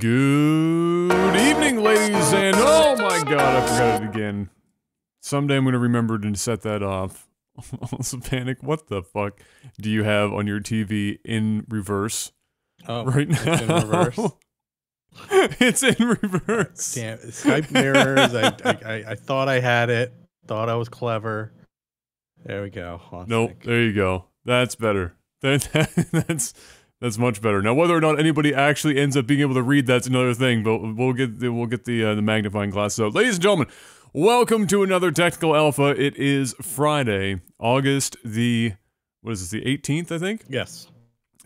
Good evening, ladies, and oh my god, I forgot it again. Someday I'm gonna remember to set that off. Also, Panic, what the fuck do you have on your TV in reverse right now? It's in reverse. It's in reverse. Damn, Skype mirrors. I thought I had it. Thought I was clever. There we go. Nope. There you go. That's better. That's much better. Now, whether or not anybody actually ends up being able to read, that's another thing. But we'll get the magnifying glasses out. Ladies and gentlemen, welcome to another Technical Alpha. It is Friday, August the 18th, I think. Yes.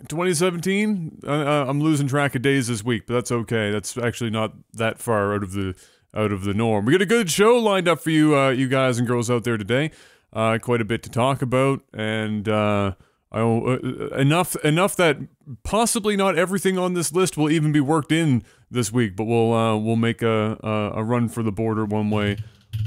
2017. I'm losing track of days this week, but that's okay. That's actually not that far out of the norm. We got a good show lined up for you, you guys and girls out there today. Quite a bit to talk about, and enough that possibly not everything on this list will even be worked in this week, but we'll make a run for the border one way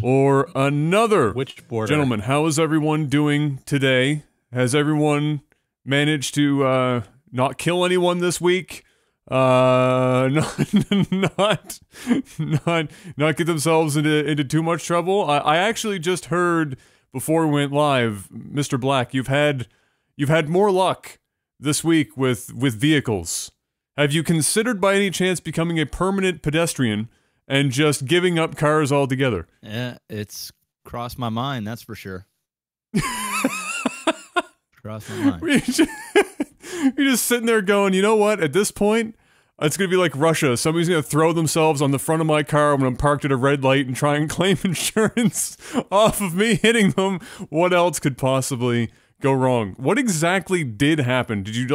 or another. Which border? Gentlemen, how is everyone doing today? Has everyone managed to not kill anyone this week? Not get themselves into too much trouble? I actually just heard before we went live, Mr. Black, you've had more luck this week with vehicles. Have you considered by any chance becoming a permanent pedestrian and just giving up cars altogether? Yeah, it's crossed my mind, that's for sure. Crossed my mind. You're just sitting there going, you know what, at this point, it's going to be like Russia. Somebody's going to throw themselves on the front of my car when I'm parked at a red light and try and claim insurance off of me hitting them. What else could possibly go wrong? What exactly did happen? Did you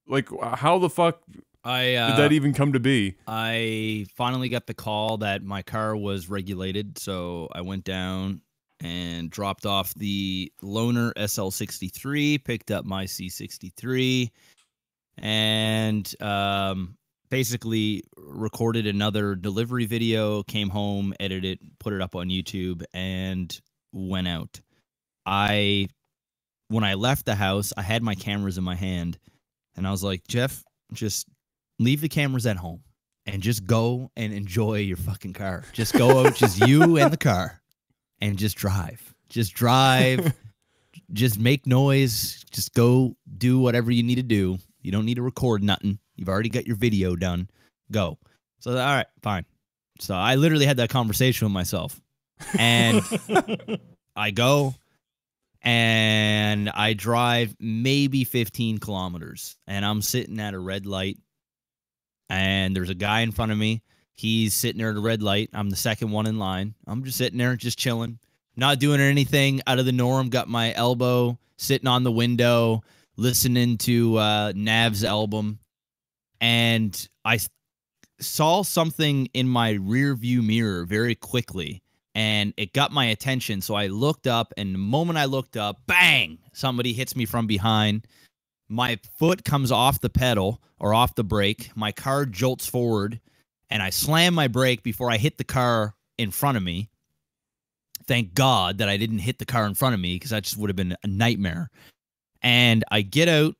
like how the fuck did that even come to be? I finally got the call that my car was regulated, so I went down and dropped off the loaner SL63, picked up my C63, and basically recorded another delivery video, came home, edited it, put it up on YouTube, and went out. When I left the house, I had my cameras in my hand, and I was like, Jeff, just leave the cameras at home and just go and enjoy your fucking car. Just go out, just you and the car, and just drive. Just drive, just make noise, just go do whatever you need to do. You don't need to record nothing. You've already got your video done. Go. So, all right, fine. So I literally had that conversation with myself. And I go, and I drive maybe 15 kilometers. And I'm sitting at a red light. And there's a guy in front of me. He's sitting there at a red light. I'm the second one in line. I'm just sitting there, just chilling. Not doing anything out of the norm. Got my elbow sitting on the window, listening to Nav's album, and I saw something in my rear view mirror very quickly, and it got my attention, so I looked up, and the moment I looked up, bang, somebody hits me from behind. My foot comes off the pedal, or off the brake. My car jolts forward, and I slam my brake before I hit the car in front of me. Thank God that I didn't hit the car in front of me, because that just would have been a nightmare. And I get out,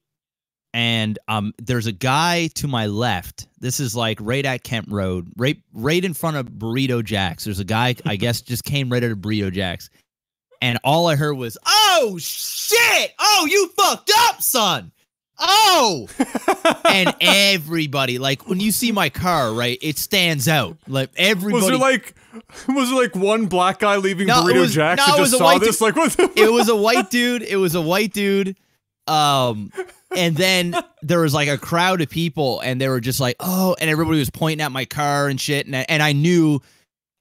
and there's a guy to my left. This is like right at Kent Road, right in front of Burrito Jack's. There's a guy, I guess, just came right out of Burrito Jack's. And all I heard was, "Oh, shit! Oh, you fucked up, son! Oh!" And everybody, like, when you see my car, right, it stands out. Like, everybody... Was it like one black guy leaving Burrito Jack's that just saw this? Like, what the It was a white dude. It was a white dude. And then there was like a crowd of people, and they were just like, "Oh," and everybody was pointing at my car and shit. And I knew,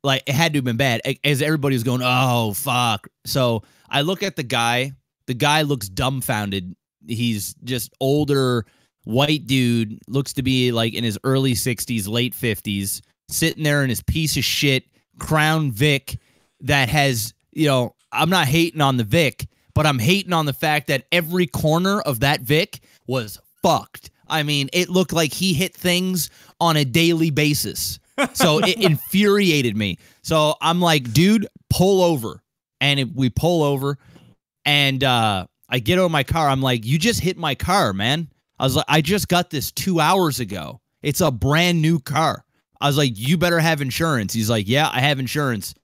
like, it had to have been bad, as everybody was going, "Oh, fuck." So I look at the guy. The guy looks dumbfounded. He's just older, white dude, looks to be like in his early 60s, late 50s, sitting there in his piece of shit Crown Vic that has, you know, I'm not hating on the Vic, but I'm hating on the fact that every corner of that Vic was fucked. I mean, it looked like he hit things on a daily basis. So it infuriated me. So I'm like, dude, pull over. And we pull over, and I get out of my car. I'm like, you just hit my car, man. I was like, I just got this 2 hours ago. It's a brand new car. I was like, you better have insurance. He's like, yeah, I have insurance.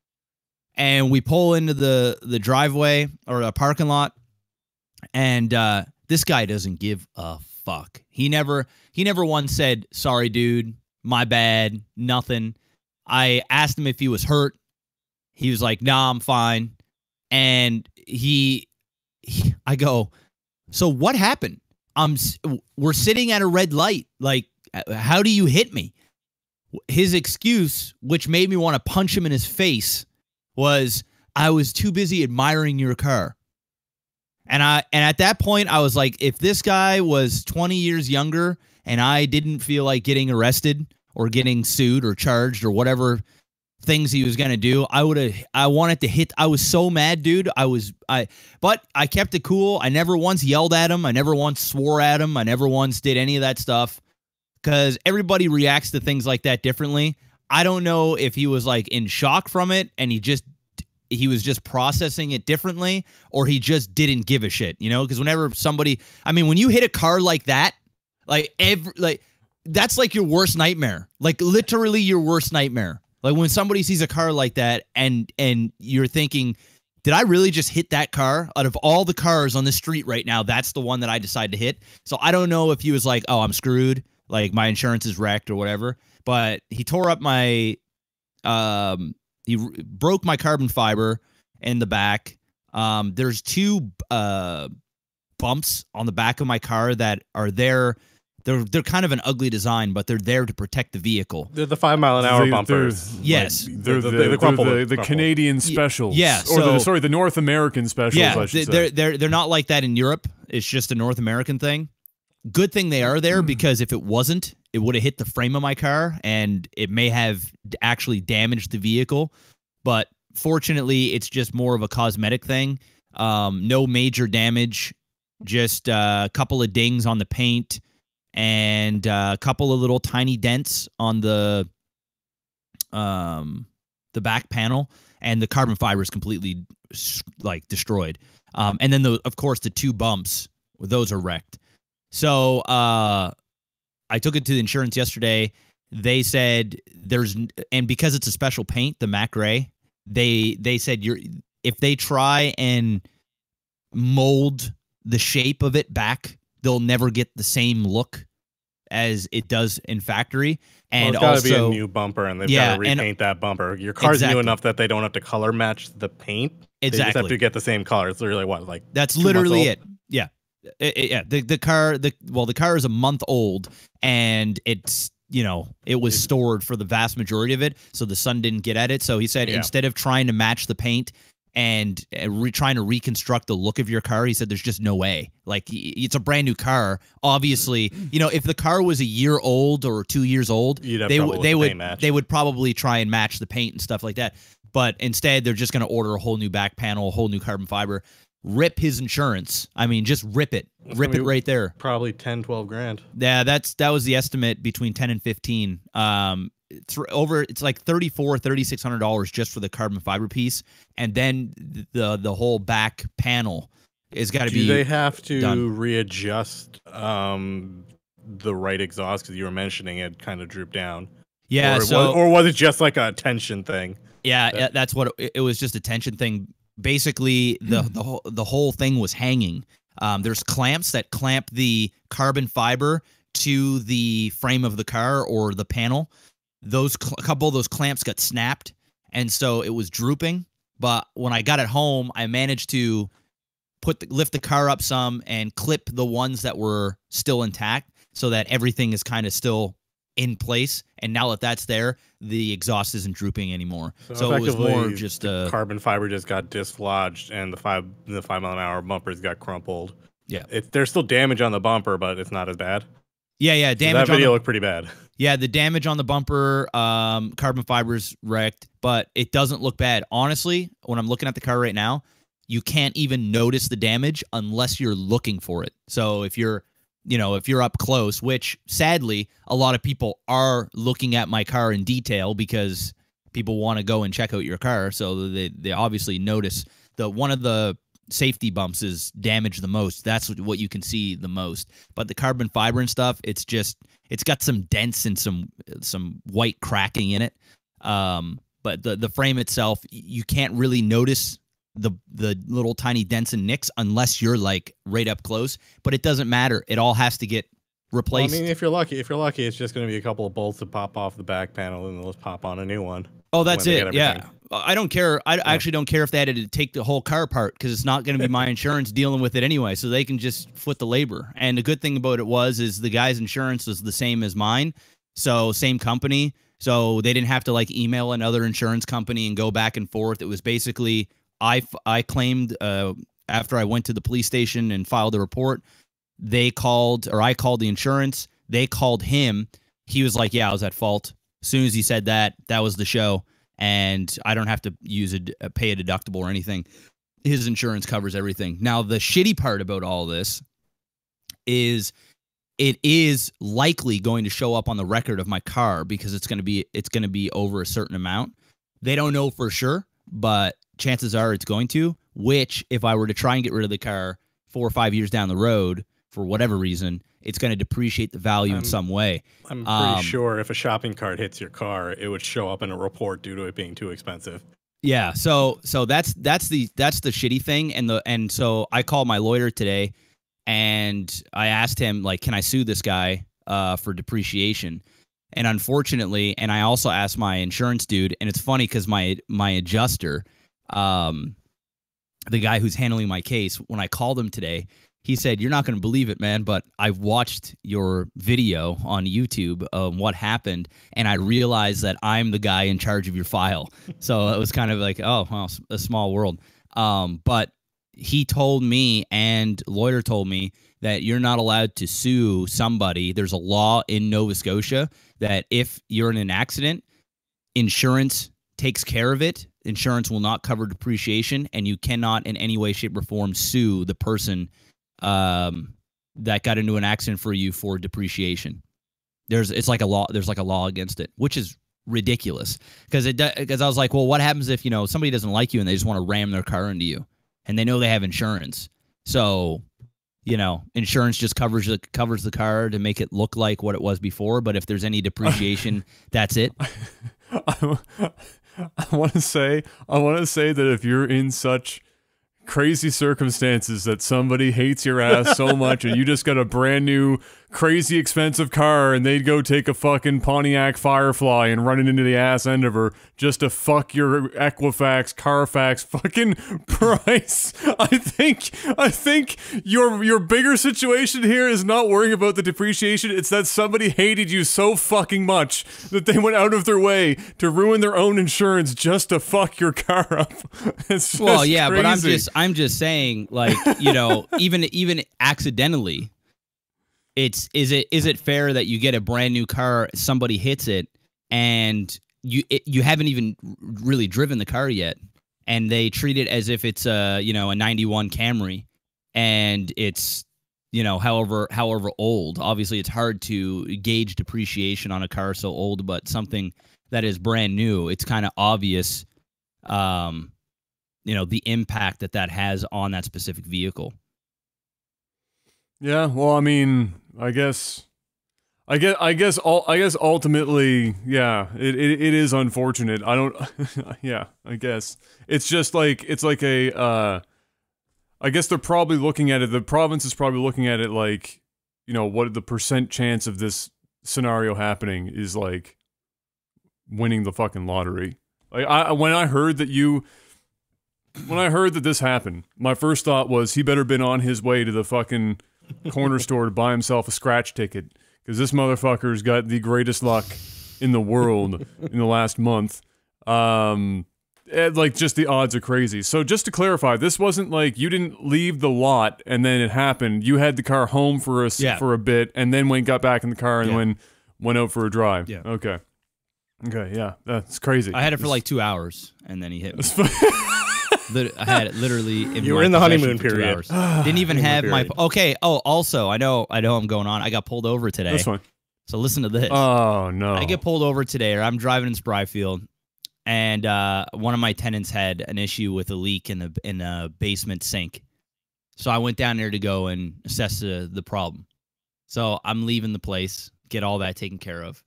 And we pull into the driveway or a parking lot, and this guy doesn't give a fuck. He never once said, sorry, dude, my bad, nothing. I asked him if he was hurt. He was like, nah, I'm fine. And I go, so what happened? We're sitting at a red light. Like, how do you hit me? His excuse, which made me want to punch him in his face, was I was too busy admiring your car. And at that point, I was like, if this guy was 20 years younger and I didn't feel like getting arrested or getting sued or charged or whatever things he was going to do, I wanted to hit. I was so mad, dude. But I kept it cool. I never once yelled at him. I never once swore at him. I never once did any of that stuff, because everybody reacts to things like that differently. I don't know if he was like in shock from it and he was just processing it differently, or he just didn't give a shit, you know? Because whenever somebody, I mean, when you hit a car like that, that's like your worst nightmare. Like literally your worst nightmare. Like when somebody sees a car like that and you're thinking, did I really just hit that car? Out of all the cars on the street right now, that's the one that I decided to hit. So I don't know if he was like, oh, I'm screwed, like my insurance is wrecked or whatever. But he tore up my, he broke my carbon fiber in the back. There's two bumps on the back of my car that are there. They're kind of an ugly design, but they're there to protect the vehicle. They're the 5 mile an hour bumpers. Yes, they're the Canadian specials. Yeah, or the North American specials. Yeah, I should say. they're not like that in Europe. It's just a North American thing. Good thing they are there, because if it wasn't, it would have hit the frame of my car and it may have actually damaged the vehicle. But fortunately, it's just more of a cosmetic thing. No major damage, just a couple of dings on the paint and a couple of little tiny dents on the back panel, and the carbon fiber is completely like destroyed. And then of course the two bumps, those are wrecked. So I took it to the insurance yesterday. They said and because it's a special paint, the matte gray, they said if they try and mold the shape of it back, they'll never get the same look as it does in factory. And well, it's got to be a new bumper, and they've got to repaint that bumper. Your car's new enough that they don't have to color match the paint. They just have to get the same color. It's literally what, like that's literally it. Yeah. Yeah. The car is a month old, and it's, you know, it was stored for the vast majority of it, so the sun didn't get at it. So he said instead of trying to match the paint and trying to reconstruct the look of your car, he said there's just no way. Like, it's a brand new car. Obviously, you know, if the car was a year old or 2 years old, they would probably try and match the paint and stuff like that. But instead, they're just going to order a whole new back panel, a whole new carbon fiber. Rip his insurance. I mean, just rip it. Rip it right there. Probably 10, 12 grand. Yeah, that was the estimate, between 10 and 15. It's like $3,600 just for the carbon fiber piece, and then the whole back panel is got to be. Do they have to done. Readjust the right exhaust, because you were mentioning it kind of drooped down? Yeah, or was it just like a tension thing? Yeah, that's what it was. Just a tension thing. Basically, the whole thing was hanging. There's clamps that clamp the carbon fiber to the frame of the car or the panel. A couple of those clamps got snapped, and so it was drooping. But when I got it home, I managed to lift the car up some and clip the ones that were still intact, so that everything is kind of still in place. And now that that's there, the exhaust isn't drooping anymore. So it was more just carbon fiber just got dislodged, and the 5 mile an hour bumpers got crumpled. Yeah, there's still damage on the bumper, but it's not as bad. Yeah, damage. That video looked pretty bad. Yeah, the damage on the bumper, carbon fiber's wrecked, but it doesn't look bad. Honestly, when I'm looking at the car right now, you can't even notice the damage unless you're looking for it. So if you're up close, which sadly a lot of people are looking at my car in detail because people want to go and check out your car, so they obviously notice one of the safety bumps is damaged the most. That's what you can see the most. But the carbon fiber and stuff, it's got some dents and some white cracking in it. But the frame itself, you can't really notice the little tiny dents and nicks unless you're like right up close. But it doesn't matter. It all has to get replaced. Well, I mean, if you're lucky, it's just going to be a couple of bolts that pop off the back panel and they'll just pop on a new one. Oh, that's it. Yeah. I don't care. I actually don't care if they had to take the whole car apart because it's not going to be my insurance dealing with it anyway. So they can just foot the labor. And the good thing about it is the guy's insurance was the same as mine. So same company. So they didn't have to like email another insurance company and go back and forth. It was basically I claimed after I went to the police station and filed a report, I called the insurance. They called him. He was like, yeah, I was at fault. As soon as he said that was the show. And I don't have to pay a deductible or anything. His insurance covers everything. Now, the shitty part about all this is it is likely going to show up on the record of my car because it's going to be over a certain amount. They don't know for sure, but chances are it's going to, which if I were to try and get rid of the car 4 or 5 years down the road for whatever reason, it's going to depreciate the value in some way. I'm pretty sure if a shopping cart hits your car, it would show up in a report due to it being too expensive. Yeah, so that's the shitty thing, and so I called my lawyer today, and I asked him like, can I sue this guy for depreciation? And unfortunately, and I also asked my insurance dude, and it's funny because my adjuster, the guy who's handling my case, when I called him today, he said, you're not going to believe it, man, but I've watched your video on YouTube of what happened, and I realized that I'm the guy in charge of your file. So it was kind of like, oh, well, a small world. But he told me, and lawyer told me, that you're not allowed to sue somebody. There's a law in Nova Scotia that if you're in an accident, insurance takes care of it. Insurance will not cover depreciation, and you cannot in any way, shape, or form sue the person that got into an accident for you for depreciation. There's like a law against it, which is ridiculous because I was like, well, what happens if somebody doesn't like you and they just want to ram their car into you and they know they have insurance? So insurance just covers the car to make it look like what it was before, but if there's any depreciation, that's it. I want to say that if you're in such crazy circumstances that somebody hates your ass so much and you just got a brand new crazy expensive car and they'd go take a fucking Pontiac Firefly and run it into the ass end of her just to fuck your Equifax, Carfax fucking price. I think your bigger situation here is not worrying about the depreciation. It's that somebody hated you so fucking much that they went out of their way to ruin their own insurance just to fuck your car up. It's just well, yeah, crazy. But I'm just saying, like, even accidentally, is it fair that you get a brand new car, somebody hits it, and you haven't even really driven the car yet, and they treat it as if it's a 91 Camry, and it's however old. Obviously, it's hard to gauge depreciation on a car so old, but something that is brand new, it's kind of obvious, the impact that has on that specific vehicle. Yeah, well, I mean, I guess ultimately, yeah, it is unfortunate. I don't, yeah, I guess it's just like I guess they're probably looking at it. The province is probably looking at it like, what the percent chance of this scenario happening is like winning the fucking lottery. Like when I heard that this happened, my first thought was he better been on his way to the fucking corner store to buy himself a scratch ticket because this motherfucker's got the greatest luck in the world in the last month. Like, just the odds are crazy. So just to clarify, this wasn't like you didn't leave the lot and then it happened. You had the car home for a bit and then got back in the car and went out for a drive. Yeah. Okay, yeah, that's crazy. I had it for like 2 hours and then he hit me. I had it literally. You were in the honeymoon period. Didn't even have my. Okay. Oh, also, I know I'm going on. I got pulled over today. That's fine. So listen to this. Oh no. I get pulled over today, or I'm driving in Spryfield, and one of my tenants had an issue with a leak in a basement sink. So I went down there to go and assess the problem. So I'm leaving the place, get all that taken care of.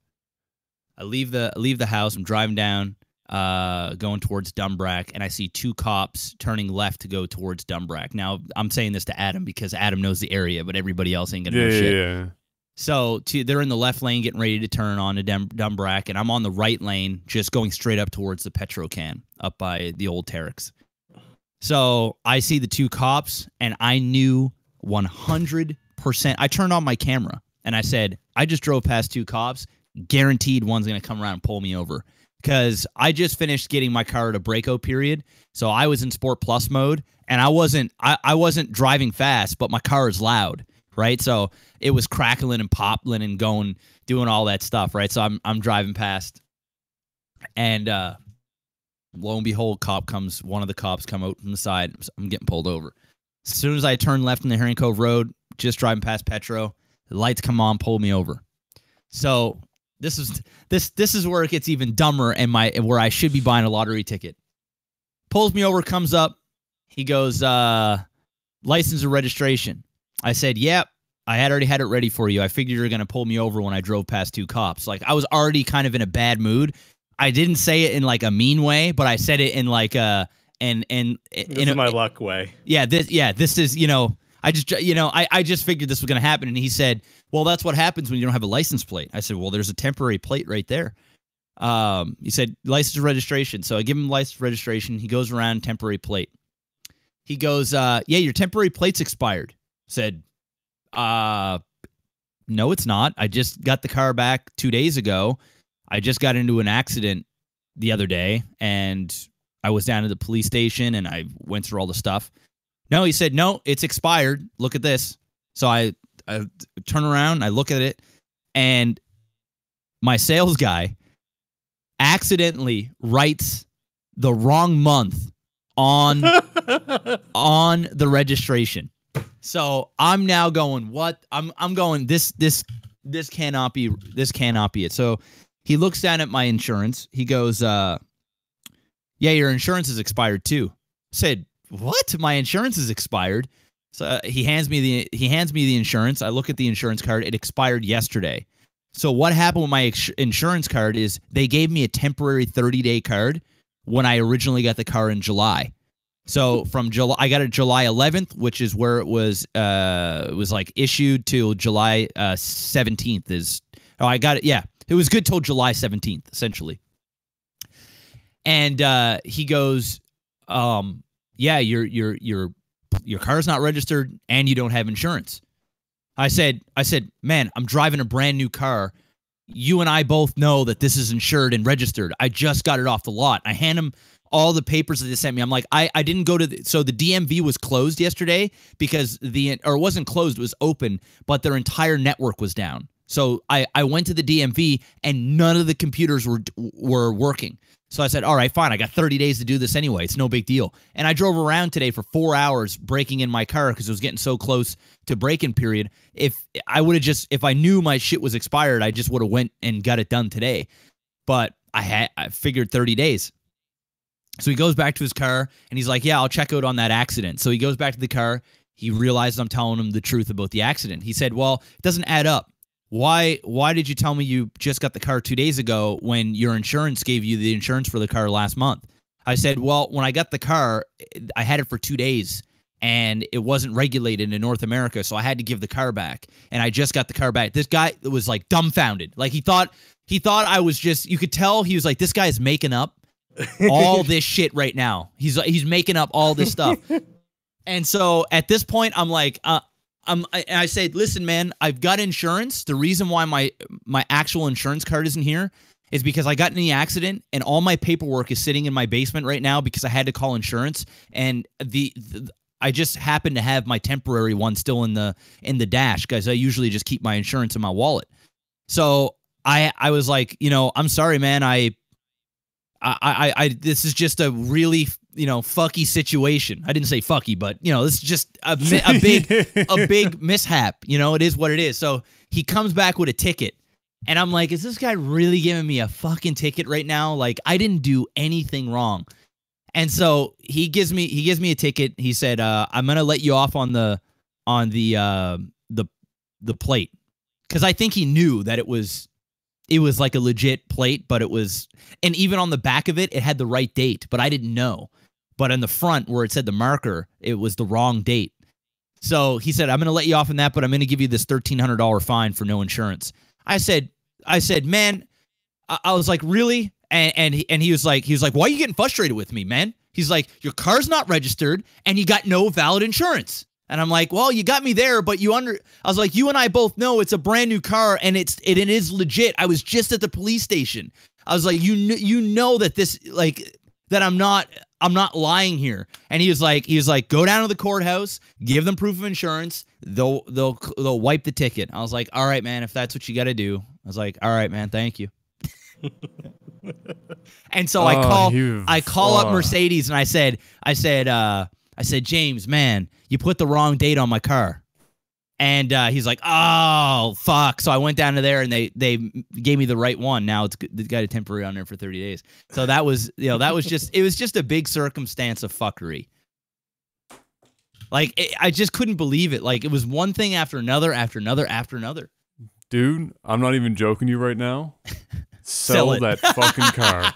I leave the house. I'm driving down, going towards Dumbrack, and I see 2 cops turning left to go towards Dumbrack. Now, I'm saying this to Adam because Adam knows the area, but everybody else ain't gonna know shit. Yeah. So they're in the left lane getting ready to turn on to Dumbrack, and I'm on the right lane just going straight up towards the Petrocan up by the old Terex. So I see the 2 cops, and I knew 100%. I turned on my camera, and I said, I just drove past 2 cops. Guaranteed one's going to come around and pull me over. Because I just finished getting my car at a break-o period, so I was in Sport Plus mode, and I wasn't driving fast, but my car is loud, right? So it was crackling and popping and doing all that stuff, right? So I'm driving past, and lo and behold, one of the cops come out from the side. I'm getting pulled over. As soon as I turn left on the Herring Cove Road, just driving past Petro, the lights come on, pull me over. So this is where it gets even dumber and where I should be buying a lottery ticket. Pulls me over, comes up. He goes, license or registration. I said, yep. I had already had it ready for you. I figured you were going to pull me over when I drove past 2 cops. Like, I was already kind of in a bad mood. I didn't say it in like a mean way, but I said it in like a this is my luck way. Yeah, this is, I just figured this was going to happen. And he said, well, that's what happens when you don't have a license plate. I said, well, there's a temporary plate right there. He said, license registration. So I give him license registration. He goes around, temporary plate. He goes, yeah, your temporary plate's expired. Said, no, it's not. I just got the car back 2 days ago. I just got into an accident the other day, and I was down at the police station, and I went through all the stuff. No, he said, no, it's expired. Look at this. So I turn around, I look at it, and my sales guy accidentally writes the wrong month on the registration. So I'm now going, what? I'm going, this cannot be it. So he looks down at my insurance. He goes, yeah, your insurance is expired too. I said, what? My insurance is expired. So he hands me the insurance. I look at the insurance card. It expired yesterday. So what happened with my insurance card is they gave me a temporary 30-day card when I originally got the car in July. So from July, I got it July 11th, which is where it was like issued till July 17th. I got it. Yeah, it was good till July 17th, essentially. And he goes, yeah, your car's not registered and you don't have insurance. I said, man, I'm driving a brand new car. You and I both know that this is insured and registered. I just got it off the lot. I hand him all the papers that they sent me. I'm like, I didn't go to so the DMV was closed yesterday because it wasn't closed, it was open, but their entire network was down. So I went to the DMV and none of the computers were working. So I said, all right, fine. I got 30 days to do this anyway. It's no big deal. And I drove around today for 4 hours breaking in my car because it was getting so close to break-in period. If I knew my shit was expired, I just would have went and got it done today. But I figured 30 days. So he goes back to his car and he's like, yeah, I'll check out on that accident. So he goes back to the car. He realizes I'm telling him the truth about the accident. He said, well, it doesn't add up. Why did you tell me you just got the car 2 days ago when your insurance gave you the insurance for the car last month? I said, well, when I got the car, I had it for 2 days and it wasn't regulated in North America, so I had to give the car back. And I just got the car back. This guy was like dumbfounded. Like he thought I was just, you could tell he was like, this guy is making up all this shit right now. He's making up all this stuff. And so at this point, I'm like, I said, listen, man, I've got insurance. The reason why my actual insurance card isn't here is because I got in the accident and all my paperwork is sitting in my basement right now because I had to call insurance. And I just happen to have my temporary one still in the dash because I usually just keep my insurance in my wallet. So I was like, I'm sorry, man. This is just a really, fucky situation. I didn't say fucky, but this is just a big mishap. It is what it is. So he comes back with a ticket, And I'm like, is this guy really giving me a fucking ticket right now? Like, I didn't do anything wrong. And so he gives me a ticket. He said, I'm gonna let you off on the plate, because I think he knew that it was like a legit plate, but it was, and even on the back of it, it had the right date, but I didn't know. But on the front where it said the marker, it was the wrong date. So he said, I'm going to let you off on that, but I'm going to give you this $1,300 fine for no insurance. I said, man, I was like, really? And he was like, why are you getting frustrated with me, man? He's like, your car's not registered and you got no valid insurance. And I'm like, well, you got me there, but I was like, you and I both know it's a brand new car and it is legit. I was just at the police station. I was like, you know that this, like, that I'm not lying here. And he was like, go down to the courthouse, give them proof of insurance. They'll wipe the ticket. I was like, all right, man, if that's what you got to do. I was like, all right, man, thank you. And so I call up Mercedes and I said, James, man, you put the wrong date on my car. And he's like, oh, fuck. So I went down to there and they gave me the right one. Now they've got a temporary on there for 30 days. So that was, it was just a big circumstance of fuckery. Like, I just couldn't believe it. Like, it was one thing after another, after another, after another. Dude, I'm not even joking you right now. Sell that fucking car.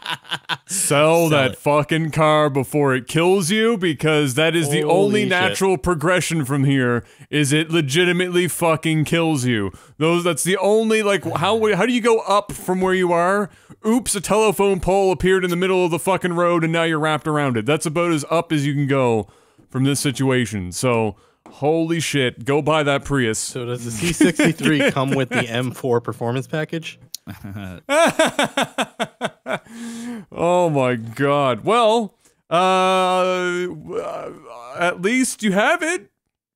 Sell that fucking car before it kills you, because that is the only natural progression from here, is it legitimately fucking kills you. That's the only, like, how do you go up from where you are? Oops, a telephone pole appeared in the middle of the fucking road and now you're wrapped around it. That's about as up as you can go from this situation. So, holy shit, go buy that Prius. So does the C63 come with the M4 performance package? Oh my god. Well, at least you have it.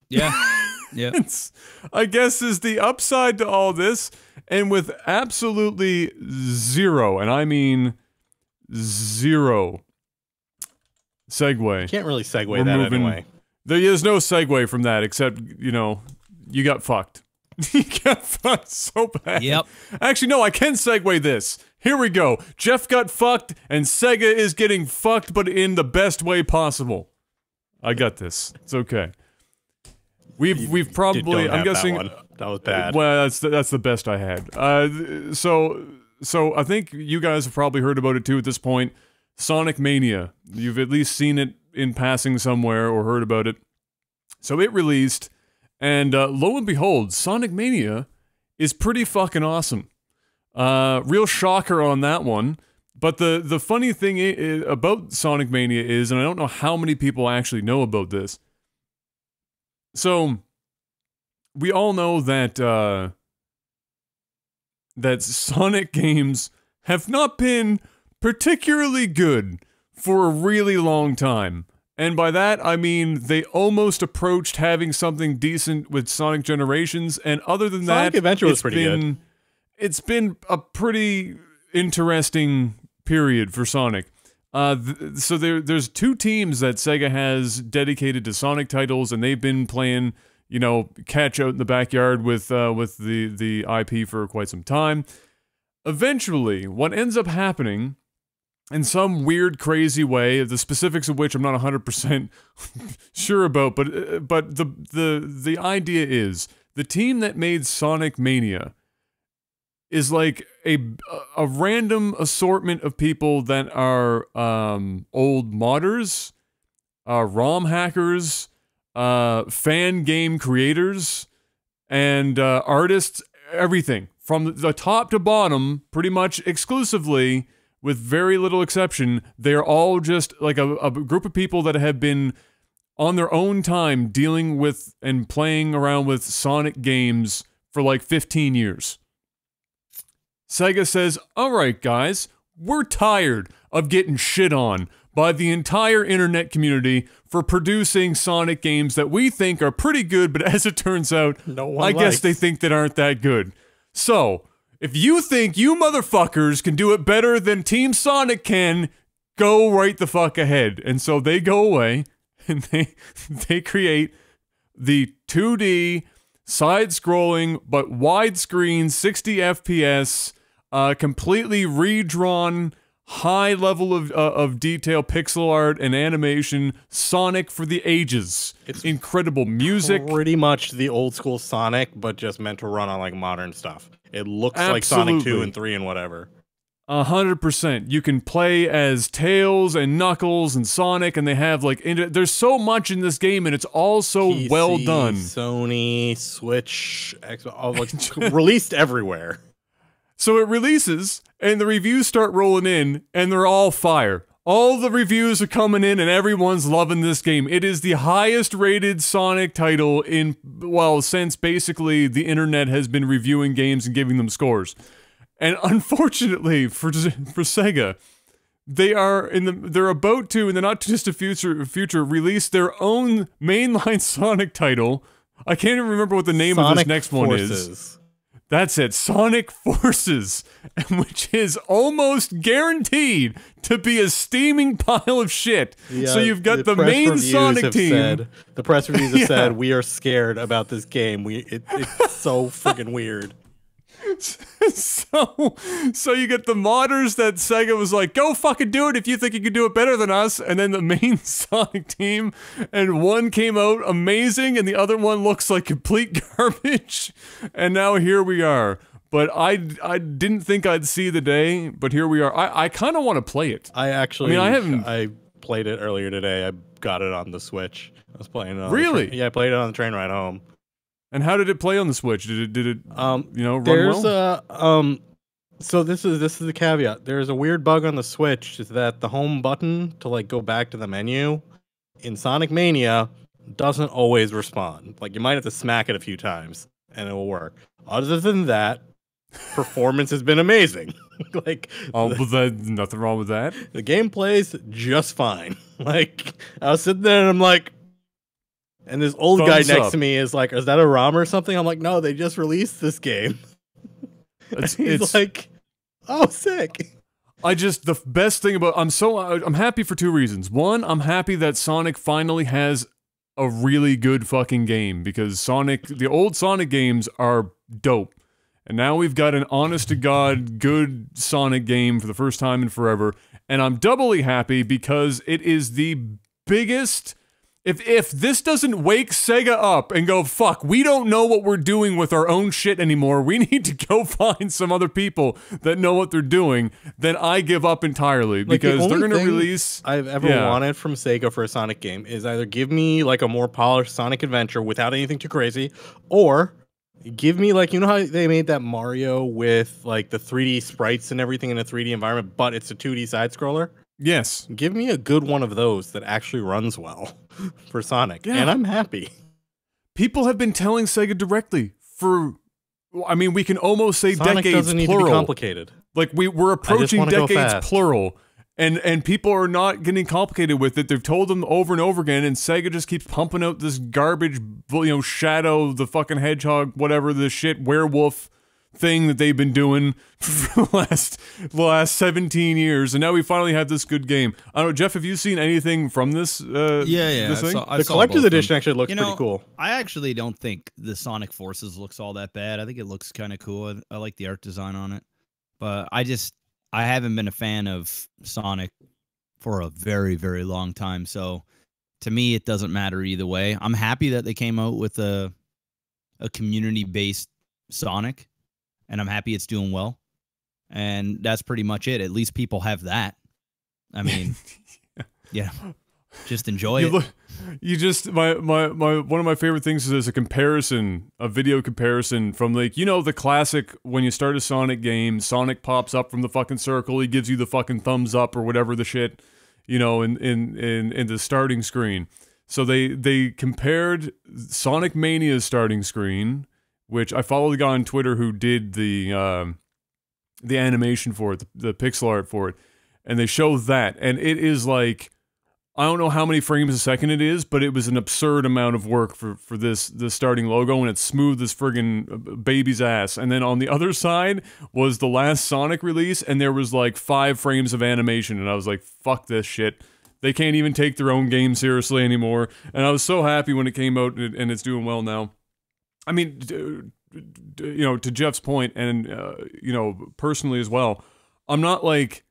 Yeah. Yeah. I guess is the upside to all this, and with absolutely zero, and I mean zero segue. Can't really segue that anyway. There's no segue from that except, you got fucked. You got fucked so bad. Yep. Actually, no, I can segue this. Here we go. Jeff got fucked, and Sega is getting fucked, but in the best way possible. I got this. It's okay. We've probably, I'm guessing that was bad. Well, that's the best I had. So I think you guys have probably heard about it too at this point. Sonic Mania. You've at least seen it in passing somewhere or heard about it. So it released. And lo and behold, Sonic Mania is pretty fucking awesome. Real shocker on that one. But the funny thing about Sonic Mania is, and I don't know how many people actually know about this. So, we all know that that Sonic games have not been particularly good for a really long time. And by that, I mean they almost approached having something decent with Sonic Generations, and other than Sonic that, Adventure was pretty good. It's been a pretty interesting period for Sonic. So there's two teams that Sega has dedicated to Sonic titles, and they've been playing, catch out in the backyard with the IP for quite some time. Eventually, what ends up happening, in some weird, crazy way, the specifics of which I'm not 100% sure about, but the idea is, the team that made Sonic Mania is like a random assortment of people that are old modders, ROM hackers, fan game creators, and artists, everything. From the top to bottom, pretty much exclusively, with very little exception, they're all just like a group of people that have been on their own time dealing with and playing around with Sonic games for like 15 years. Sega says, all right, guys, we're tired of getting shit on by the entire internet community for producing Sonic games that we think are pretty good, but as it turns out, I guess they think that aren't that good. So, if you think you motherfuckers can do it better than Team Sonic can, go right the fuck ahead. And so they go away and they create the 2D side-scrolling, but widescreen, 60 FPS, completely redrawn, high level of detail, pixel art, and animation. Sonic for the ages. It's incredible music. Pretty much the old school Sonic, but just meant to run on like modern stuff. It looks like Sonic 2 and 3 and whatever. 100%. You can play as Tails and Knuckles and Sonic, and they have like there's so much in this game, and it's all so PC, well done. Sony, Switch, Xbox, like, released everywhere. So it releases, and the reviews start rolling in, and they're all fire. All the reviews are coming in, and everyone's loving this game. It is the highest rated Sonic title since basically the internet has been reviewing games and giving them scores. And unfortunately for Sega, they're about to, in the not too distant future, release their own mainline Sonic title. I can't even remember what the name of this next one is. That's it, Sonic Forces, which is almost guaranteed to be a steaming pile of shit. Yeah, so you've got the main Sonic team. The press reviews have said, we are scared about this game. It's so freaking weird. So you get the modders that Sega was like, go fucking do it if you think you can do it better than us, and then the main Sonic team, and one came out amazing and the other one looks like complete garbage, and now here we are. But I didn't think I'd see the day, but here we are. I kind of want to play it. I played it earlier today. I got it on the Switch. I was playing it on Really? Yeah, I played it on the train ride home. And how did it play on the Switch? Did it run there's well? So this is the caveat. There's a weird bug on the Switch, is that the home button to like go back to the menu in Sonic Mania doesn't always respond. Like, you might have to smack it a few times and it will work. Other than that, performance has been amazing. Like, nothing wrong with that. The game plays just fine. Like, I was sitting there and I'm like, and this old guy next to me is like, is that a ROM or something? I'm like, no, they just released this game. He's like, oh, sick. The best thing about, I'm happy for two reasons. One, I'm happy that Sonic finally has a really good fucking game, because the old Sonic games are dope. And now we've got an honest to God good Sonic game for the first time in forever. And I'm doubly happy because it is the biggest. If this doesn't wake Sega up and go, fuck, we don't know what we're doing with our own shit anymore, we need to go find some other people that know what they're doing, then I give up entirely, because they're going to release... I've ever wanted from Sega for a Sonic game is either give me like a more polished Sonic adventure without anything too crazy, or give me like, you know how they made that Mario with like the 3D sprites and everything in a 3D environment, but it's a 2D side-scroller? Yes. Give me a good one of those that actually runs well for Sonic, and I'm happy. People have been telling Sega directly for, I mean, we can almost say Sonic decades doesn't plural. Need to be complicated. Like, we're approaching decades plural, and people are not getting complicated with it. They've told them over and over again, and Sega just keeps pumping out this garbage, Shadow, the fucking Hedgehog, whatever, the shit, werewolf thing that they've been doing for the last 17 years, and now we finally have this good game. I don't know, Jeff, have you seen anything from this? This thing? The collector's edition actually looks pretty cool. I actually don't think the Sonic Forces looks all that bad. I think it looks kind of cool. I like the art design on it, but I haven't been a fan of Sonic for a very, very long time. So to me, it doesn't matter either way. I'm happy that they came out with a community-based Sonic, and I'm happy it's doing well. And that's pretty much it. At least people have that. I mean, yeah, just enjoy it. One of my favorite things is a video comparison from, like, the classic, when you start a Sonic game, Sonic pops up from the fucking circle, he gives you the fucking thumbs up or whatever the shit, in the starting screen. So they compared Sonic Mania's starting screen, which I follow the guy on Twitter who did the animation for it, the pixel art for it, and they show that, and it is like, I don't know how many frames a second it is, but it was an absurd amount of work for this starting logo, and it's smooth as friggin' baby's ass. And then on the other side was the last Sonic release, and there was like 5 frames of animation, and I was like, fuck this shit. They can't even take their own game seriously anymore. And I was so happy when it came out, and it's doing well now. I mean, you know, to Jeff's point, and you know, personally as well, I'm not like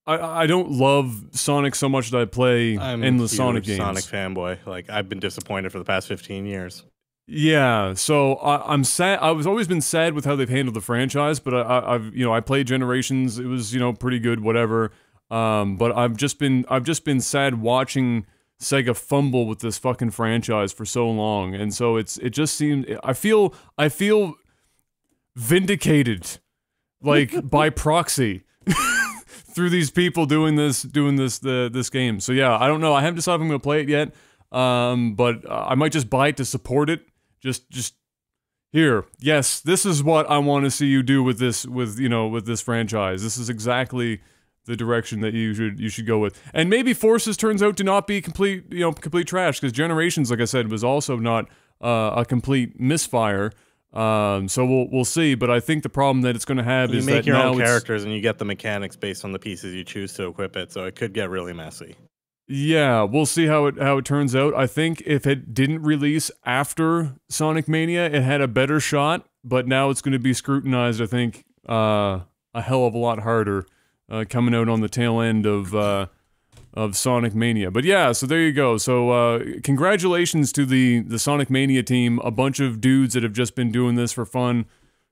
I don't love Sonic so much that I play I'm endless a huge Sonic games. Sonic fanboy. Like, I've been disappointed for the past 15 years. Yeah, so I'm sad. I was always been sad with how they've handled the franchise, but I've you know I played Generations. It was you know pretty good, whatever. But I've just been sad watching Sega fumble with this fucking franchise for so long, and so it just seems I feel vindicated, like by proxy. Through these people doing this game. So yeah, I don't know. I haven't decided if I'm gonna play it yet. But I might just buy it to support it. Just here. Yes, this is what I want to see you do with this franchise. This is exactly the direction that you should go with. And maybe Forces turns out to not be complete trash, because Generations, like I said, was also not a complete misfire. So we'll see, but I think the problem that it's going to have is that you make your now own characters and you get the mechanics based on the pieces you choose to equip it, so it could get really messy. Yeah, we'll see how it turns out. I think if it didn't release after Sonic Mania, it had a better shot, but now it's going to be scrutinized, I think, a hell of a lot harder coming out on the tail end of Sonic Mania. But yeah, so there you go. So congratulations to the Sonic Mania team, a bunch of dudes that have just been doing this for fun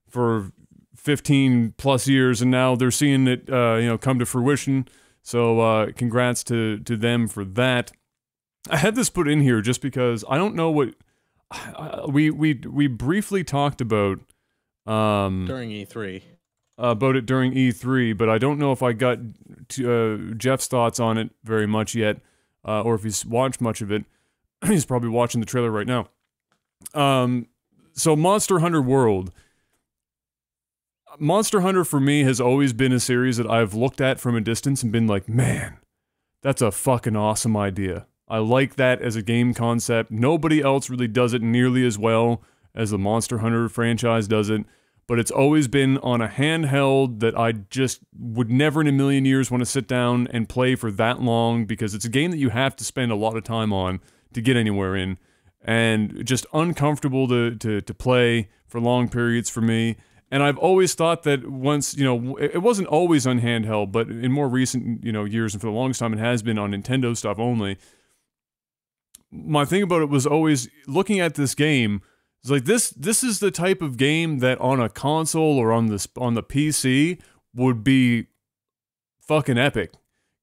for 15 plus years, and now they're seeing it come to fruition. So congrats to them for that. I had this put in here just because I don't know what we briefly talked about During E3. About it during E3, but I don't know if I got Jeff's thoughts on it very much yet, or if he's watched much of it. He's probably watching the trailer right now. So Monster Hunter World. Monster Hunter for me has always been a series that I've looked at from a distance and been like, man, that's a fucking awesome idea. I like that as a game concept. Nobody else really does it nearly as well as the Monster Hunter franchise does it. But it's always been on a handheld that I just would never in a million years want to sit down and play for that long, because it's a game that you have to spend a lot of time on to get anywhere in, and just uncomfortable to play for long periods for me. And I've always thought that once, it wasn't always on handheld, but in more recent, years and for the longest time it has been on Nintendo stuff only. My thing about it was always looking at this game. It's like this is the type of game that on a console or on the PC would be fucking epic,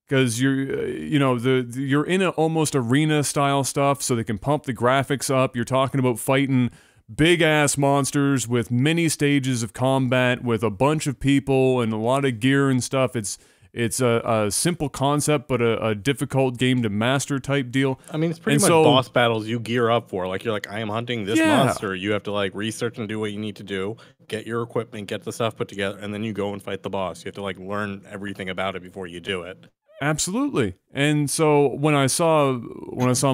because you're in a almost arena style stuff, so they can pump the graphics up. You're talking about fighting big ass monsters with many stages of combat with a bunch of people and a lot of gear and stuff. It's a simple concept, but a difficult game to master type deal. I mean, it's pretty much boss battles you gear up for. Like, you're like, I am hunting this monster. You have to, like, research and do what you need to do, get your equipment, get the stuff put together, and then you go and fight the boss. You have to, like, learn everything about it before you do it. Absolutely. And so when I saw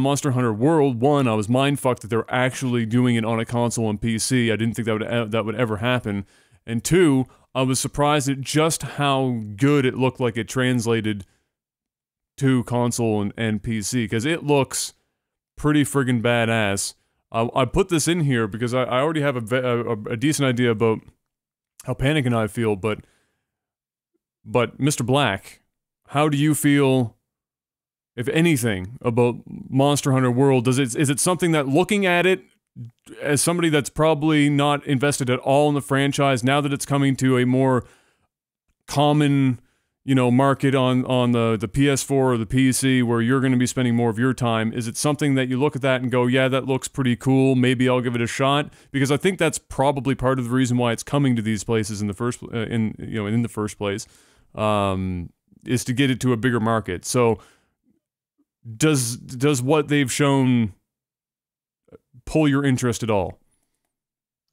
Monster Hunter World, one, I was mindfucked that they're actually doing it on a console and PC. I didn't think that would ever happen. And two, I was surprised at just how good it looked like it translated to console and PC, because it looks pretty friggin' badass. I put this in here because I already have a decent idea about how Panic and I feel, but Mr. Black, how do you feel, if anything, about Monster Hunter World? Is it something that, looking at it as somebody that's probably not invested at all in the franchise, now that it's coming to a more common, market on the PS4 or the PC, where you're going to be spending more of your time, is it something that you look at that and go, yeah, that looks pretty cool, maybe I'll give it a shot? Because I think that's probably part of the reason why it's coming to these places in the first place, is to get it to a bigger market. So does what they've shown pull your interest at all?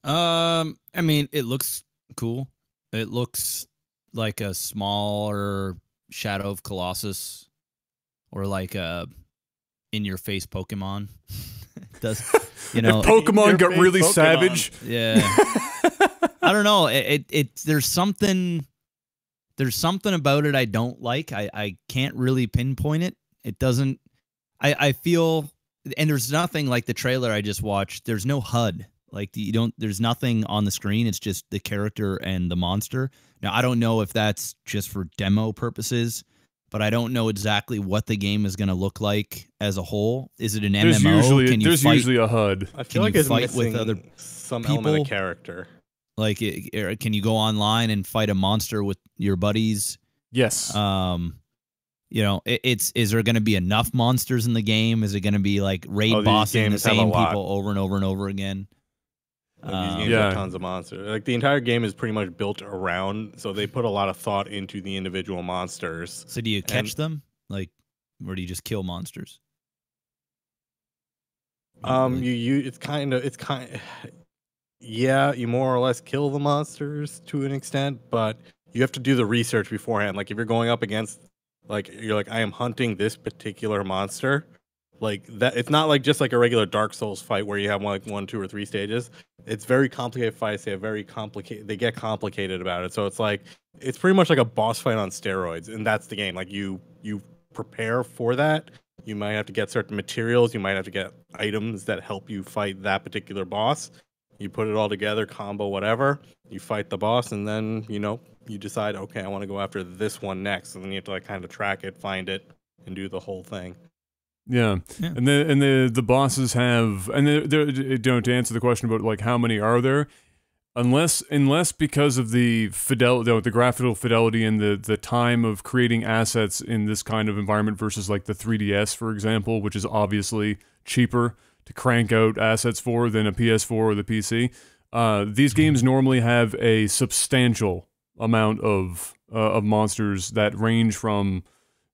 I mean, it looks cool. It looks like a smaller Shadow of Colossus, or like a in-your-face Pokemon. Does if Pokemon got really savage? Yeah. I don't know. There's something about it I don't like. I can't really pinpoint it. It doesn't. I feel and there's nothing like the trailer I just watched. There's no HUD. Like you don't. There's nothing on the screen. It's just the character and the monster. Now I don't know if that's just for demo purposes, but I don't know exactly what the game is going to look like as a whole. Is it an MMO? There's usually a HUD. I feel like it's fight with other some people? element of character. Like, can you go online and fight a monster with your buddies? Yes. You know, is there going to be enough monsters in the game? Is it going to be like raid bossing the same people over and over and over again? These games have tons of monsters. Like the entire game is pretty much built around, so they put a lot of thought into the individual monsters. So do you catch them, like, or do you just kill monsters? It's kind of yeah, you more or less kill the monsters to an extent, but you have to do the research beforehand. Like if you're going up against, like you're like, I am hunting this particular monster. Like that, it's not like just like a regular Dark Souls fight where you have like 1, 2, or 3 stages. It's very complicated fights. They get complicated about it. So it's like it's pretty much like a boss fight on steroids, and that's the game. Like you prepare for that. You might have to get certain materials. You might have to get items that help you fight that particular boss. You put it all together, combo whatever. You fight the boss, and then you decide, okay, I want to go after this one next. And then you have to like kind of track it, find it, and do the whole thing. Yeah. And the bosses have, and to answer the question about like how many are there, unless because of the fidelity, the graphical fidelity and the time of creating assets in this kind of environment versus like the 3DS, for example, which is obviously cheaper to crank out assets for than a PS4 or the PC. These games normally have a substantial amount of monsters that range from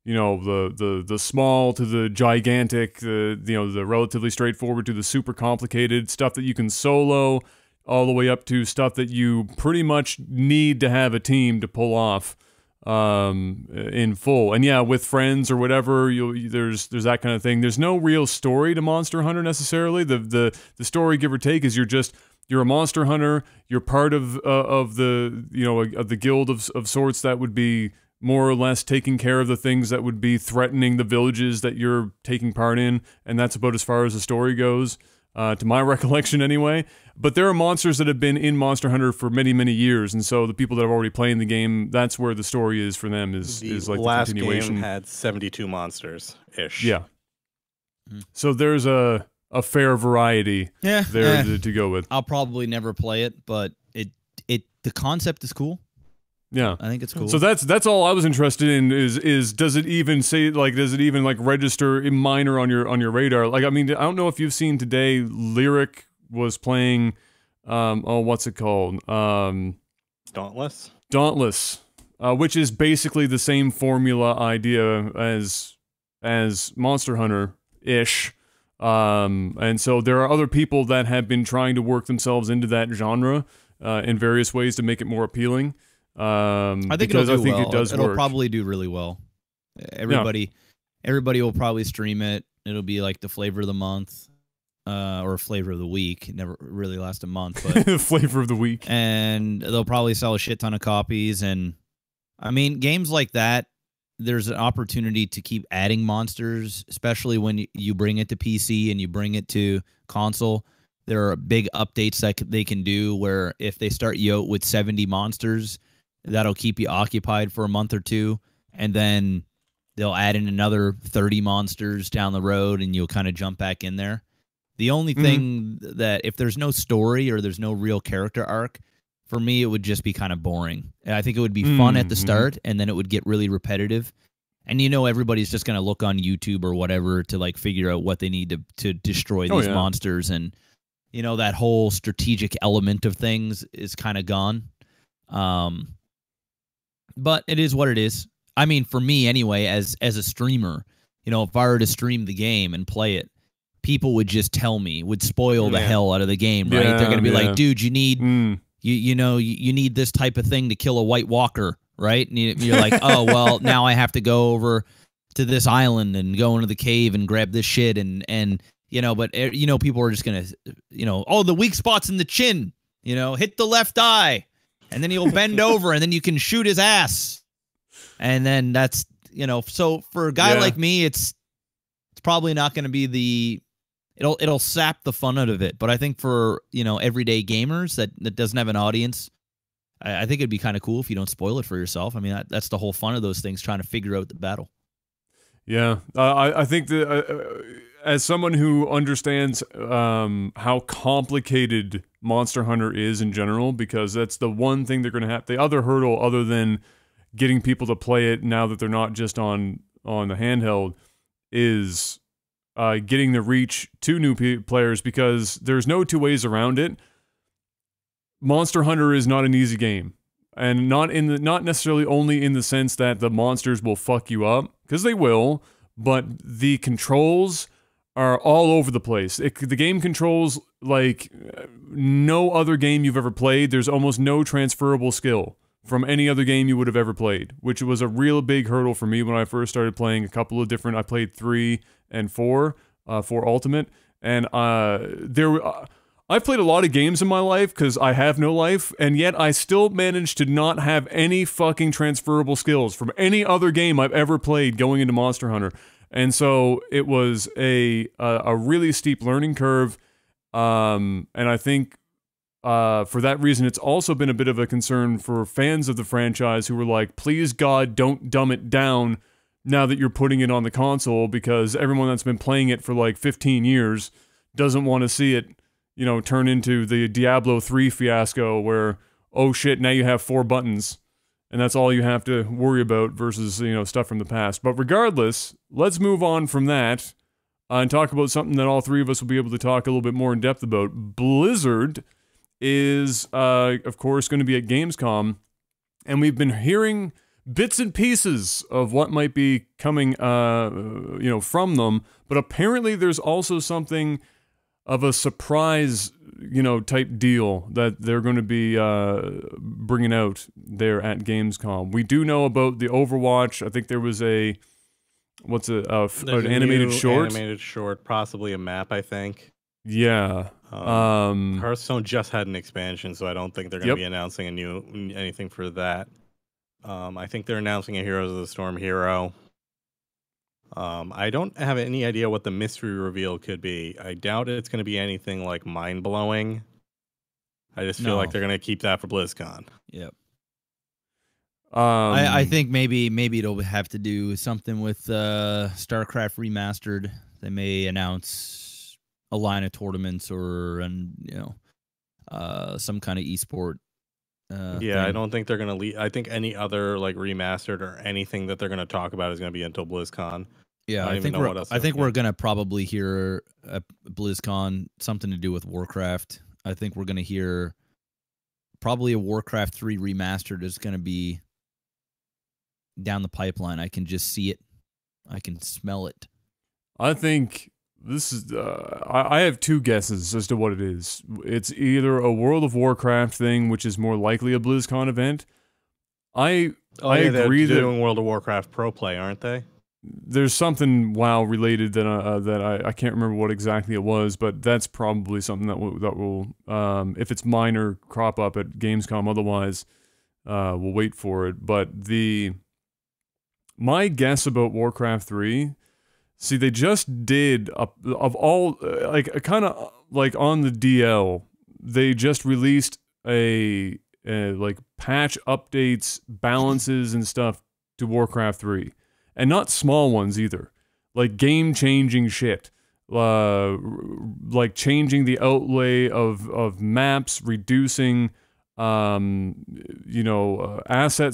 the small to the gigantic, the relatively straightforward to the super complicated stuff that you can solo, all the way up to stuff that you pretty much need to have a team to pull off in full. And yeah, with friends or whatever, there's that kind of thing. There's no real story to Monster Hunter necessarily. The story, give or take, is you're a monster hunter. You're part of the guild of sorts that would be more or less taking care of the things that would be threatening the villages that you're taking part in, and that's about as far as the story goes, to my recollection anyway. But there are monsters that have been in Monster Hunter for many, many years, and so the people that have already played the game, that's where the story is for them, is like the continuation. Last game had 72 monsters-ish. Yeah. So there's a fair variety there to go with. I'll probably never play it, but the concept is cool. Yeah, I think it's cool. So that's all I was interested in is does it even register in minor on your radar? Like, I mean, I don't know if you've seen today, Lyric was playing what's it called? Dauntless, which is basically the same formula idea as Monster Hunter-ish. And so there are other people that have been trying to work themselves into that genre in various ways to make it more appealing. I think it does work. It'll probably do really well. Everybody will probably stream it. It'll be like the flavor of the month, or flavor of the week. It never really lasts a month, but flavor of the week. And they'll probably sell a shit ton of copies. And I mean, games like that, there's an opportunity to keep adding monsters, especially when you bring it to PC and you bring it to console. There are big updates that they can do where if they start you out with 70 monsters, that'll keep you occupied for a month or two, and then they'll add in another 30 monsters down the road, and you'll kind of jump back in there. The only thing that if there's no story or there's no real character arc, for me, it would just be kind of boring. And I think it would be fun at the start, and then it would get really repetitive. And everybody's just going to look on YouTube or whatever to like figure out what they need to destroy these monsters, and that whole strategic element of things is kind of gone. But it is what it is. I mean, for me anyway, as a streamer, if I were to stream the game and play it, people would just tell me, would spoil the hell out of the game, right? They're going to be like, dude, you need, you need this type of thing to kill a White Walker, right? And you're like, oh, well, now I have to go over to this island and go into the cave and grab this shit. But people are just going to, oh, the weak spot's in the chin, hit the left eye. And then he'll bend over, and then you can shoot his ass. And then that's, so for a guy like me, it's probably not going to be it'll sap the fun out of it. But I think for, you know, everyday gamers that doesn't have an audience, I think it'd be kind of cool if you don't spoil it for yourself. I mean, that's the whole fun of those things, trying to figure out the battle. Yeah, I think that as someone who understands how complicated Monster Hunter is in general, because that's the one thing they're going to have, the other hurdle other than getting people to play it now that they're not just on the handheld, is getting the reach to new players, because there's no two ways around it. Monster Hunter is not an easy game, and not necessarily only in the sense that the monsters will fuck you up, because they will, but the controls are all over the place. The game controls like no other game you've ever played. There's almost no transferable skill from any other game you would have ever played, which was a real big hurdle for me when I first started playing a couple of different. I played 3 and 4 for Ultimate, and I've played a lot of games in my life because I have no life, and yet I still managed to not have any fucking transferable skills from any other game I've ever played going into Monster Hunter. And so it was a really steep learning curve, and I think for that reason it's also been a bit of a concern for fans of the franchise who were like, please God, don't dumb it down now that you're putting it on the console, because everyone that's been playing it for like 15 years doesn't want to see it, you know, turn into the Diablo 3 fiasco where, oh shit, now you have 4 buttons and that's all you have to worry about versus, you know, stuff from the past. But regardless, let's move on from that and talk about something that all three of us will be able to talk a little bit more in depth about. Blizzard is, of course, going to be at Gamescom, and we've been hearing bits and pieces of what might be coming, you know, from them, but apparently there's also something of a surprise, you know, type deal that they're going to be bringing out there at Gamescom. We do know about the Overwatch. I think there was an animated short. Animated short, possibly a map, I think. Yeah. Hearthstone just had an expansion, so I don't think they're going to be announcing anything for that. I think they're announcing a Heroes of the Storm hero. I don't have any idea what the mystery reveal could be. I doubt it's going to be anything like mind-blowing. I just feel like they're going to keep that for BlizzCon. Yep. I think maybe it'll have to do something with StarCraft Remastered. They may announce a line of tournaments or some kind of esport. Thing. I don't think they're going to I think any other like remastered or anything that they're going to talk about is going to be until BlizzCon. Yeah, I think we're going to probably hear at BlizzCon something to do with Warcraft. I think we're going to hear probably a Warcraft 3 remastered is going to be down the pipeline. I can just see it. I can smell it. I think this is. I have 2 guesses as to what it is. It's either a World of Warcraft thing, which is more likely a BlizzCon event. I agree they're doing World of Warcraft Pro Play, aren't they? There's something WoW related that I can't remember what exactly it was, but that's probably something that will if it's minor, crop up at Gamescom. Otherwise, we'll wait for it. But my guess about Warcraft 3. See, they just did of all kind of like on the DL. They just released a like patch updates, balances, and stuff to Warcraft 3, and not small ones either. Like game-changing shit, like changing the outlay of maps, reducing asset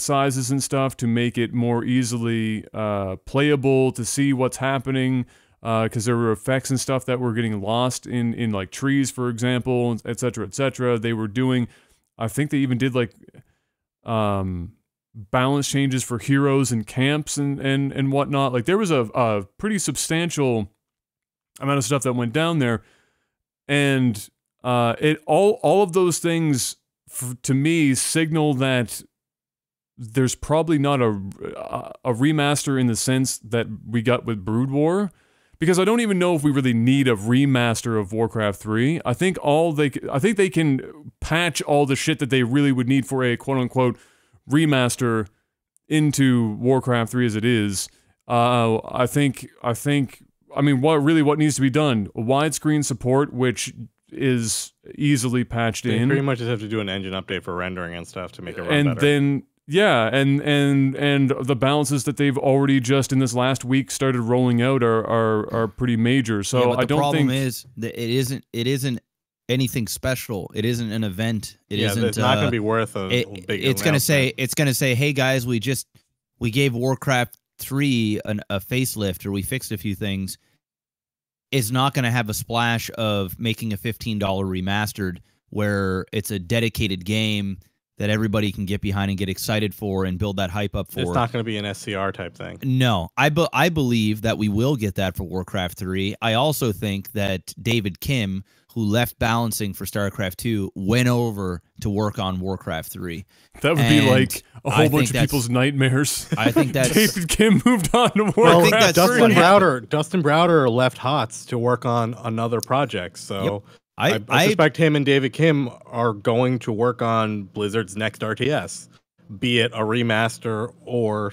sizes and stuff to make it more easily playable, to see what's happening, because there were effects and stuff that were getting lost in like trees, for example, etc., etc. They were doing, I think they even did like balance changes for heroes and camps and whatnot. Like there was a pretty substantial amount of stuff that went down there, and all of those things to me signal that there's probably not a remaster in the sense that we got with Brood War, because I don't even know if we really need a remaster of Warcraft 3. I think they can patch all the shit that they really would need for a quote unquote remaster into Warcraft 3 as it is. I think I mean, what needs to be done? Widescreen support, which is easily patched They in. pretty much just have to do an engine update for rendering and stuff to make it run and better. then yeah, and the balances that they've already just in this last week started rolling out are pretty major. So Yeah, but I don't think the problem is that it isn't anything special. It isn't an event. It isn't. It's not going to be worth a big. It's going to say, hey guys, we gave Warcraft 3 a facelift, or we fixed a few things. It's not going to have a splash of making a $15 remastered where it's a dedicated game that everybody can get behind and get excited for and build that hype up for. It's not going to be an SCR type thing. No, I believe that we will get that for Warcraft 3. I also think that David Kim, who left balancing for StarCraft 2, went over to work on Warcraft 3. That would be like a whole bunch of people's nightmares. I think that's David Kim moved on to Warcraft. I think that's Dustin Browder left HOTS to work on another project. So yep. I suspect him and David Kim are going to work on Blizzard's next RTS, be it a remaster or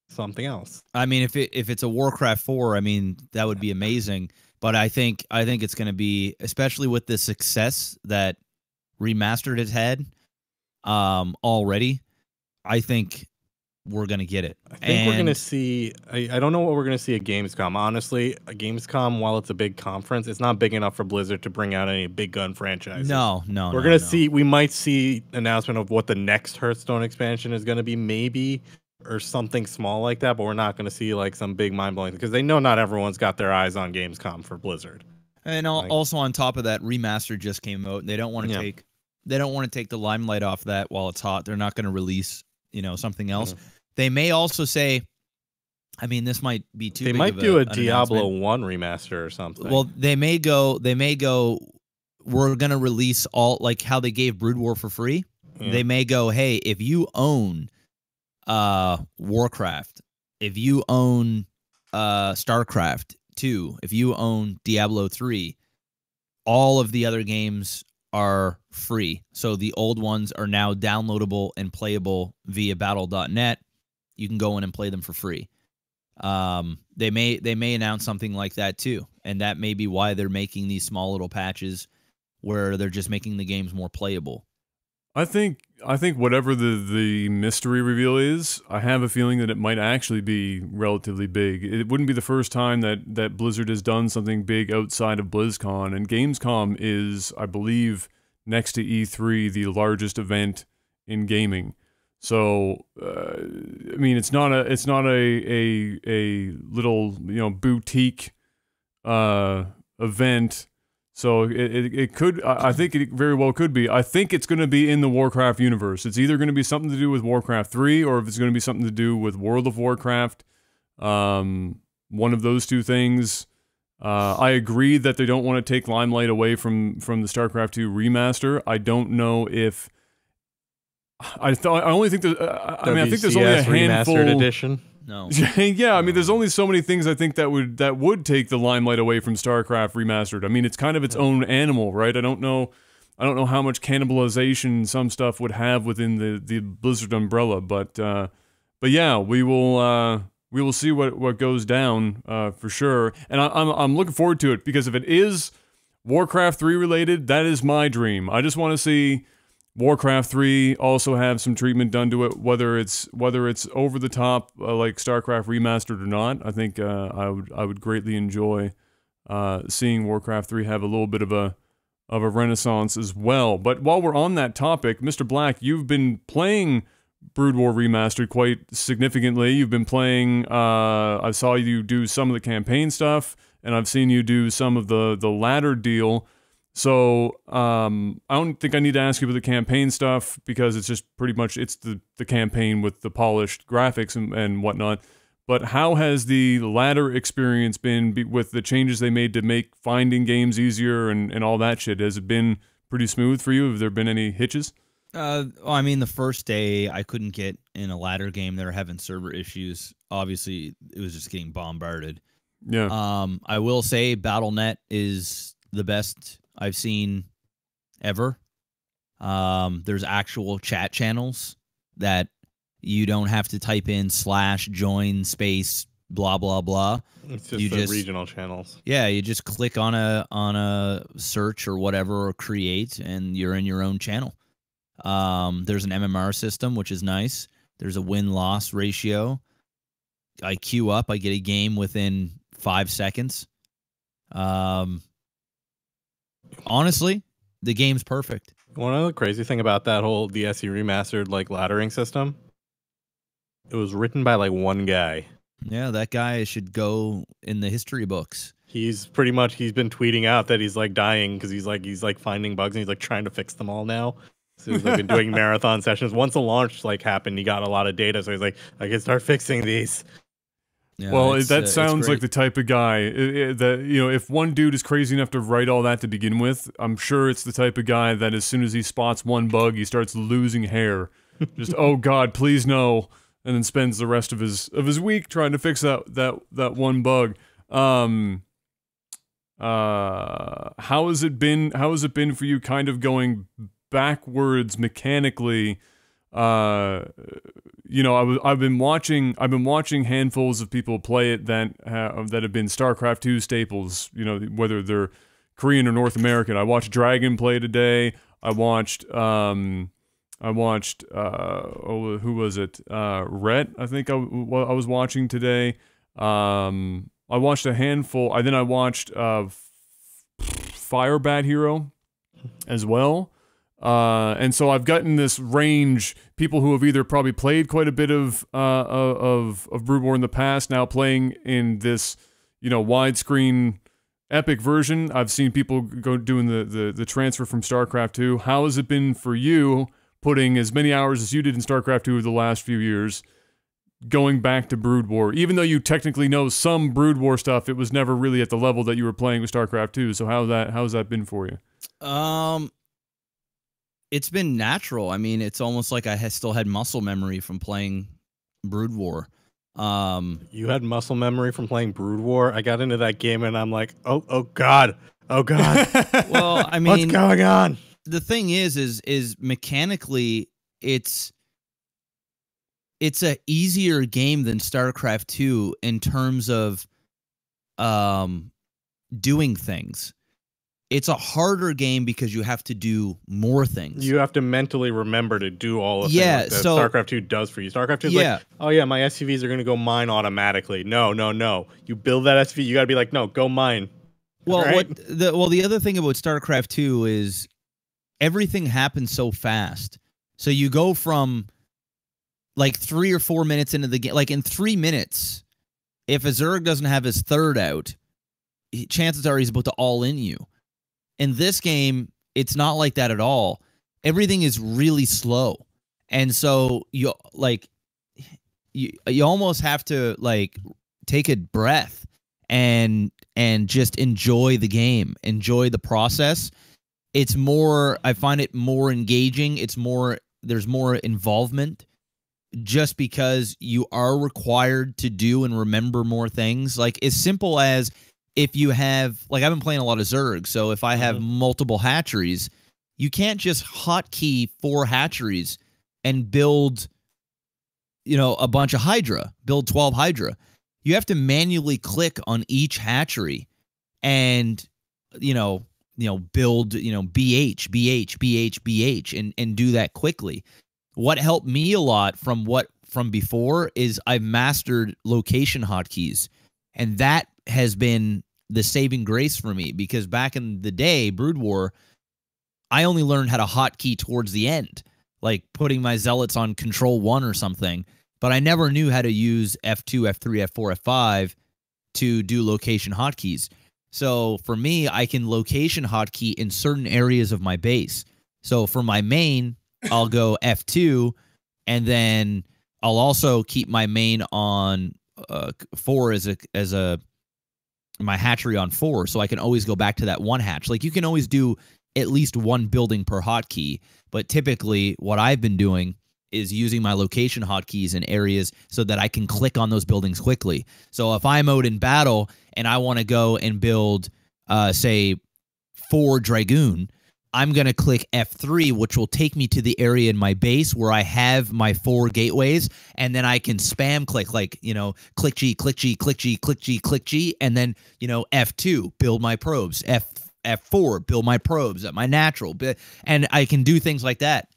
something else. I mean, if it's a Warcraft 4, I mean, that would be amazing. But I think it's going to be, especially with the success that Remastered has had already, I think we're going to get it. I think we're going to see, I don't know what we're going to see at Gamescom. Honestly, at Gamescom, while it's a big conference, it's not big enough for Blizzard to bring out any big gun franchises. No. We're going to see, we might see announcement of what the next Hearthstone expansion is going to be, maybe, or something small like that, but we're not going to see like some big mind-blowing, because they know not everyone's got their eyes on Gamescom for Blizzard. And also on top of that, Remastered just came out, and they don't want to take the limelight off that while it's hot. They're not going to release, something else. They may also say, I mean, this might be too. They big might of do a an Diablo announcement. 1 remaster or something. Well, they may go. We're going to release all, like how they gave Brood War for free. Yeah. They may go, hey, if you own Warcraft, if you own StarCraft 2, if you own Diablo 3, all of the other games are free. So the old ones are now downloadable and playable via battle.net. You can go in and play them for free. They may announce something like that too, and that may be why they're making these small little patches where they're just making the games more playable. I think whatever the mystery reveal is, I have a feeling that it might actually be relatively big. It wouldn't be the first time that Blizzard has done something big outside of BlizzCon, and Gamescom is, I believe, next to E3, the largest event in gaming. So, I mean, it's not a little boutique event. So it could, I think it very well could be. I think it's going to be in the Warcraft universe. It's either going to be something to do with Warcraft 3, or if it's going to be something to do with World of Warcraft. One of those two things. I agree that they don't want to take limelight away from the StarCraft 2 remaster. I don't know if I only think that I think there's only a handful. Remastered edition. No. Yeah, I mean, there's only so many things I think that would take the limelight away from StarCraft Remastered. I mean, it's kind of its own animal, right? I don't know how much cannibalization some stuff would have within the Blizzard umbrella, but yeah, we will see what goes down for sure, and I'm looking forward to it, because if it is Warcraft 3 related, that is my dream. I just want to see Warcraft 3 also have some treatment done to it, whether it's over the top like StarCraft Remastered or not. I think I would greatly enjoy seeing Warcraft 3 have a little bit of a renaissance as well. But while we're on that topic, Mr. Black, you've been playing Brood War Remastered quite significantly. You've been playing. I saw you do some of the campaign stuff, and I've seen you do some of the ladder deal. So, I don't think I need to ask you about the campaign stuff, because it's just pretty much, it's the campaign with the polished graphics and whatnot. But how has the ladder experience been with the changes they made to make finding games easier and all that shit? Has it been pretty smooth for you? Have there been any hitches? I mean, the first day I couldn't get in a ladder game. They were having server issues. Obviously, it was just getting bombarded. Yeah. I will say Battle.net is the best I've seen ever. There's actual chat channels that you don't have to type in /join space blah blah blah. It's just you the regional channels. Yeah, you just click on a search or whatever or create, and you're in your own channel. There's an MMR system, which is nice. There's a win-loss ratio. I queue up, I get a game within 5 seconds. Honestly, the game's perfect. One other crazy thing about that whole DSE remastered like laddering system, it was written by like one guy. Yeah, that guy should go in the history books. He's been tweeting out that he's like dying because he's like finding bugs and he's like trying to fix them all now. So he's like been doing marathon sessions. Once the launch like happened, he got a lot of data, so he's like, I can start fixing these. Yeah, well, that sounds like the type of guy that, you know, if one dude is crazy enough to write all that to begin with, I'm sure it's the type of guy that as soon as he spots one bug, he starts losing hair. Just, oh God, please no. And then spends the rest of his week trying to fix that one bug. How has it been for you kind of going backwards mechanically? You know, I've been watching handfuls of people play it that have been StarCraft 2 staples. You know, whether they're Korean or North American. I watched Dragon play today. I watched who was it? Rhett, I think I was watching today. I watched a handful. I watched Fire Bat Hero as well. And so I've gotten this range, people who have either probably played quite a bit of Brood War in the past, now playing in this, you know, widescreen epic version. I've seen people go doing the transfer from StarCraft 2. How has it been for you, putting as many hours as you did in StarCraft 2 the last few years, going back to Brood War? Even though you technically know some Brood War stuff, it was never really at the level that you were playing with StarCraft 2. So how's that been for you? It's been natural. I mean, it's almost like I still had muscle memory from playing Brood War. You had muscle memory from playing Brood War? I got into that game and I'm like, oh God. Well, I mean, what's going on? The thing is mechanically, it's a easier game than StarCraft 2 in terms of doing things. It's a harder game because you have to do more things. You have to mentally remember to do all the things that StarCraft 2 does for you. StarCraft 2 is like, oh yeah, my SCVs are going to go mine automatically. No. You build that SCV, you got to be like, no, go mine. Well, right? the other thing about StarCraft 2 is everything happens so fast. So you go from like 3 or 4 minutes into the game, like in 3 minutes, if a Zerg doesn't have his third out, chances are he's about to all in you. In this game, it's not like that at all. Everything is really slow. And so you almost have to like take a breath and just enjoy the game, enjoy the process. It's more, I find it more engaging. There's more involvement just because you are required to do and remember more things. Like as simple as, if you have, like I've been playing a lot of Zerg, so if I have multiple hatcheries, you can't just hotkey 4 hatcheries and build, you know, a bunch of Hydra, build 12 Hydra. You have to manually click on each hatchery and, build, BH, and do that quickly. What helped me a lot from before is I've mastered location hotkeys, and that has been the saving grace for me, because back in the day, Brood War, I only learned how to hotkey towards the end, like putting my zealots on control 1 or something, but I never knew how to use F2, F3, F4, F5 to do location hotkeys. So for me, I can location hotkey in certain areas of my base. So for my main, I'll go F2, and then I'll also keep my main on 4 as my hatchery on 4, so I can always go back to that 1 hatch. Like you can always do at least 1 building per hotkey, but typically what I've been doing is using my location hotkeys in areas so that I can click on those buildings quickly. So if I'm out in battle and I want to go and build, say, 4 Dragoon, I'm going to click F3, which will take me to the area in my base where I have my 4 gateways, and then I can spam click, like, you know, click G, click G, click G, click G, click G, and then, you know, F2, build my probes, F4, build my probes at my natural, and I can do things like that.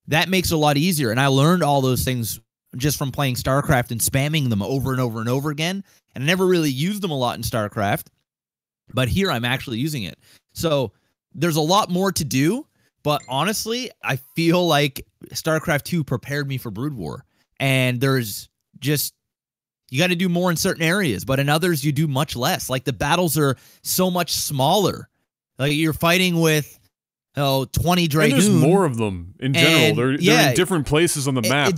That makes it a lot easier, and I learned all those things just from playing StarCraft and spamming them over and over and over again, and I never really used them a lot in StarCraft, but here I'm actually using it. So there's a lot more to do, but honestly, I feel like StarCraft 2 prepared me for Brood War. And there's just, you got to do more in certain areas, but in others you do much less. Like the battles are so much smaller. Like you're fighting with 20 Dragoons. And there's more of them in general. They're in different places on the map.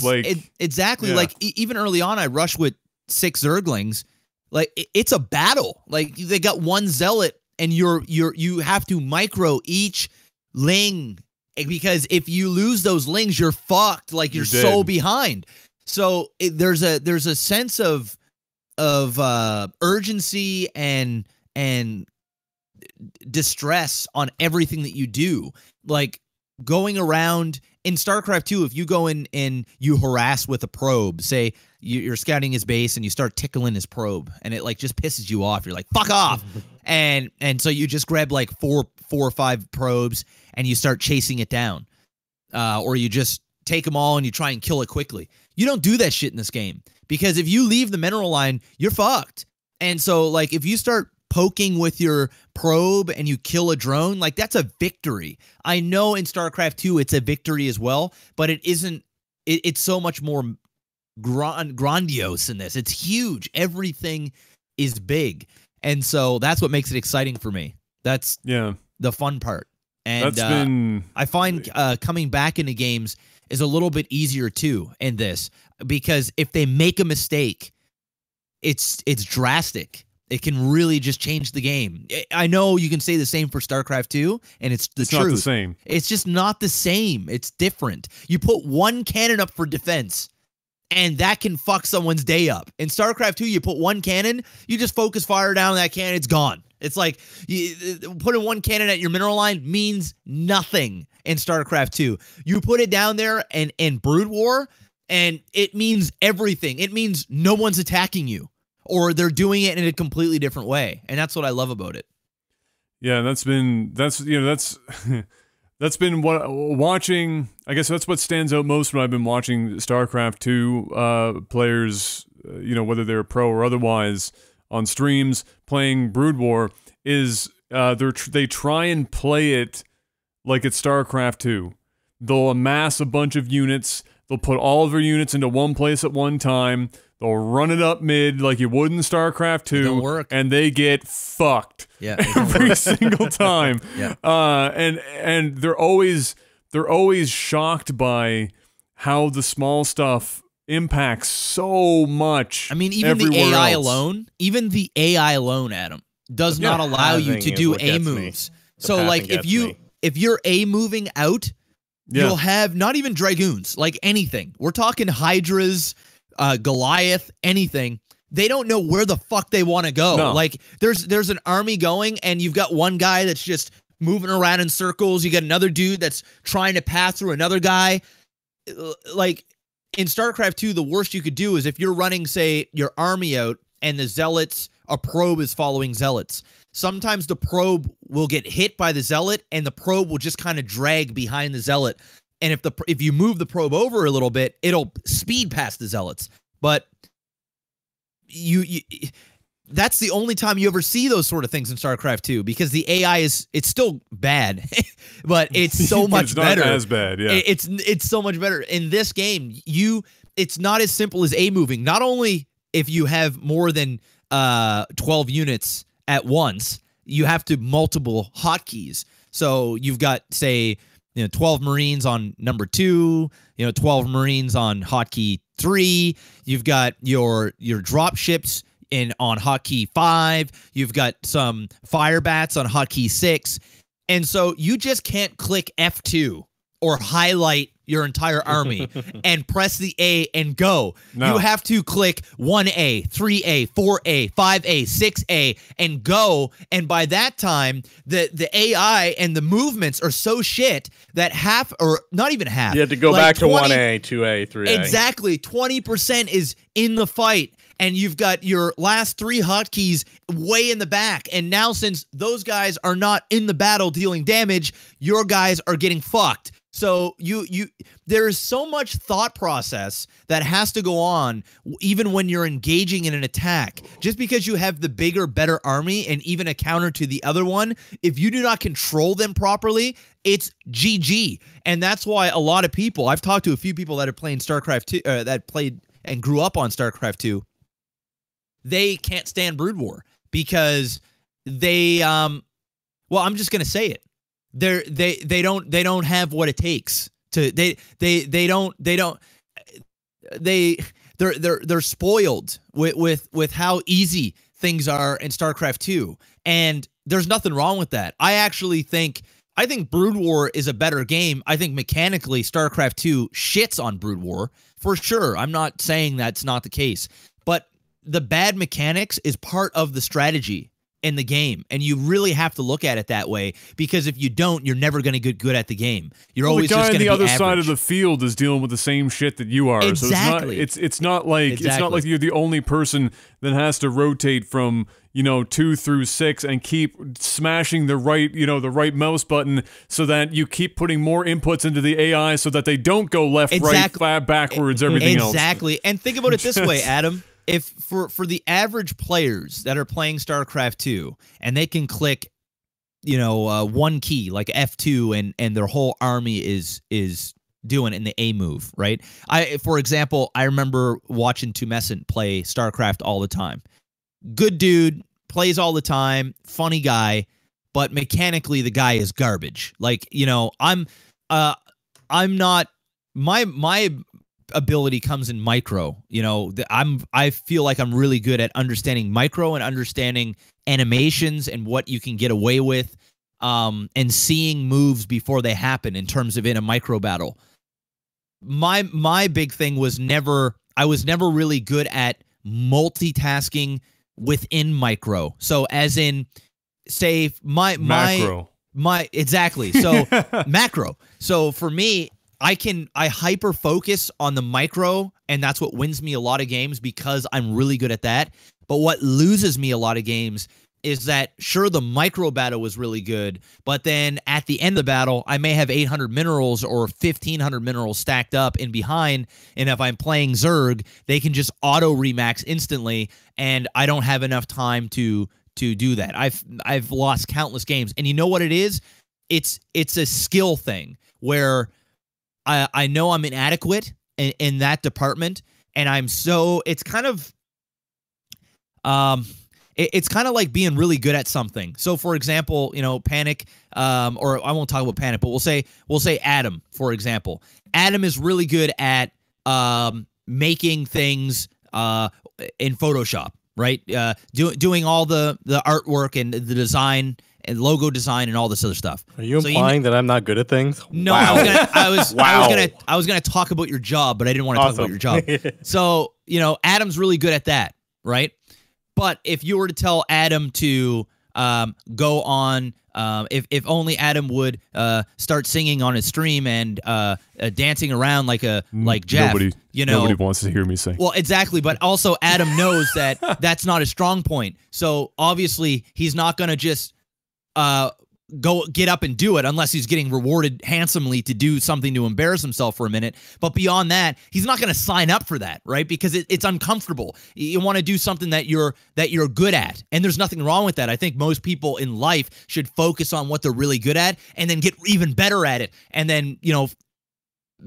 Exactly. Yeah. Like even early on, I rushed with 6 Zerglings. Like it's a battle. Like they got 1 Zealot. And you have to micro each ling, because if you lose those lings, you're fucked. Like you're so behind. So there's a sense of urgency and distress on everything that you do. Like going around in StarCraft 2, if you go in and you harass with a probe, say you're scouting his base and you start tickling his probe, and it like just pisses you off. You're like, fuck off. And so you just grab like four or 5 probes and you start chasing it down. Or you just take them all and you try and kill it quickly. You don't do that shit in this game, because if you leave the mineral line, you're fucked. And so like if you start poking with your probe and you kill a drone, like that's a victory. I know in StarCraft 2 it's a victory as well, but it isn't. It's so much more grandiose in this. It's huge. Everything is big. And so that's what makes it exciting for me. That's the fun part. And I find coming back into games is a little bit easier too in this, because if they make a mistake, it's drastic. It can really just change the game. I know you can say the same for StarCraft 2, and it's the truth. It's not the same. It's just not the same. It's different. You put 1 cannon up for defense, and that can fuck someone's day up. In StarCraft 2, you put 1 cannon, you just focus fire down that cannon, it's gone. It's like putting 1 cannon at your mineral line means nothing in StarCraft 2. You put it down there in Brood War, and it means everything. It means no one's attacking you, or they're doing it in a completely different way. And that's what I love about it. Yeah, that's been what watching. I guess that's what stands out most when I've been watching StarCraft 2 players, whether they're pro or otherwise, on streams playing Brood War, is they try and play it like it's StarCraft 2. They'll amass a bunch of units. They'll put all of their units into one place at one time. They'll run it up mid like you would in StarCraft 2, don't work. And they get fucked every single time. Yeah. And they're always shocked by how the small stuff impacts so much. I mean, even the AI alone, Adam, does not allow you to do A moves. So like if you're A moving out, you'll have not even Dragoons, like anything. We're talking Hydras, Goliath, anything. They don't know where the fuck they want to go. No. Like there's an army going, and you've got one guy that's just moving around in circles. You got another dude that's trying to pass through another guy. Like in StarCraft 2, the worst you could do is if you're running, say, your army out and the zealots, a probe is following zealots. Sometimes the probe will get hit by the zealot, and the probe will just kind of drag behind the zealot. And if you move the probe over a little bit, it'll speed past the zealots. But that's the only time you ever see those sort of things in StarCraft 2, because the AI it's still bad, but it's so much better. It's not as bad, yeah. It's so much better. In this game, it's not as simple as A moving. Not only if you have more than 12 units at once, you have to multiple hotkeys. So you've got, say, 12 Marines on number 2, 12 Marines on hotkey 3. You've got your drop ships on hotkey 5. You've got some fire bats on hotkey 6. And so you just can't click F2 or highlight your entire army and press the A and go. No. You have to click 1A, 3A, 4A, 5A, 6A, and go. And by that time, the AI and the movements are so shit that half, or not even half. You had to go like back to 20 1A, 2A, 3A. Exactly. 20% is in the fight. And you've got your last 3 hotkeys way in the back. And now since those guys are not in the battle dealing damage, your guys are getting fucked. So there is so much thought process that has to go on even when you're engaging in an attack. Just because you have the bigger, better army and even a counter to the other one, if you do not control them properly, it's GG. And that's why a lot of people, I've talked to a few people that are playing StarCraft 2, that played and grew up on StarCraft 2, they can't stand Brood War because they well, I'm just gonna say it. They don't have what it takes to they're spoiled with how easy things are in StarCraft 2, and there's nothing wrong with that. I think Brood War is a better game. I think mechanically StarCraft 2 shits on Brood War for sure. I'm not saying that's not the case, but the bad mechanics is part of the strategy in the game, and you really have to look at it that way, because if you don't, you're never going to get good at the game. You're always just going to be average. The guy on the other side of the field is dealing with the same shit that you are. Exactly. So it's not like you're the only person that has to rotate from 2 through 6 and keep smashing the right mouse button so that you keep putting more inputs into the AI so that they don't go left, right, backwards, everything else. Exactly. And think about it this way, Adam. If for the average players that are playing StarCraft 2 and they can click, one key like F2 and their whole army is doing in the A move, right? For example, I remember watching Tumescent play StarCraft all the time. Good dude, plays all the time, funny guy, but mechanically the guy is garbage. Like, I'm not my ability comes in micro. I feel like I'm really good at understanding micro and understanding animations and what you can get away with, and seeing moves before they happen in terms of in a micro battle. My big thing was I was never really good at multitasking within micro. So as in, say macro. Exactly. So macro. So for me, I hyper focus on the micro, and that's what wins me a lot of games because I'm really good at that. But what loses me a lot of games is that, sure, the micro battle was really good, but then at the end of the battle, I may have 800 minerals or 1,500 minerals stacked up in behind, and if I'm playing Zerg, they can just auto remax instantly, and I don't have enough time to do that. I've lost countless games, and you know what it is? It's a skill thing where I know I'm inadequate in that department, and it's kind of it's kind of like being really good at something. So for example, Panic, or I won't talk about Panic, but we'll say Adam, for example. Adam is really good at making things in Photoshop, right? Doing all the artwork and the design and logo design and all this other stuff. Are you implying that I'm not good at things? No, wow. I was gonna talk about your job, but I didn't want to talk about your job. So, Adam's really good at that, right? But if you were to tell Adam to go on, if only Adam would start singing on his stream and dancing around like Jeff, nobody wants to hear me sing. Well, exactly, but also Adam knows that that's not a strong point. So obviously he's not gonna just go get up and do it unless he's getting rewarded handsomely to do something to embarrass himself for a minute. But beyond that, he's not going to sign up for that, right? Because it's uncomfortable. You want to do something that you're good at, and there's nothing wrong with that. I think most people in life should focus on what they're really good at and then get even better at it, and then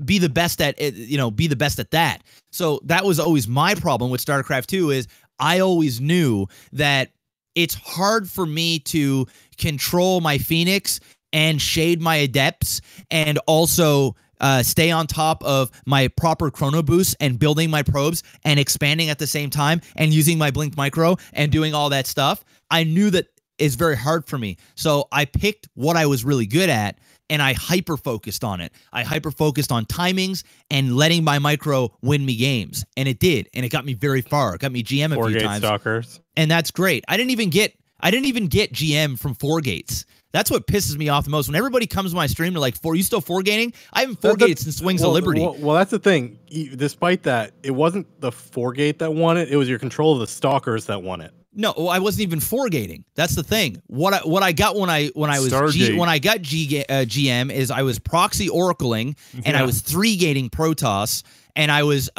be the best at it, be the best at that. So that was always my problem with StarCraft 2 is I always knew that it's hard for me to control my Phoenix and shade my Adepts and also stay on top of my proper chrono boost and building my probes and expanding at the same time and using my blink micro and doing all that stuff. I knew that is very hard for me. So I picked what I was really good at, and I hyper-focused on it. I hyper-focused on timings and letting my micro win me games. And it did. And it got me very far. It got me GM a few times. Stalkers. And that's great. I didn't even get GM from 4 gates. That's what pisses me off the most. When everybody comes to my stream, they're like, you still 4-gating? I haven't 4-gated since Wings of Liberty. Well, that's the thing. Despite that, it wasn't the 4-gate that won it. It was your control of the stalkers that won it. No, I wasn't even 4-gating. That's the thing. What I got when I got GM is I was proxy oracling and I was 3-gating Protoss and I was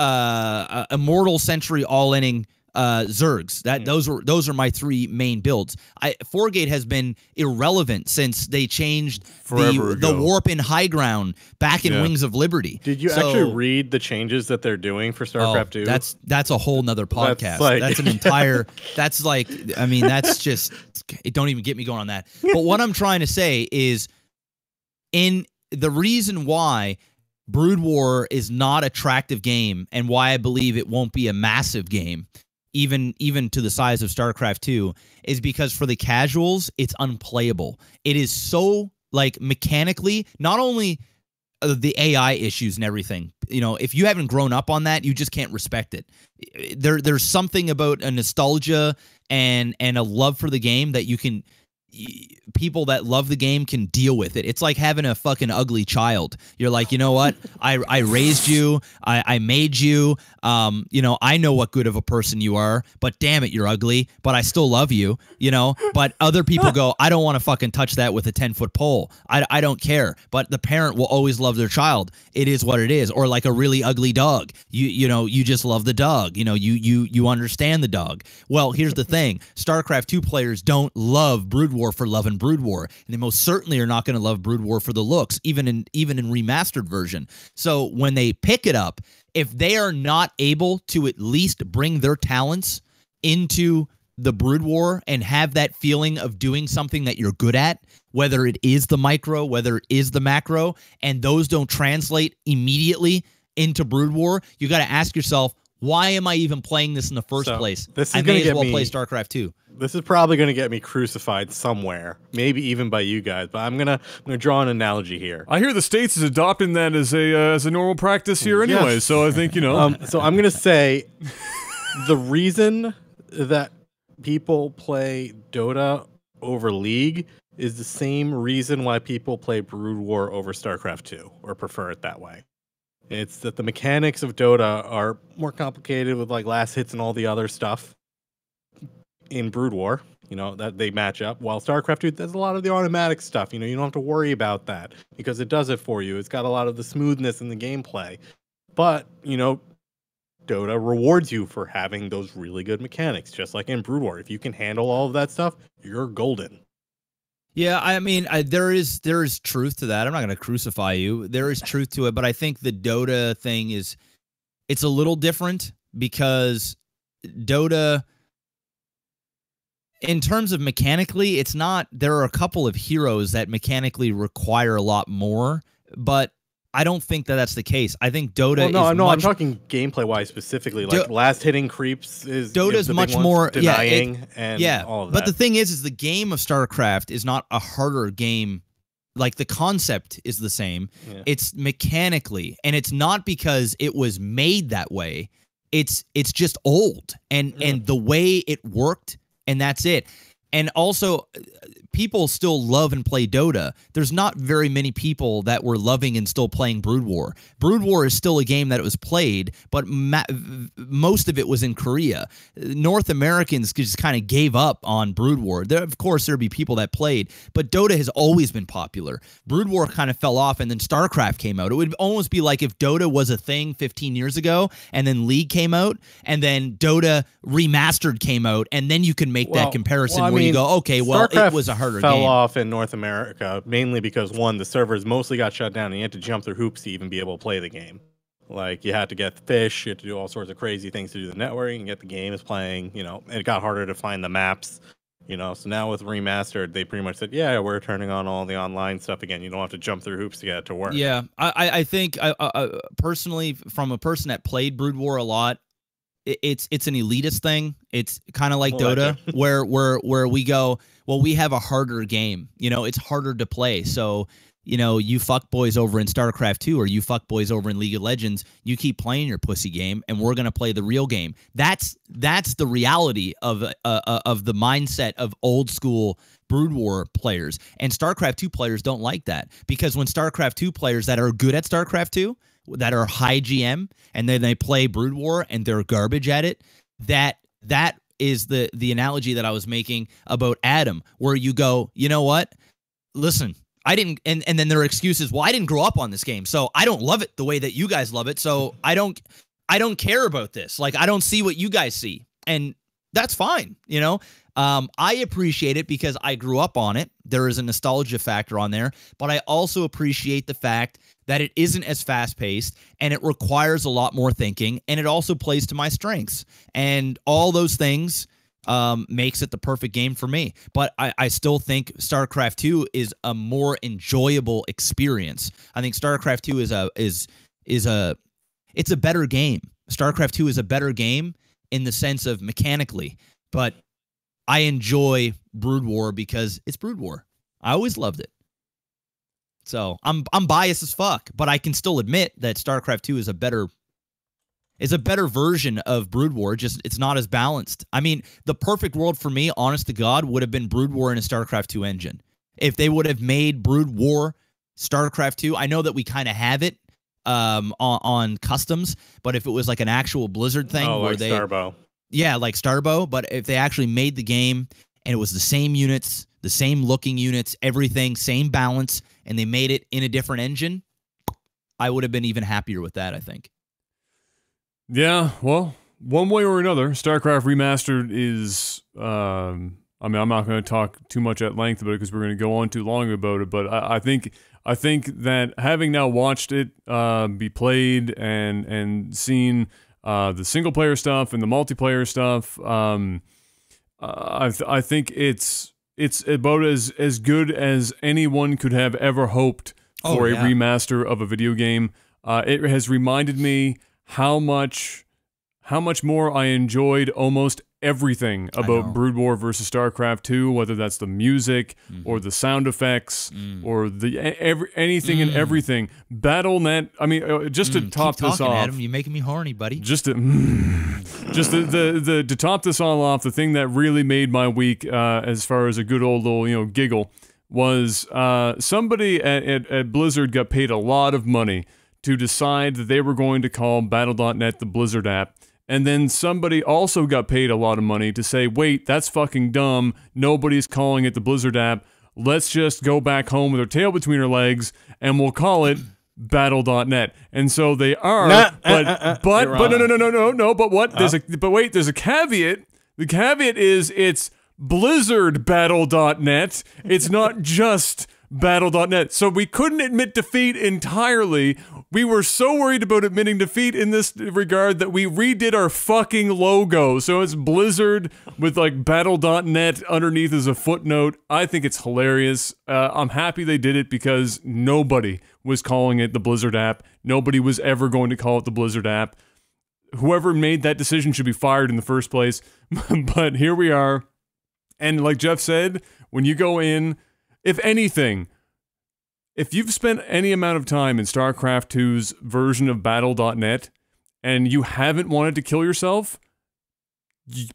Immortal Century all-inning Zergs. Those are my 3 main builds. 4-gate has been irrelevant since they changed the warp in high ground back in Wings of Liberty. Did you actually read the changes that they're doing for StarCraft 2? That's a whole nother podcast. That's an entire that's like, I mean, that's just, don't even get me going on that. But what I'm trying to say is, in the reason why Brood War is not an attractive game and why I believe it won't be a massive game, even to the size of StarCraft 2, is because for the casuals, it's unplayable. It is so, like, mechanically, not only the AI issues and everything, you know, if you haven't grown up on that, you just can't respect it. There's something about a nostalgia and a love for the game that you can, people that love the game can deal with it. It's like having a fucking ugly child. You're like, you know what? I raised you. I made you. You know, I know what good of a person you are, but damn it, you're ugly, but I still love you, you know? But other people go, I don't want to fucking touch that with a 10-foot pole. I don't care. But the parent will always love their child. It is what it is. Or like a really ugly dog. You know, you just love the dog. You know, you understand the dog. Well, here's the thing. StarCraft 2 players don't love Brood War for loving Brood War, and they most certainly are not going to love Brood War for the looks, even in remastered version. So when they pick it up, if they are not able to at least bring their talents into the Brood War and have that feeling of doing something that you're good at, whether it is the micro, whether it is the macro, and those don't translate immediately into Brood War, you got to ask yourself, why am I even playing this in the first place? I may as well play StarCraft 2. This is probably going to get me crucified somewhere, maybe even by you guys. But I'm gonna draw an analogy here. I hear the States is adopting that as a normal practice here anyway. Yes. So I think, you know. So I'm gonna say the reason that people play Dota over League is the same reason why people play Brood War over StarCraft 2, or prefer it that way. It's that the mechanics of Dota are more complicated with like last hits and all the other stuff in Brood War, you know, that they match up. While StarCraft 2, there's a lot of the automatic stuff, you know, you don't have to worry about that because it does it for you. It's got a lot of the smoothness in the gameplay. But, you know, Dota rewards you for having those really good mechanics, just like in Brood War. If you can handle all of that stuff, you're golden. Yeah, I mean, there is truth to that. I'm not going to crucify you. There is truth to it, but I think the Dota thing it's a little different because Dota, in terms of mechanically, it's not, there are a couple of heroes that mechanically require a lot more, but I don't think that that's the case. I think Dota I'm talking gameplay-wise specifically. Like last hitting creeps is Dota's much more denying and all of that. But the thing is the game of StarCraft is not a harder game. Like the concept is the same. Yeah. It's mechanically, and it's not because it was made that way. It's just old and the way it worked, and that's it. And also, people still love and play Dota. There's not very many people that were loving and still playing Brood War. Brood War is still a game that it was played, but most of it was in Korea. North Americans just kind of gave up on Brood War. Of course, there'd be people that played, but Dota has always been popular. Brood War kind of fell off, and then StarCraft came out. It would almost be like if Dota was a thing 15 years ago, and then League came out, and then Dota Remastered came out, and then you can make that comparison where you go, okay, well, StarCraft it was a harder fell game. Off in North America, mainly because, one, the servers mostly got shut down, and you had to jump through hoops to even be able to play the game. Like, you had to get the fish, you had to do all sorts of crazy things to do the networking and get the game is playing, you know, and it got harder to find the maps, you know. So now with Remastered, they pretty much said, yeah, we're turning on all the online stuff again. You don't have to jump through hoops to get it to work. Yeah, I think, personally, from a person that played Brood War a lot, it's an elitist thing. It's kind of like Dota, where we go, well, we have a harder game. You know, it's harder to play. So, you know, you fuckboys over in StarCraft 2 or you fuckboys over in League of Legends, you keep playing your pussy game, and we're gonna play the real game. That's the reality of the mindset of old school Brood War players. And StarCraft 2 players don't like that, because when StarCraft 2 players that are good at StarCraft 2, that are high GM, and then they play Brood War and they're garbage at it, that is the analogy that I was making about Adam, where you go, you know what? Listen, I didn't, and then their excuse is, well, I didn't grow up on this game, so I don't love it the way that you guys love it, so I don't care about this. Like, I don't see what you guys see, and that's fine, you know? I appreciate it because I grew up on it. There is a nostalgia factor on there, but I also appreciate the fact that it isn't as fast-paced, and it requires a lot more thinking, and it also plays to my strengths, and all those things makes it the perfect game for me. But I still think StarCraft 2 is a more enjoyable experience. I think StarCraft 2 it's a better game. StarCraft 2 is a better game in the sense of mechanically, but I enjoy Brood War because it's Brood War. I always loved it. So I'm biased as fuck, but I can still admit that StarCraft 2 is a better version of Brood War, just it's not as balanced. I mean, the perfect world for me, honest to God, would have been Brood War in a StarCraft 2 engine. If they would have made Brood War StarCraft 2, I know that we kind of have it on customs, but if it was like an actual Blizzard thing, where like Starbow. Yeah, like Starbow, but if they actually made the game and it was the same units, the same looking units, everything, same balance, and they made it in a different engine, I would have been even happier with that, I think. Yeah, well, one way or another, StarCraft Remastered is, I mean, I'm not going to talk too much at length about it because we're going to go on too long about it, but I think that having now watched it be played and seen the single-player stuff and the multiplayer stuff, I think it's about as good as anyone could have ever hoped for a remaster of a video game. It has reminded me how much more I enjoyed almost everything about Brood War versus StarCraft 2, whether that's the music or the sound effects or the anything and everything. Battle.net, I mean, just to top this off, Adam, you're making me horny, buddy. Just to top this all off, the thing that really made my week, as far as a good old little giggle, was somebody at Blizzard got paid a lot of money to decide that they were going to call Battle.net the Blizzard app. And then somebody also got paid a lot of money to say, wait, that's fucking dumb. Nobody's calling it the Blizzard app. Let's just go back home with our tail between our legs and we'll call it Battle.net. And so they are, but no, but what? But wait, there's a caveat. The caveat is it's Blizzard Battle.net. It's not just Battle.net. So we couldn't admit defeat entirely. We were so worried about admitting defeat in this regard that we redid our fucking logo. So it's Blizzard with like Battle.net underneath as a footnote. I think it's hilarious. I'm happy they did it because nobody was calling it the Blizzard app. Nobody was ever going to call it the Blizzard app. Whoever made that decision should be fired in the first place. But here we are. And like Jeff said, when you go in, if anything, if you've spent any amount of time in StarCraft 2's version of Battle.net and you haven't wanted to kill yourself,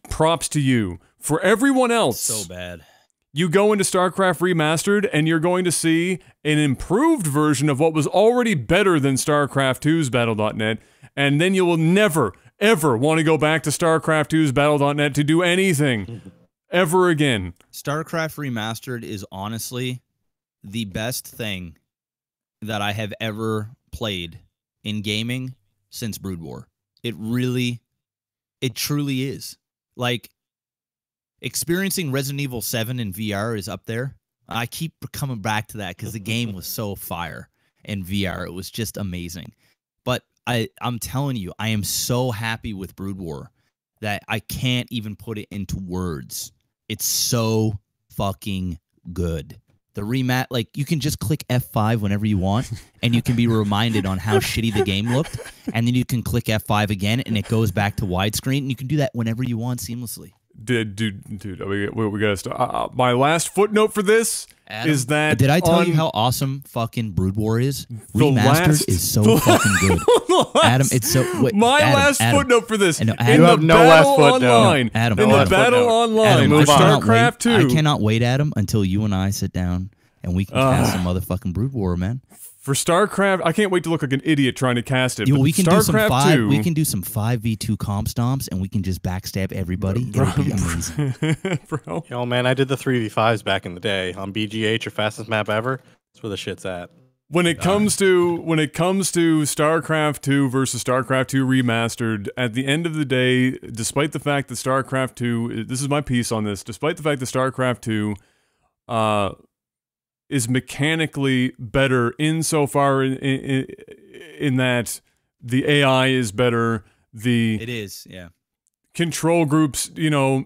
props to you. For everyone else, so bad. You go into StarCraft Remastered and you're going to see an improved version of what was already better than StarCraft 2's Battle.net, and then you will never, ever want to go back to StarCraft 2's Battle.net to do anything ever again. StarCraft Remastered is honestly the best thing that I have ever played in gaming since Brood War. It truly is. Like, experiencing Resident Evil 7 in VR is up there. I keep coming back to that because the game was so fire in VR. It was just amazing. But I'm telling you, I am so happy with Brood War that I can't even put it into words. It's so fucking good. The remat, like, you can just click F5 whenever you want, and you can be reminded on how shitty the game looked, and then you can click F5 again, and it goes back to widescreen, and you can do that whenever you want seamlessly. Dude, we gotta start. My last footnote for this Adam, is that did I tell you how awesome fucking Brood War is? The Remastered last- is so fucking good. Adam, it's so. Wait, my Adam, last Adam, footnote for this. I know, In Adam, the You have no battle last footnote. online, Adam, in no the last battle footnote. online Adam, for move on. StarCraft 2. I cannot wait, Adam, until you and I sit down and we can cast some motherfucking Brood War, man. For StarCraft, I can't wait to look like an idiot trying to cast it. Yo, but we can StarCraft 2, We can do some 5v2 comp stomps, and we can just backstab everybody. It'll be amazing. bro. Yo, man, I did the 3v5s back in the day on BGH, or fastest map ever. That's where the shit's at. When it comes to StarCraft 2 versus StarCraft 2 remastered, at the end of the day, despite the fact that StarCraft 2, this is my piece on this, despite the fact that StarCraft 2 is mechanically better insofar in that the AI is better, It is, yeah. control groups, you know,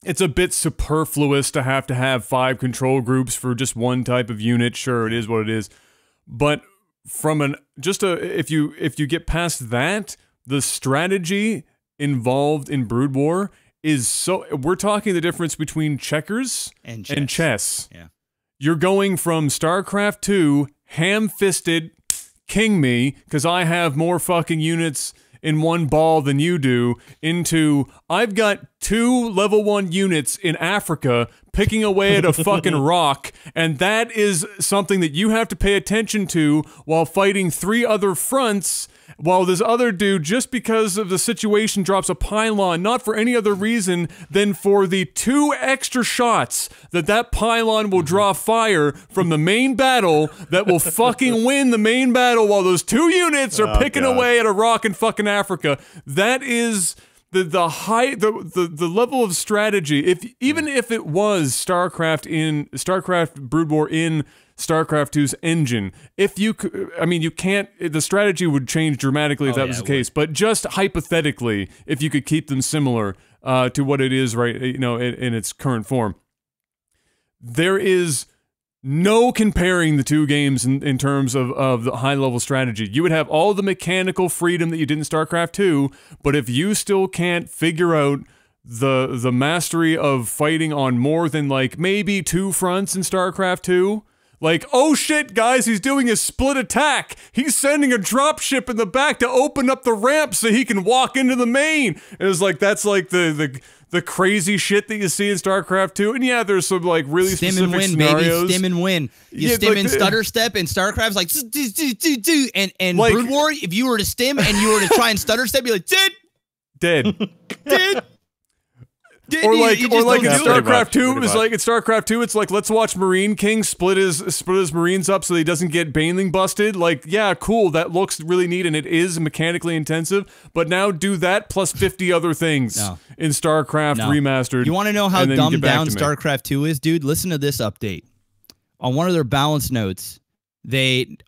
it's a bit superfluous to have 5 control groups for just one type of unit. Sure, it is what it is. But from if you get past that, the strategy involved in Brood War is so, we're talking the difference between checkers and chess. Yeah. You're going from StarCraft 2, ham-fisted, king me, because I have more fucking units in one ball than you do, into I've got 2 level 1 units in Africa picking away at a fucking rock, and that is something that you have to pay attention to while fighting 3 other fronts, while this other dude, just because of the situation, drops a pylon, not for any other reason than for the 2 extra shots that pylon will draw fire from the main battle that will fucking win the main battle while those 2 units are picking away at a rock in fucking Africa. That is the level of strategy. Even if it was StarCraft Brood War in StarCraft 2's engine, you can't, the strategy would change dramatically if that was the case, but just hypothetically, if you could keep them similar to what it is right, you know, in its current form, there is no comparing the 2 games in terms of the high-level strategy. You would have all the mechanical freedom that you did in StarCraft 2, but if you still can't figure out the mastery of fighting on more than, like, maybe 2 fronts in StarCraft 2, like, oh shit, guys, he's doing a split attack. He's sending a dropship in the back to open up the ramp so he can walk into the main. And it's like, that's like the crazy shit that you see in StarCraft 2. And yeah, there's some like really Stim specific and win, scenarios. baby. Stim and win. You Yeah, stim like and the- stutter step, and StarCraft's like and Like- Brood War, if you were to stim and you were to try and stutter step, you're like Dead. did. Or You like just in don't do it. StarCraft 2, it Pretty was much. like in StarCraft 2, it's like, let's watch Marine King split his Marines up so he doesn't get baneling busted. Like, yeah, cool, that looks really neat and it is mechanically intensive, but now do that plus 50 other things No. in StarCraft No. Remastered. You want to know how and then dumbed get back down to me. StarCraft 2 is, dude? Listen to this update. On one of their balance notes, they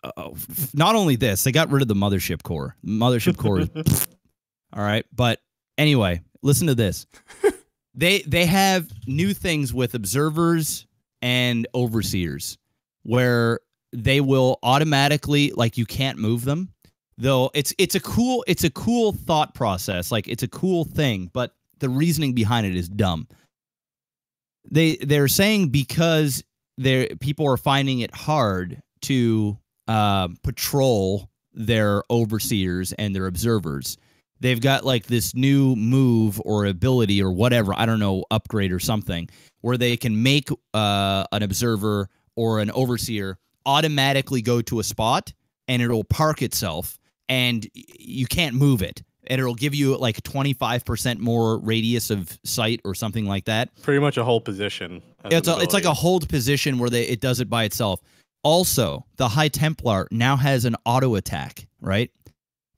not only this, they got rid of the mothership core. Mothership core is all right, but anyway, listen to this. They have new things with observers and overseers where they will automatically, like, you can't move them. Though it's a cool thought process, like it's a cool thing, but the reasoning behind it is dumb. They're saying because people are finding it hard to patrol their overseers and their observers. They've got like this new move or ability or whatever, I don't know, upgrade or something, where they can make an observer or an overseer automatically go to a spot and it'll park itself and you can't move it. And it'll give you like 25% more radius of sight or something like that. Pretty much a whole position. It's like a hold position where it does it by itself. Also, the High Templar now has an auto attack, right?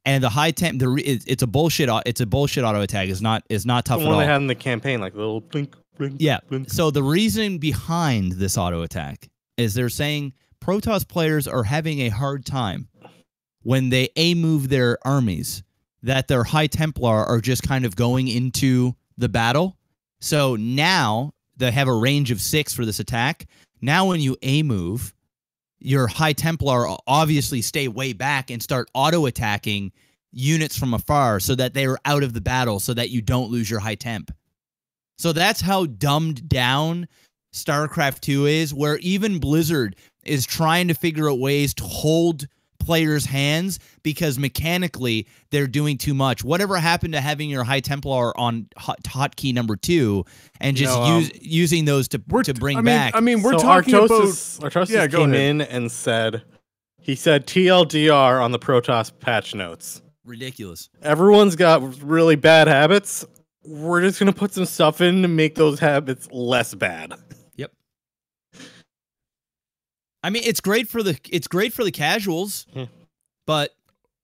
And the High Temp, it's a bullshit auto attack. It's not tough the at one all. they had in the campaign, like the little blink, blink. Yeah. blink. So the reason behind this auto attack is they're saying Protoss players are having a hard time when they move their armies, that their High Templar are just kind of going into the battle. So now they have a range of 6 for this attack. Now when you move, your High Templar obviously stay way back and start auto-attacking units from afar so that they're out of the battle so that you don't lose your High Temp. So that's how dumbed down StarCraft 2 is, where even Blizzard is trying to figure out ways to hold players' hands because mechanically they're doing too much. Whatever happened to having your High Templar on hotkey number 2 and just using those to bring back? I mean, we're so talking Artosis came in and said TLDR on the Protoss patch notes. Ridiculous. Everyone's got really bad habits. We're just gonna put some stuff in to make those habits less bad. Yep. I mean, it's great for the casuals, but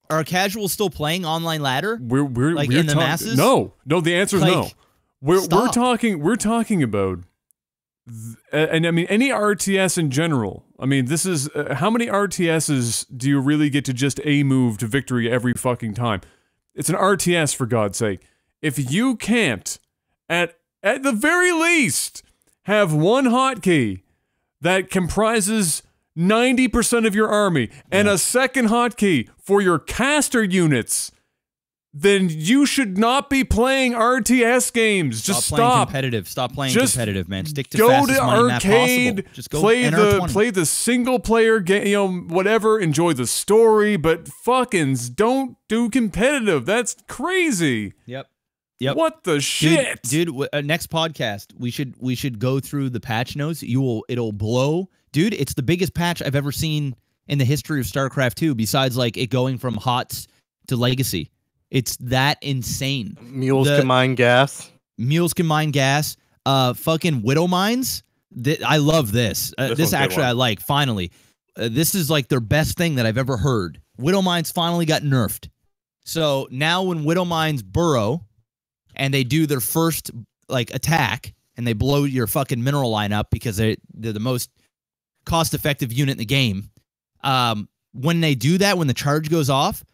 are casuals still playing online ladder? We're in the masses? No. The answer is no. We're talking about, and I mean any RTS in general. I mean, this is how many RTSs do you really get to just move to victory every fucking time? It's an RTS, for God's sake. If you can't, at the very least, have one hotkey that comprises 90% of your army and a second hotkey for your caster units, then you should not be playing RTS games. Just stop. Playing competitive. Stop playing competitive, man. Stick to go fastest to money arcade. Map possible. Just go play the single player game. You know, whatever. Enjoy the story, but fuckins don't do competitive. That's crazy. Yep. What the shit, dude? Next podcast, we should go through the patch notes. It'll blow, dude. It's the biggest patch I've ever seen in the history of StarCraft 2. Besides, like it going from HOTS to Legacy, it's that insane. Mules can mine gas. Mules can mine gas. Fucking Widow mines. I love this. This actually I like. Finally, this is like their best thing that I've ever heard. Widow mines finally got nerfed. So now when Widow mines burrow and they do their first like attack and they blow your fucking mineral line up because they're the most cost-effective unit in the game. When they do that, when the charge goes off,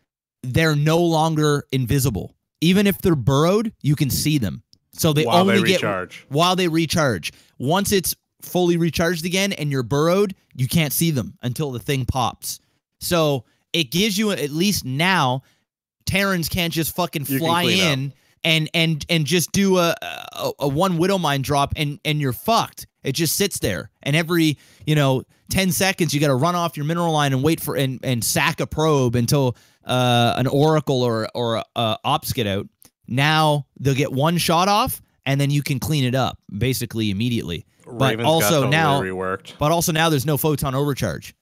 they're no longer invisible. Even if they're burrowed, you can see them. So they only get while they recharge. Once it's fully recharged again and you're burrowed, you can't see them until the thing pops. So it gives you, at least now, Terrans can't just fucking fly in and just do a one Widow Mine drop and you're fucked. It just sits there. And every, 10 seconds you got to run off your mineral line and wait for and sack a probe until an Oracle or Ops get out. Now they'll get one shot off and then you can clean it up basically immediately. But also now there's no photon overcharge.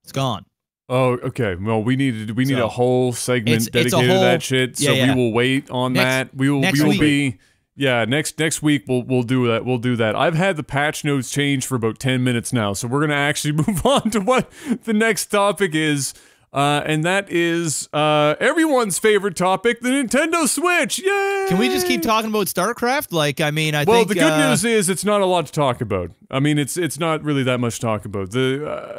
It's gone. Oh, okay. Well, we need a whole segment dedicated to that shit. So we will wait on that. We will be next week we'll do that. We'll do that. I've had the patch notes change for about 10 minutes now, so we're gonna actually move on to what the next topic is. And that is everyone's favorite topic, the Nintendo Switch. Yay! Can we just keep talking about StarCraft? Well, the good news is it's not a lot to talk about. I mean, it's not really that much to talk about.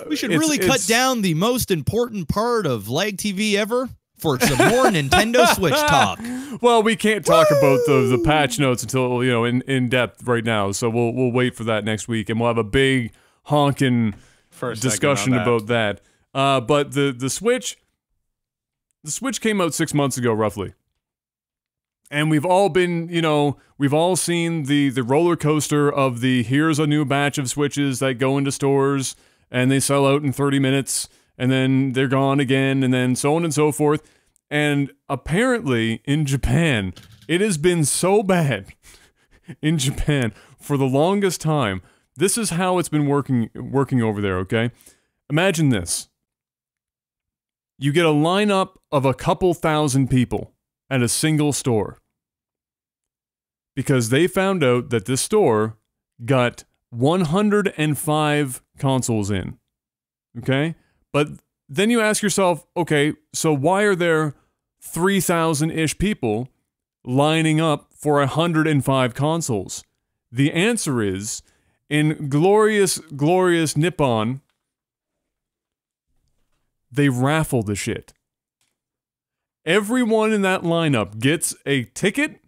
We should really cut down the most important part of LAGTV ever for some more Nintendo Switch talk. Well, we can't talk about the patch notes until in depth right now. So we'll wait for that next week, and we'll have a big honking discussion about that. But the Switch came out 6 months ago, roughly. And we've all been, we've all seen the roller coaster of here's a new batch of Switches that go into stores and they sell out in 30 minutes and then they're gone again and then so on and so forth. And apparently in Japan, it has been so bad in Japan for the longest time. This is how it's been working over there, okay? Imagine this. You get a lineup of a couple thousand people at a single store because they found out that this store got 105 consoles in, okay? But then you ask yourself, okay, so why are there 3,000-ish people lining up for 105 consoles? The answer is, in glorious, glorious Nippon, they raffle the shit. Everyone in that lineup gets a ticket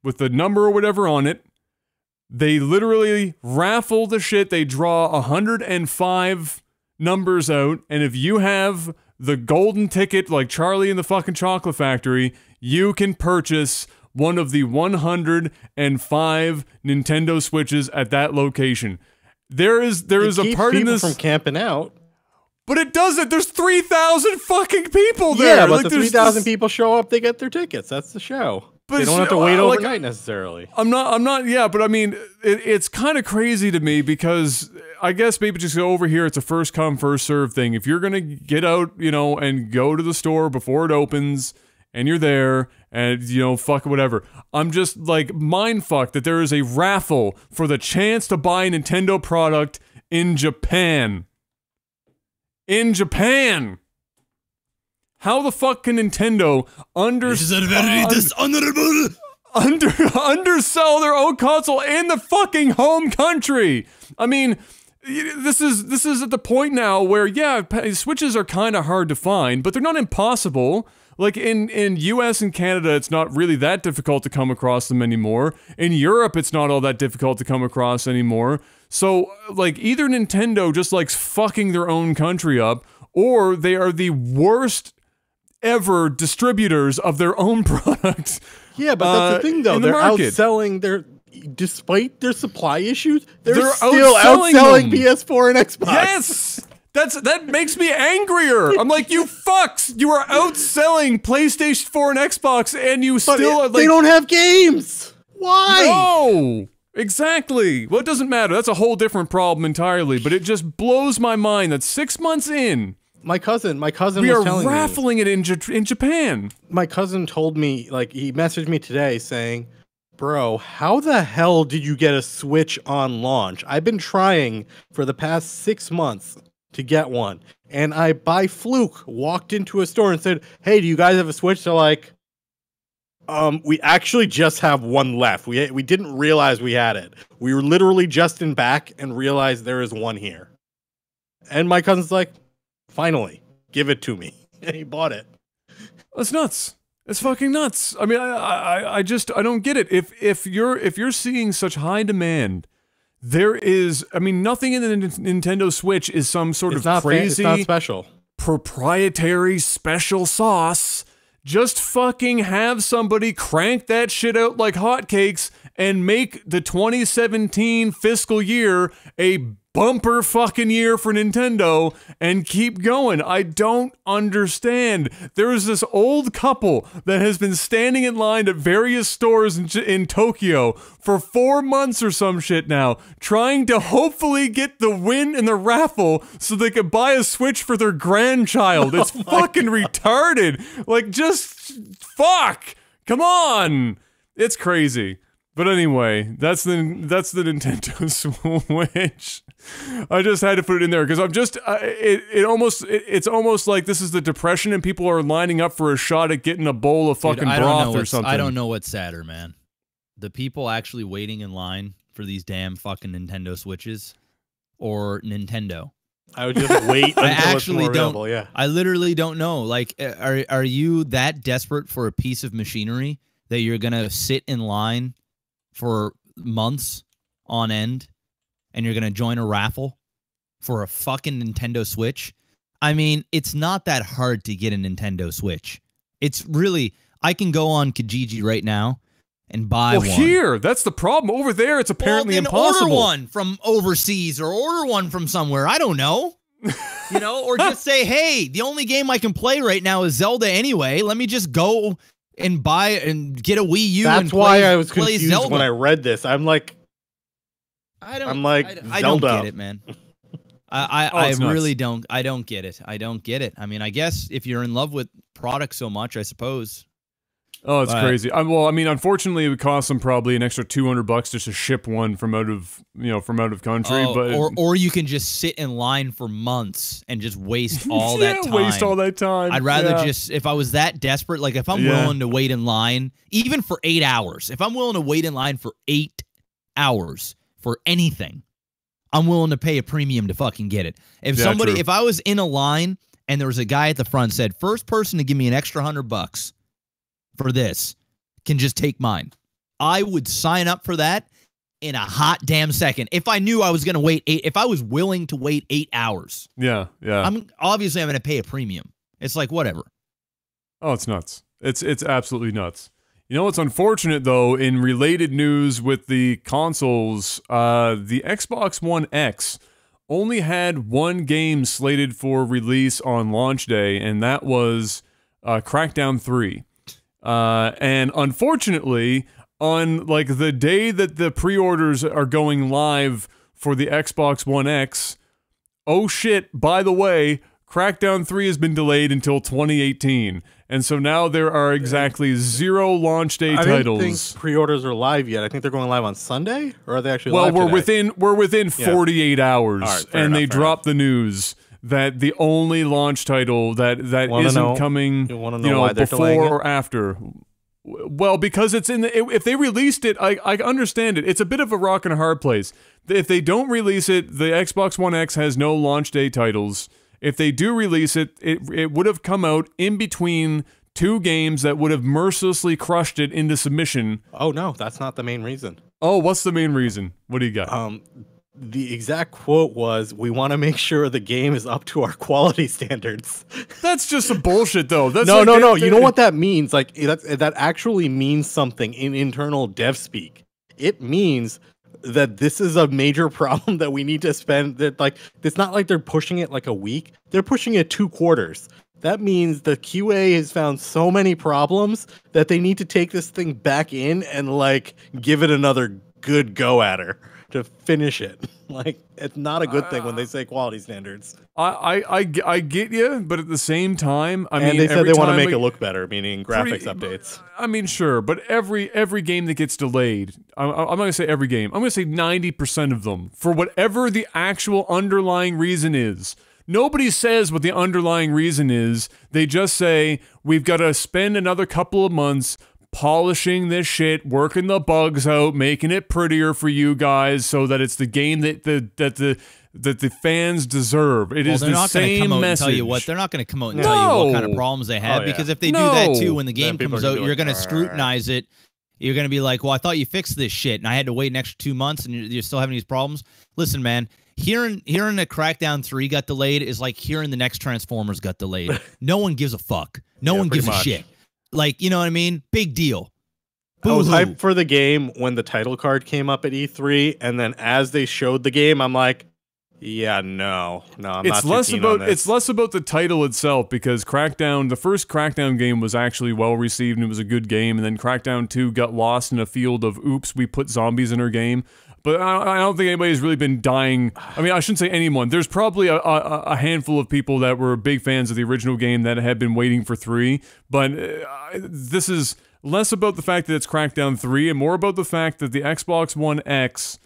with the number or whatever on it. They literally raffle the shit. They draw 105 numbers out, and if you have the golden ticket like Charlie in the fucking Chocolate Factory, you can purchase one of the 105 Nintendo Switches at that location. there is a part in this from camping out. But it doesn't. There's 3,000 fucking people there. Yeah, but like, the 3,000 people show up, they get their tickets. That's the show. But they don't have to wait overnight necessarily. I'm not. Yeah, but I mean, it's kind of crazy to me because I guess maybe just go over here. It's a first come, first serve thing. If you're gonna get out, and go to the store before it opens, and you're there, and fuck whatever. I'm just like mind fucked that there is a raffle for the chance to buy a Nintendo product in Japan. In Japan. How the fuck can Nintendo This is very dishonorable. undersell their own console in the fucking home country? I mean, this is at the point now where Switches are kind of hard to find, but they're not impossible. Like in US and Canada, it's not really that difficult to come across them anymore. In Europe, it's not all that difficult to come across anymore. So, like, either Nintendo just likes fucking their own country up, or they are the worst ever distributors of their own products. Yeah, but that's the thing, though. They're outselling despite their supply issues, they're still outselling PS4 and Xbox. Yes! That makes me angrier. I'm like, you fucks! You are outselling PlayStation 4 and Xbox, and you still are like... They don't have games! Why? No! Exactly. Well, it doesn't matter. That's a whole different problem entirely, but it just blows my mind that 6 months in... My cousin we was telling me. We are raffling it in Japan. My cousin told me, like, he messaged me today saying, bro, how the hell did you get a Switch on launch? I've been trying for the past 6 months to get one. And I, by fluke, walked into a store and said, hey, do you guys have a Switch? They're like, we actually just have one left. We didn't realize we had it. We were literally just in back and realized there is one here. And my cousin's like, finally, give it to me. And he bought it. That's nuts. It's fucking nuts. I mean, I don't get it. If you're seeing such high demand, there is, I mean, nothing in the Nintendo Switch is some sort of crazy, it's not special, proprietary special sauce. Just fucking have somebody crank that shit out like hotcakes and make the 2017 fiscal year a bumper fucking year for Nintendo and keep going. I don't understand. There is this old couple that has been standing in line at various stores in Tokyo for 4 months or some shit now, trying to hopefully get the win in the raffle so they could buy a Switch for their grandchild. It's fucking retarded. Like, just fuck. Come on. It's crazy. But anyway, that's the Nintendo Switch. I just had to put it in there because I'm just it's almost like this is the Depression and people are lining up for a shot at getting a bowl of fucking broth or something. I don't know what's sadder, man. The people actually waiting in line for these damn fucking Nintendo Switches, or Nintendo. I would just wait until it's more available. Yeah, I literally don't know. Like, are you that desperate for a piece of machinery that you're gonna sit in line for months on end, and you're gonna join a raffle for a fucking Nintendo Switch? I mean, it's not that hard to get a Nintendo Switch. It's really, I can go on Kijiji right now and buy one. Here, that's the problem. Over there, it's apparently impossible. Order one from overseas or order one from somewhere. I don't know. You know, or just say, hey, the only game I can play right now is Zelda anyway. Let me just go and buy and get a Wii U. That's why I was confused when I read this. I'm like, I don't get it, man. I really don't. I don't get it. I don't get it. I mean, I guess if you're in love with products so much, I suppose. Oh, it's crazy. Well, I mean, unfortunately, it would cost them probably an extra $200 just to ship one from out of country. But or you can just sit in line for months and just waste all that time. Waste all that time. I'd rather just, if I was that desperate, like if I'm willing to wait in line, even for 8 hours, if I'm willing to wait in line for 8 hours for anything, I'm willing to pay a premium to fucking get it. If I was in a line and there was a guy at the front said, first person to give me an extra $100 for this can just take mine, I would sign up for that in a hot damn second. If I knew I was going to wait if I was willing to wait 8 hours. Yeah. I'm going to pay a premium. It's like, whatever. Oh, it's nuts. It's absolutely nuts. You know what's unfortunate, though, in related news with the consoles, the Xbox One X only had one game slated for release on launch day, and that was Crackdown 3. And unfortunately, on like the day that the pre-orders are going live for the Xbox One X, oh shit, by the way, Crackdown 3 has been delayed until 2018. And so now there are exactly 0 launch day titles. I don't think pre-orders are live yet. I think they're going live on Sunday, or are they actually live today? We're within 48 hours, right, and they dropped the news that the only launch title that isn't coming, before or after. Well, because it's in the, if they released it, I understand it. It's a bit of a rock and a hard place. If they don't release it, the Xbox One X has no launch day titles. If they do release it, it would have come out in between 2 games that would have mercilessly crushed it into submission. Oh no, that's not the main reason. Oh, what's the main reason? What do you got? The exact quote was, "We want to make sure the game is up to our quality standards." That's just some bullshit, though. That's no. You know what that means? Like that actually means something in internal dev speak. It means that this is a major problem that we need to spend. That like it's not like they're pushing it like a week; they're pushing it 2 quarters. That means the QA has found so many problems that they need to take this thing back in and like give it another good go at her to finish it. Like, it's not a good thing when they say quality standards. I get you, but at the same time, I mean, they said they want to make it look better, meaning graphics updates. I mean, sure, but every game that gets delayed, I'm not gonna say every game. I'm gonna say 90% of them, for whatever the actual underlying reason is. Nobody says what the underlying reason is. They just say, we've got to spend another couple of months polishing this shit, working the bugs out, making it prettier for you guys, so that it's the game that the fans deserve. It is the same message. They're not going to come out and tell you what kind of problems they have, because if they do that too, when the game comes out, you're going to scrutinize it. You're going to be like, well, I thought you fixed this shit, and I had to wait an extra 2 months, and you're still having these problems. Listen, man, hearing that Crackdown 3 got delayed is like hearing the next Transformers got delayed. No one gives a fuck. No one gives a shit. Like, you know what I mean? Big deal. I was hyped for the game when the title card came up at E3, and then as they showed the game, I'm like, yeah, no, I'm not too keen on this. It's less about the title itself, because Crackdown, the first Crackdown game was actually well received and it was a good game, and then Crackdown 2 got lost in a field of, oops, we put zombies in our game. But I don't think anybody's really been dying. I mean, I shouldn't say anyone. There's probably a handful of people that were big fans of the original game that had been waiting for 3. But this is less about the fact that it's Crackdown 3 and more about the fact that the Xbox One X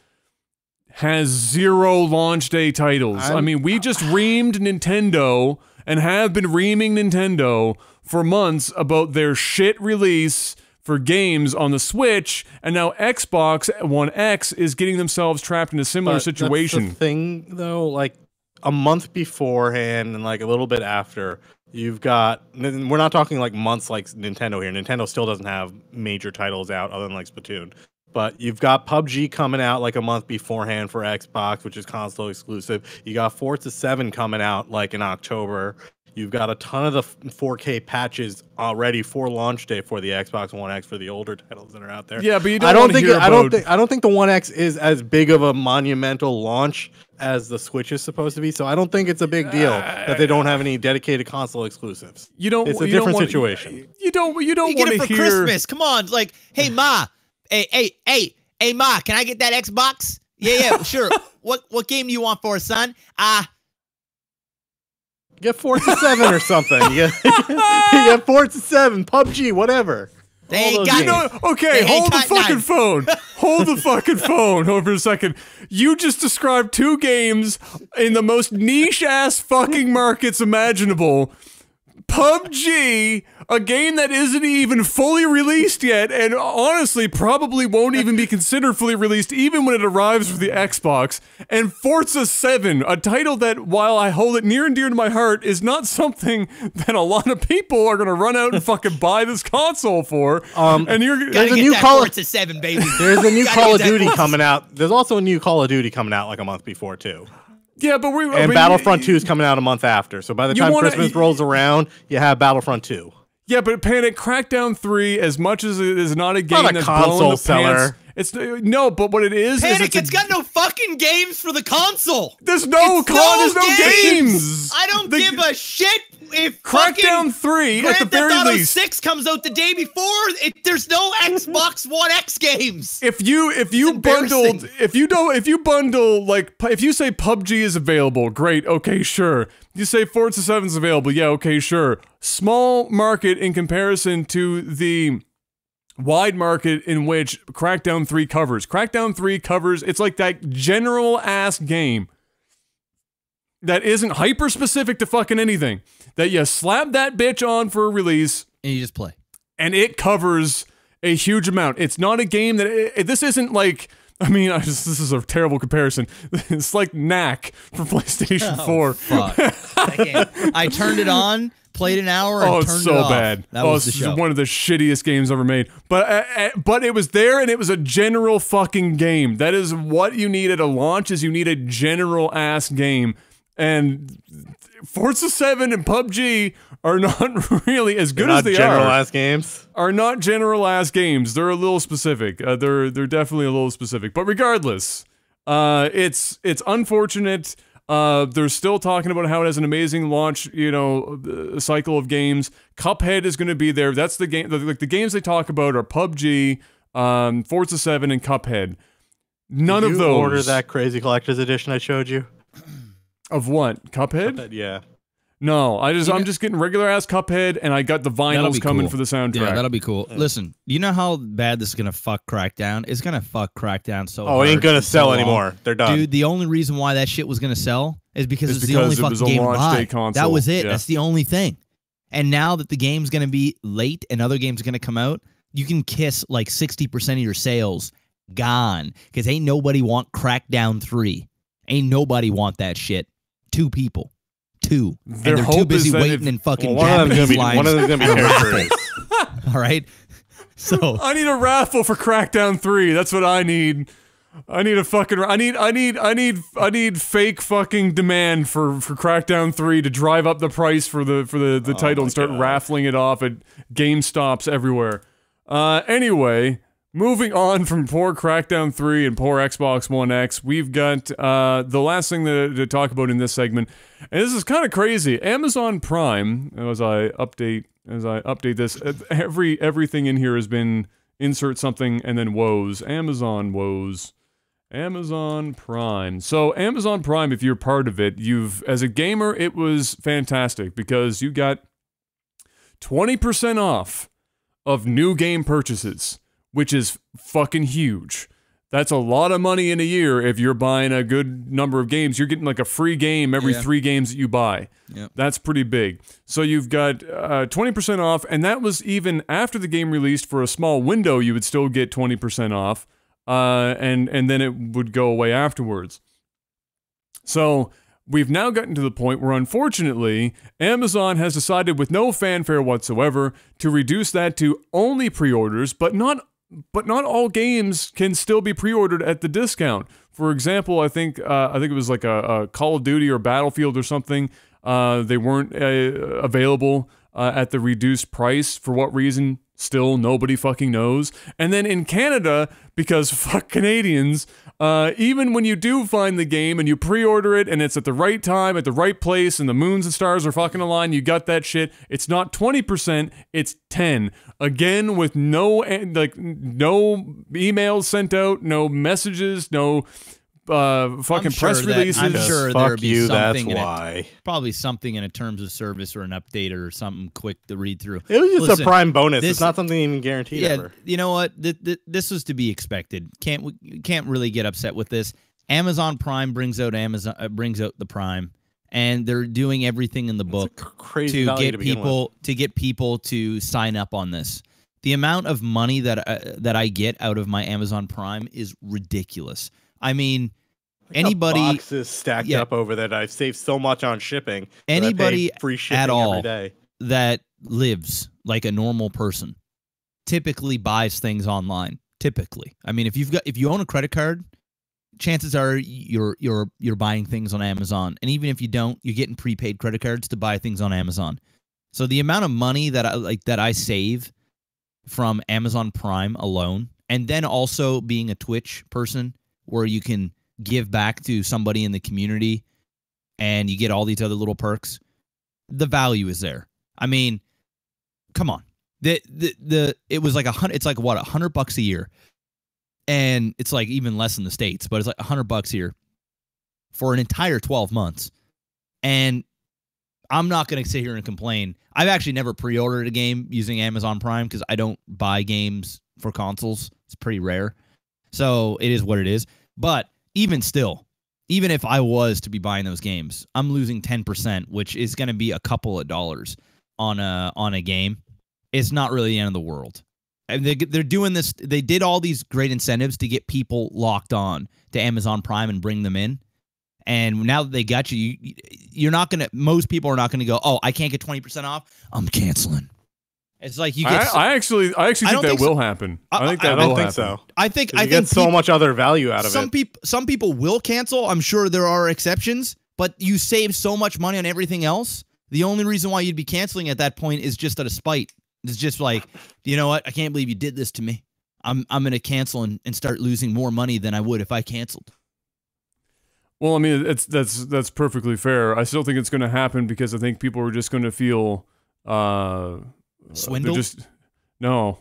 has 0 launch day titles. I mean, we just reamed Nintendo and have been reaming Nintendo for months about their shit release for games on the Switch, and now Xbox One X is getting themselves trapped in a similar situation. That's the thing, though, like a month beforehand and like a little bit after, you've got, we're not talking like months like Nintendo here. Nintendo still doesn't have major titles out other than like Splatoon. But you've got PUBG coming out like a month beforehand for Xbox, which is console exclusive. You got Forza 7 coming out like in October. You've got a ton of the 4K patches already for launch day for the Xbox One X for the older titles that are out there. Yeah, but you don't I don't think the One X is as big of a monumental launch as the Switch is supposed to be. So I don't think it's a big deal that they don't have any dedicated console exclusives. It's a different situation. You don't want to get it for Christmas. Come on, like, hey Ma, hey Ma, can I get that Xbox? Yeah, sure. What game do you want for us, son? Get Forza 7 or something. You get Forza 7, PUBG, whatever. They ain't got okay, hold the fucking phone. Hold the fucking phone. Hold for a second. You just described 2 games in the most niche-ass fucking markets imaginable. PUBG, a game that isn't even fully released yet, and honestly probably won't even be considered fully released even when it arrives for the Xbox, and Forza 7, a title that, while I hold it near and dear to my heart, is not something that a lot of people are going to run out and fucking buy this console for. And there's a new Forza 7, baby. There's a new Call of Duty coming out. There's also a new Call of Duty coming out like a month before, too. Yeah, but Battlefront 2 is coming out a month after. So by the time Christmas rolls around, you have Battlefront 2. Yeah, but Panic, Crackdown 3, as much as it is not a game Not a that's console blowing the seller. pants, it's no. But what it is Panic, it's got no fucking games for the console. there's no games. I don't give a shit if Crackdown 3 at the Grand Theft very Auto least. 6 comes out the day before. There's no Xbox One X games. If you bundled if you bundle like if you say PUBG is available, great, okay, sure. You say Forza 7 is available, yeah, okay, sure. Small market in comparison to the wide market in which Crackdown 3 covers. Crackdown 3 covers, it's like that general ass game that isn't hyper specific to fucking anything. That you slap that bitch on for a release And you just play. and it covers a huge amount. It's not a game that this isn't like. I mean, this is a terrible comparison. It's like Knack for PlayStation 4. Fuck. I turned it on, played an hour, and Oh, turned it's so it off. bad. That was the it's show. one of the shittiest games ever made. But it was there, and it was a general fucking game. That is what you need at a launch. Is you need a general ass game, and Forza 7 and PUBG are not really as good as they general are. ass games. Are not general ass games. They're a little specific. They're definitely a little specific. But regardless, it's unfortunate. They're still talking about how it has an amazing launch, cycle of games. Cuphead is going to be there. That's the game. Like the games they talk about are PUBG, Forza 7, and Cuphead. None of Did those. you order that crazy collector's edition I showed you? Of what? Cuphead? Yeah. No, I'm just getting regular ass Cuphead, and I got the vinyls coming cool. for the soundtrack. Yeah, that'll be cool. Listen, you know how bad this is gonna fuck Crackdown? It's gonna fuck Crackdown so Oh, hard it ain't gonna for so sell long. anymore. They're done. Dude, the only reason why that shit was gonna sell is because It's it's the only because it was fucking a game to launch buy. day console. That was it. Yeah. That's the only thing. And now that the game's gonna be late and other games are gonna come out, you can kiss like 60% of your sales gone. Because ain't nobody want Crackdown 3. Ain't nobody want that shit. 2 people. 2. Their and they're too hope is busy that waiting in fucking one of them's Japanese gonna lines. be characters. All right? So I need a raffle for Crackdown 3. That's what I need. I need a fucking. I need fake fucking demand for Crackdown 3 to drive up the price for the title and start raffling it off at GameStops everywhere. Anyway, moving on from poor Crackdown 3 and poor Xbox One X, we've got the last thing to talk about in this segment, and this is kind of crazy. Amazon Prime, as I update this, everything in here has been insert something and then woes. Amazon woes. Amazon Prime. So Amazon Prime, if you're part of it, as a gamer, it was fantastic because you got 20% off of new game purchases, which is fucking huge. That's a lot of money in a year if you're buying a good number of games. You're getting like a free game every 3 games that you buy. Yep. That's pretty big. So you've got 20% off, and that was even after the game released. For a small window, you would still get 20% off. And then it would go away afterwards. So we've now gotten to the point where, unfortunately, Amazon has decided, with no fanfare whatsoever, to reduce that to only pre-orders, but not all games can still be pre-ordered at the discount. For example, I think it was like a Call of Duty or Battlefield or something. They weren't available at the reduced price. For what reason? Still, nobody fucking knows. And then in Canada, because fuck Canadians, even when you do find the game and you pre-order it and it's at the right time, at the right place, and the moons and stars are fucking aligned, you got that shit, it's not 20%, it's 10. Again, with no emails sent out, no messages, no fucking press releases. I'm sure Fuck there'd be you, something that's in why. it, probably something in a terms of service or an update or something quick to read through. It was just Listen, a Prime bonus. this- It's not something even guaranteed Yeah, ever. you know what? This was to be expected. Can't really get upset with this. Amazon Prime brings out the Prime, and they're doing everything in the book Crazy to value get to begin people to sign up on this. The amount of money that I get out of my Amazon Prime is ridiculous. I mean, with. anybody Boxes stacked up over that. I've saved so much on shipping. that I pay anybody free shipping at all every day. that lives like a normal person typically buys things online. Typically, I mean, if you own a credit card, chances are you're buying things on Amazon, and even if you don't, you're getting prepaid credit cards to buy things on Amazon. So the amount of money that I save from Amazon Prime alone, and then also being a Twitch person where you can give back to somebody in the community and you get all these other little perks, the value is there. I mean, come on. It was like it's like what, $100 a year. And it's like even less in the States, but it's like $100 here for an entire 12 months. And I'm not going to sit here and complain. I've actually never pre-ordered a game using Amazon Prime because I don't buy games for consoles. It's pretty rare. So it is what it is. But even still, even if I was to be buying those games, I'm losing 10%, which is going to be a couple of dollars on a game. It's not really the end of the world. And they're doing this. They did all these great incentives to get people locked on to Amazon Prime and bring them in. And now that they got you, you're not going to, most people are not going to go, oh, I can't get 20% off. I'm canceling. It's like you get. I actually think that will happen. I think that will happen. So. I think get so much other value out of it. Some people will cancel. I'm sure there are exceptions, but you save so much money on everything else. The only reason why you'd be canceling at that point is just out of spite. It's just like, you know what? I can't believe you did this to me. I'm going to cancel and start losing more money than I would if I canceled. Well, I mean, that's perfectly fair. I still think it's going to happen because I think people are just going to feel swindled. No,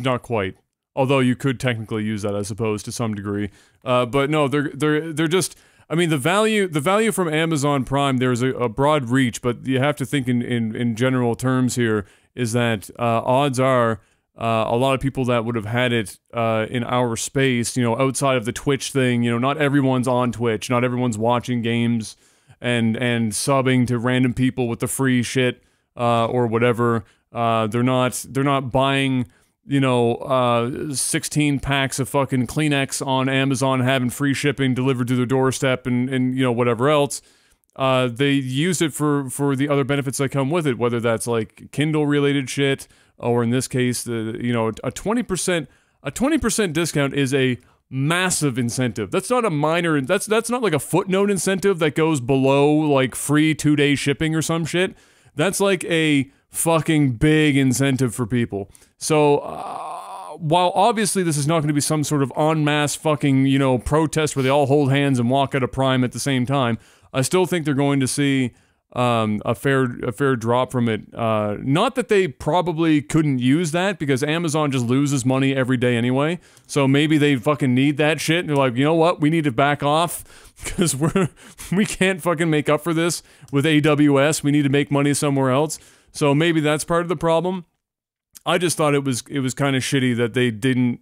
not quite. Although you could technically use that, I suppose, to some degree. But no, they're just. I mean, the value from Amazon Prime. There's a broad reach, but you have to think in general terms here. Is that odds are a lot of people that would have had it in our space, you know, outside of the Twitch thing, you know, not everyone's on Twitch, not everyone's watching games and subbing to random people with the free shit or whatever. They're not buying, you know, 16 packs of fucking Kleenex on Amazon, having free shipping delivered to their doorstep and you know, whatever else. They use it for the other benefits that come with it, whether that's like Kindle related shit, or in this case, a 20% discount is a massive incentive. That's not a minor. That's not like a footnote incentive that goes below like free 2-day shipping or some shit. That's like a fucking big incentive for people. So while obviously this is not going to be some sort of en masse fucking, you know, protest where they all hold hands and walk out of Prime at the same time, I still think they're going to see a fair drop from it. Not that they probably couldn't use that because Amazon just loses money every day anyway. So maybe they fucking need that shit. And they're like, you know what? We need to back off because we can't fucking make up for this with AWS. We need to make money somewhere else. So maybe that's part of the problem. I just thought it was kind of shitty that they didn't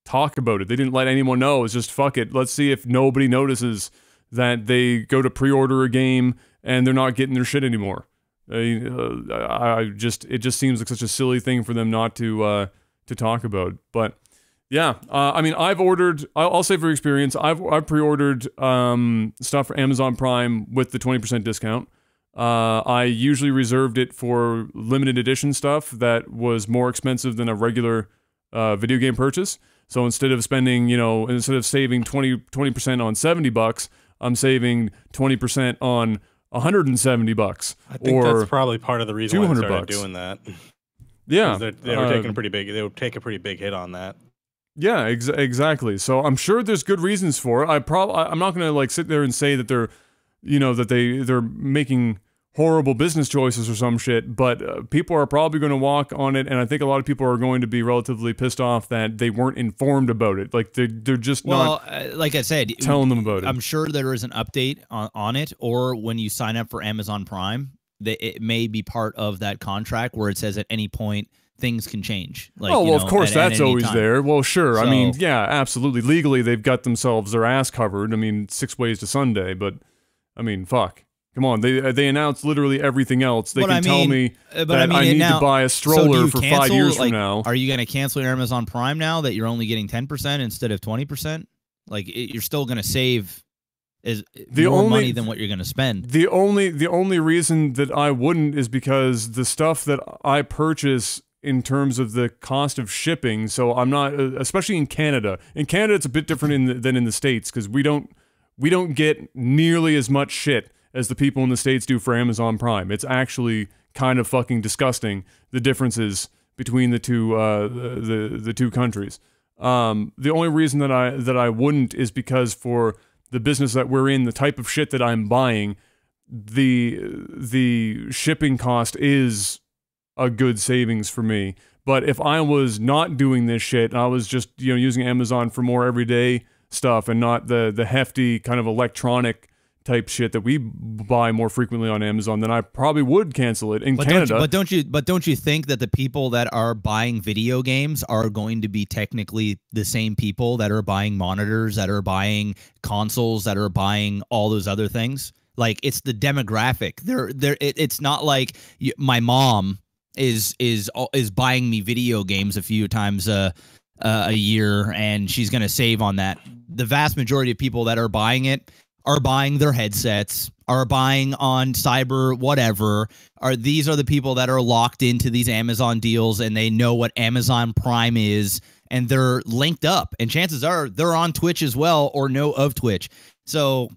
talk about it. They didn't let anyone know. It's just fuck it. Let's see if nobody notices that they go to pre-order a game and they're not getting their shit anymore. It just seems like such a silly thing for them not to talk about. But yeah, I mean, I'll say for experience, I've pre-ordered stuff for Amazon Prime with the 20% discount. I usually reserved it for limited edition stuff that was more expensive than a regular video game purchase. So instead of saving 20% on $70, I'm saving 20% on $170. I think that's probably part of the reason why they started doing that. Yeah, they were taking a pretty big. They would take a pretty big hit on that. Yeah, exactly. So I'm sure there's good reasons for it. I'm not gonna like sit there and say that they're, you know, that they're making horrible business choices or some shit, but people are probably going to walk on it, and I think a lot of people are going to be relatively pissed off that they weren't informed about it. Like they're just not. Like I said, telling them about it. I'm sure there is an update on it, or when you sign up for Amazon Prime, it may be part of that contract where it says at any point things can change. Like, of course, that's always time. there. Well, sure. So, I mean, yeah, absolutely. Legally, they've got themselves their ass covered. I mean, 6 ways to Sunday, but I mean, fuck. Come on, they announced literally everything else. They can tell me that I need to buy a stroller for 5 years from now. Are you going to cancel your Amazon Prime now that you're only getting 10% instead of 20%? Like you're still going to save more money than what you're going to spend. The only reason that I wouldn't is because the stuff that I purchase in terms of the cost of shipping. So I'm not, especially in Canada. In Canada, it's a bit different than in the States because we don't get nearly as much shit as the people in the States do for Amazon Prime. It's actually kind of fucking disgusting, the differences between the two countries. The only reason that I wouldn't is because for the business that we're in, the type of shit that I'm buying, the shipping cost is a good savings for me. But if I was not doing this shit, and I was just, you know, using Amazon for more everyday stuff and not the hefty kind of electronic type shit that we buy more frequently on Amazon, then I probably would cancel it in Canada. But don't you think that the people that are buying video games are going to be technically the same people that are buying monitors, that are buying consoles, that are buying all those other things? Like, it's the demographic. It's not like my mom is buying me video games a few times a year, and she's going to save on that. The vast majority of people that are buying it are buying their headsets, are buying on cyber whatever. These are the people that are locked into these Amazon deals, and they know what Amazon Prime is, and they're linked up. And chances are they're on Twitch as well, or know of Twitch. So,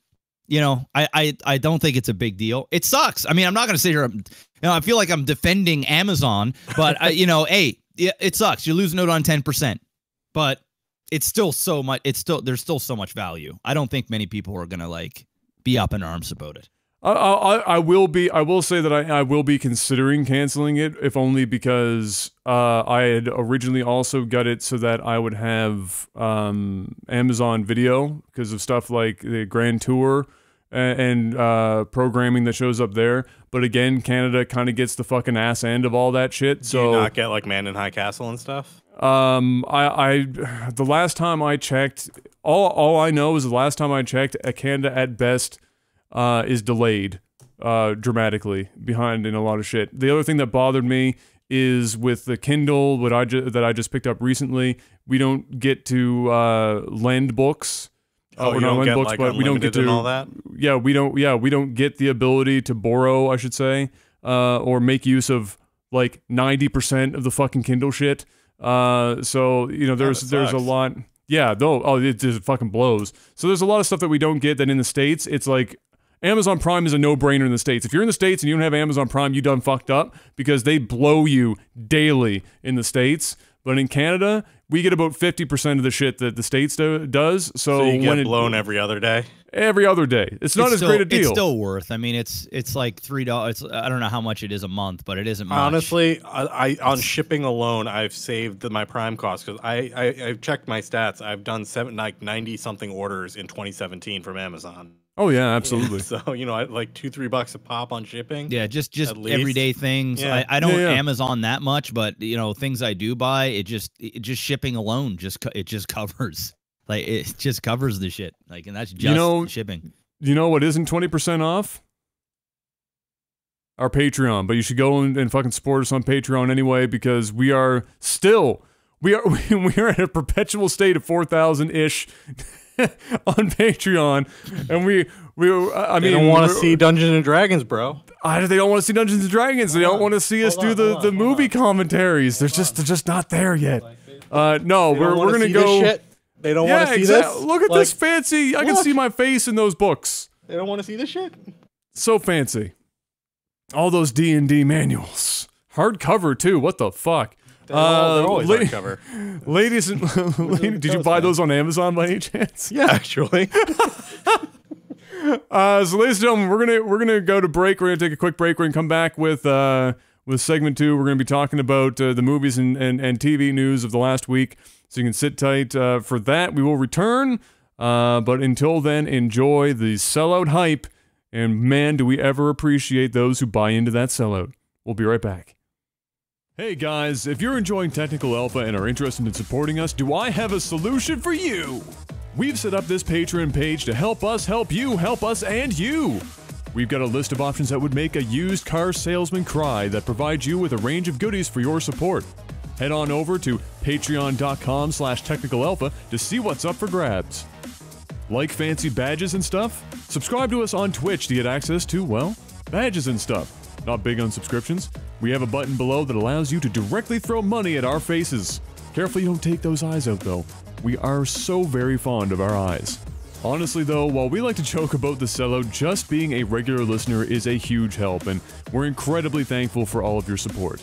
you know, I don't think it's a big deal. It sucks. I mean, I'm not going to sit here. You know, I feel like I'm defending Amazon, but you know, hey, it sucks. You lose out on 10%, but it's still so much. There's still so much value. I don't think many people are gonna like be up in arms about it. I will be. I will say that I will be considering canceling it, if only because I had originally also got it so that I would have Amazon Video because of stuff like the Grand Tour and programming that shows up there. But again, Canada kind of gets the fucking ass end of all that shit. So do you not get like Man in High Castle and stuff? The last time I checked, all I know is the last time I checked, Canada at best is delayed dramatically behind in a lot of shit. The other thing that bothered me is with the Kindle that I just picked up recently, we don't get to lend books. Oh, you don't get like but we don't get to all that? Yeah, we don't get the ability to borrow, I should say, or make use of like 90% of the fucking Kindle shit. So you know, there's a lot. Yeah, though. Oh, it just fucking blows. So there's a lot of stuff that we don't get that in the States. It's like Amazon Prime is a no-brainer in the States. If you're in the States and you don't have Amazon Prime, you done fucked up because they blow you daily in the States. But in Canada, we get about 50% of the shit that the States does. So you get when blown every other day? Every other day. It's not as great a deal. It's still worth. I mean, it's like $3. I don't know how much it is a month, but it isn't much. Honestly, I on shipping alone, I've saved my Prime cost because I've checked my stats. I've done 90 something orders in 2017 from Amazon. Oh yeah, absolutely. So you know, like $2-3 a pop on shipping. Yeah, just everyday things. Yeah. I don't Amazon that much, but you know, things I do buy, it just shipping alone it just covers. Like, it just covers the shit. Like, and that's just shipping. You know what isn't 20% off? Our Patreon. But you should go and fucking support us on Patreon anyway, because we are at a perpetual state of 4,000-ish on Patreon, and they don't want to see Dungeons and Dragons, bro. They don't want to see Dungeons and Dragons. They don't want to see us do the movie commentaries. They're just not there yet. No, we're gonna go. They don't want to see this. Look at this fancy. I can see my face in those books. They don't want to see this shit. So fancy. All those D&D manuals, hardcover too. What the fuck? They're always hardcover. Ladies and did you buy those on Amazon by any chance? Yeah, actually. So ladies and gentlemen, we're gonna go to break. We're gonna take a quick break. We're gonna come back with segment 2. We're gonna be talking about the movies and TV news of the last week. So you can sit tight for that. We will return. But until then, enjoy the sellout hype. And man, do we ever appreciate those who buy into that sellout. We'll be right back. Hey guys, if you're enjoying Technical Alpha and are interested in supporting us, do I have a solution for you? We've set up this Patreon page to help us help you, help us and you. We've got a list of options that would make a used car salesman cry that provides you with a range of goodies for your support. Head on over to patreon.com/technicalalpha to see what's up for grabs. Like fancy badges and stuff? Subscribe to us on Twitch to get access to, well, badges and stuff. Not big on subscriptions. We have a button below that allows you to directly throw money at our faces. Careful you don't take those eyes out though. We are so very fond of our eyes. Honestly though, while we like to joke about the sellout, just being a regular listener is a huge help, and we're incredibly thankful for all of your support.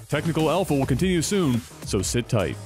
Technical Alpha will continue soon, so sit tight.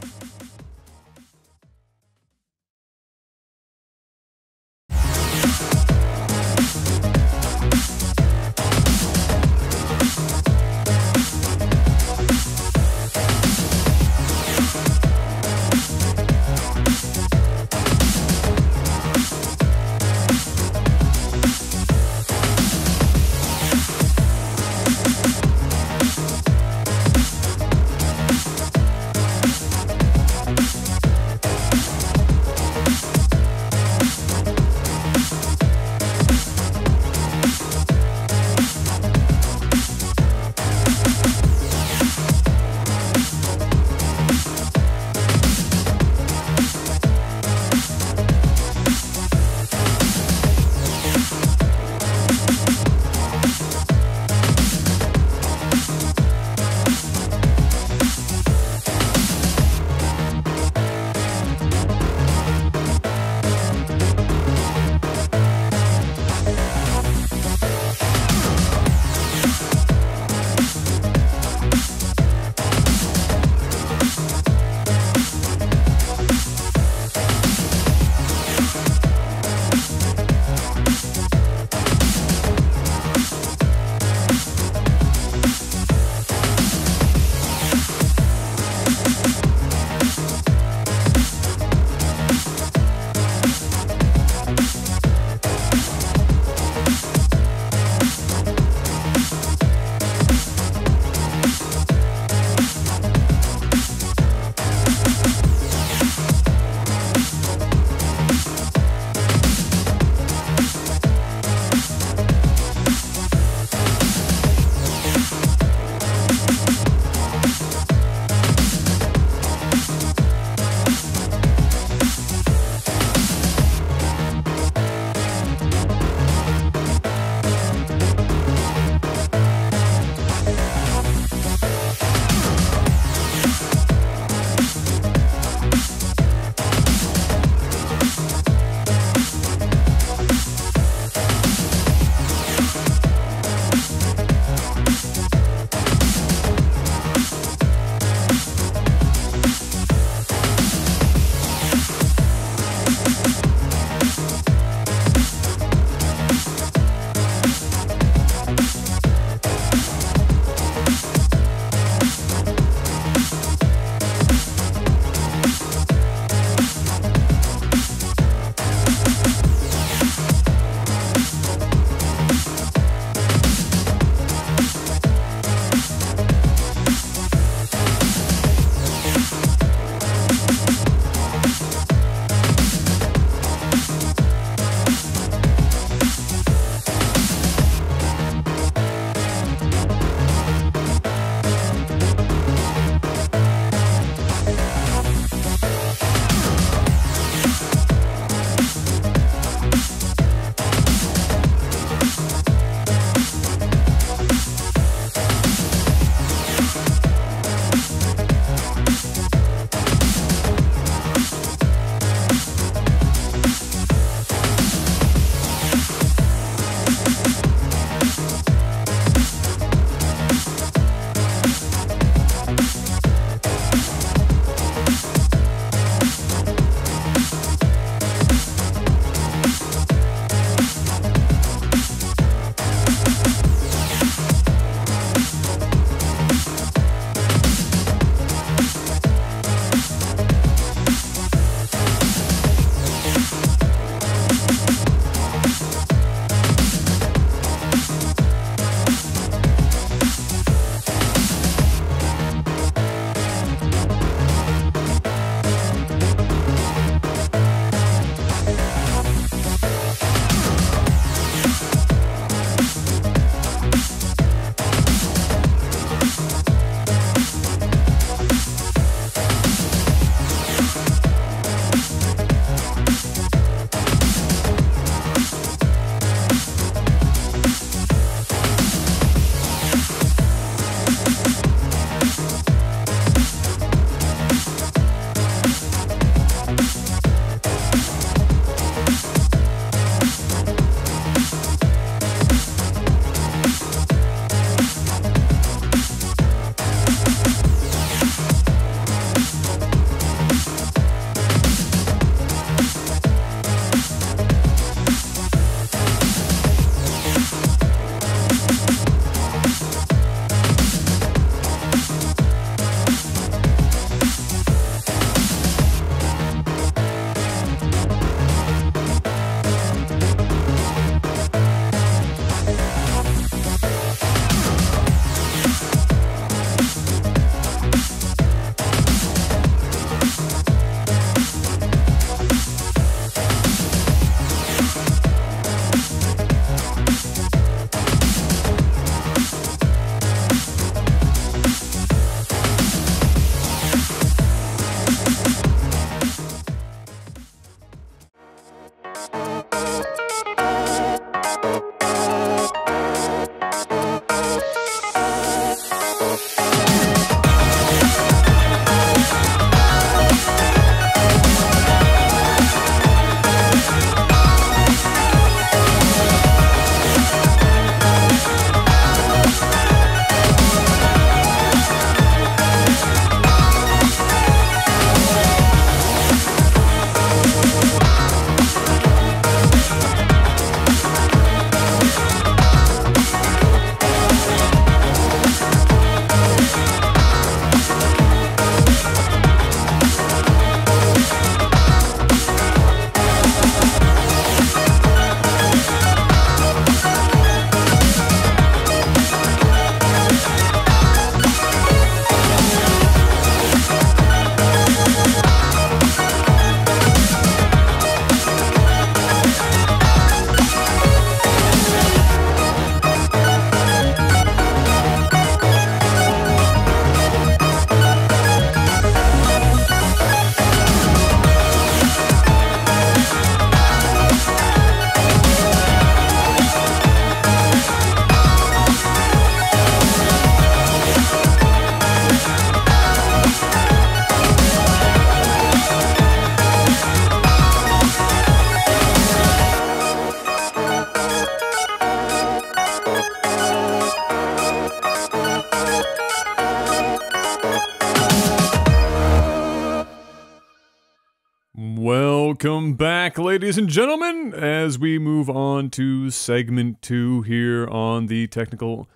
Welcome back, ladies and gentlemen, as we move on to segment 2 here on the Technical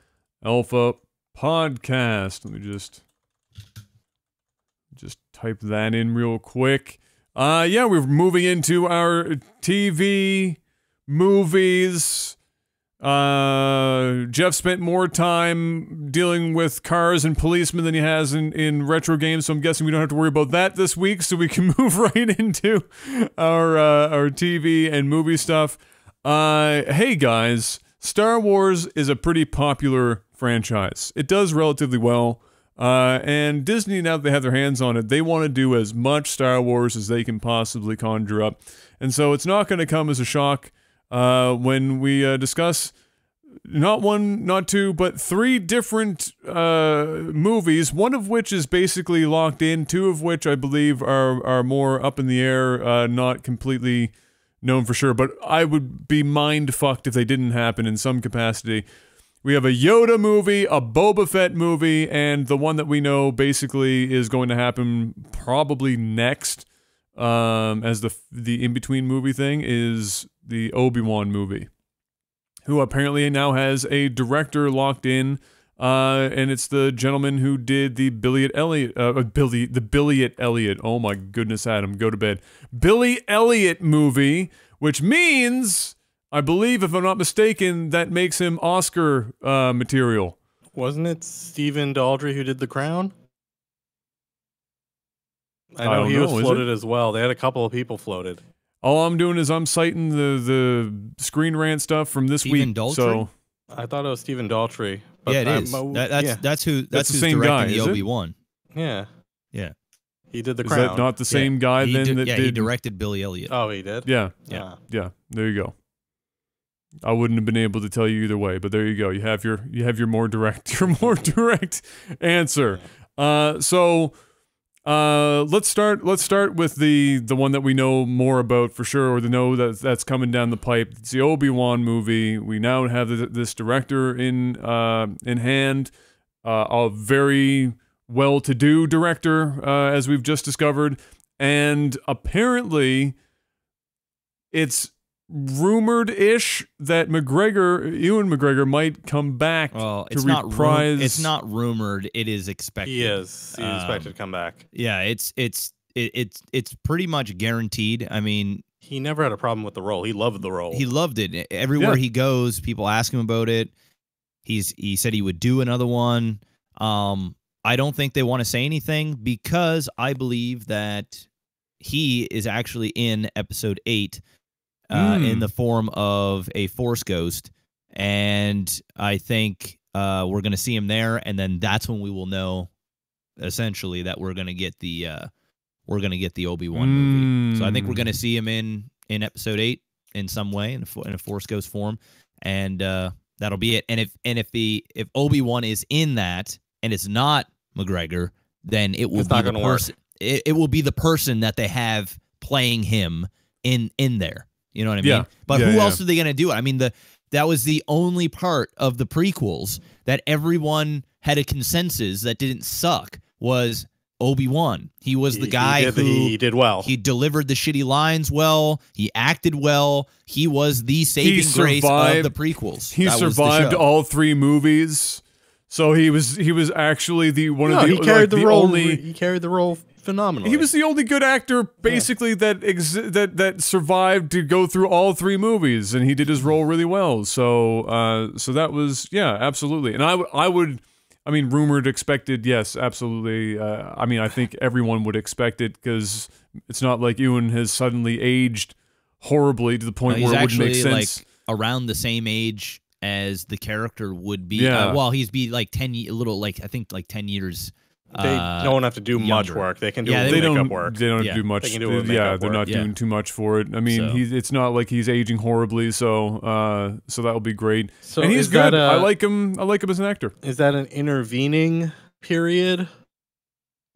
Alpha podcast. Let me just type that in real quick. Yeah, we're moving into our TV, movies. Jeff spent more time dealing with cars and policemen than he has in retro games, so I'm guessing we don't have to worry about that this week, so we can move right into our TV and movie stuff. Hey guys, Star Wars is a pretty popular franchise. It does relatively well, and Disney, now that they have their hands on it, they want to do as much Star Wars as they can possibly conjure up, and so it's not going to come as a shock when we discuss not one, not two, but 3 different movies, one of which is basically locked in, 2 of which I believe are more up in the air, not completely known for sure, but I would be mind-fucked if they didn't happen in some capacity. We have a Yoda movie, a Boba Fett movie, and the one that we know basically is going to happen probably next, as the in-between movie thing, is the Obi-Wan movie, who apparently now has a director locked in, and it's the gentleman who did the Billy Elliot, oh my goodness, Adam, go to bed. Billy Elliot movie, which means, I believe, if I'm not mistaken, that makes him Oscar material. Wasn't it Stephen Daldry who did The Crown? I know he was floated as well. They had a couple of people floated. All I'm doing is I'm citing the Screen Rant stuff from this week. Daltrey? So I thought it was Stephen Daltrey. But yeah, it is. That's who's the same guy, directing the Obi-Wan. Yeah. Yeah. He did The Is Crown. that not the same guy then that did? He directed Billy Elliot. Oh, he did? Yeah. Yeah. Yeah. There you go. I wouldn't have been able to tell you either way, but there you go. You have your more direct answer. Let's start with the one that we know more about for sure, or that's coming down the pipe. It's the Obi-Wan movie. We now have this director in hand, a very well-to-do director, as we've just discovered, and apparently it's rumored-ish that Ewan McGregor might come back to reprise. It's not rumored. It is expected. He is. He's expected to come back. Yeah, it's pretty much guaranteed. I mean, he never had a problem with the role. He loved the role. He loved it. Everywhere he goes, people ask him about it. He said he would do another one. I don't think they want to say anything because I believe that he is actually in episode 8. In the form of a Force ghost, and I think we're going to see him there, and then that's when we will know, essentially, that we're going to get the Obi-Wan movie. So I think we're going to see him in episode 8 in some way, in a Force ghost form, and that'll be it. And if Obi-Wan is in that and it's not McGregor, then it will be the person. It will be the person that they have playing him in there. You know what I mean? Yeah. But who else are they going to do it? I mean, that was the only part of the prequels that everyone had a consensus that didn't suck was Obi-Wan. He was the guy who he did well. He delivered the shitty lines well. He acted well. He was the saving grace of the prequels. He survived all 3 movies. So he was actually he carried the role phenomenally. He was the only good actor, basically, that survived to go through all 3 movies, and he did his role really well. So that was absolutely. And I mean, rumored, expected, yes, absolutely. I mean, I think everyone would expect it because it's not like Ewan has suddenly aged horribly to the point where it wouldn't make sense. Like around the same age as the character would be. Yeah. Well, he's be like 10 years. They don't have to do much work. They can do makeup work. They don't have to do much. They're not doing too much for it. I mean, it's not like he's aging horribly, so that'll be great. So and he's good. I like him as an actor. Is that an intervening period,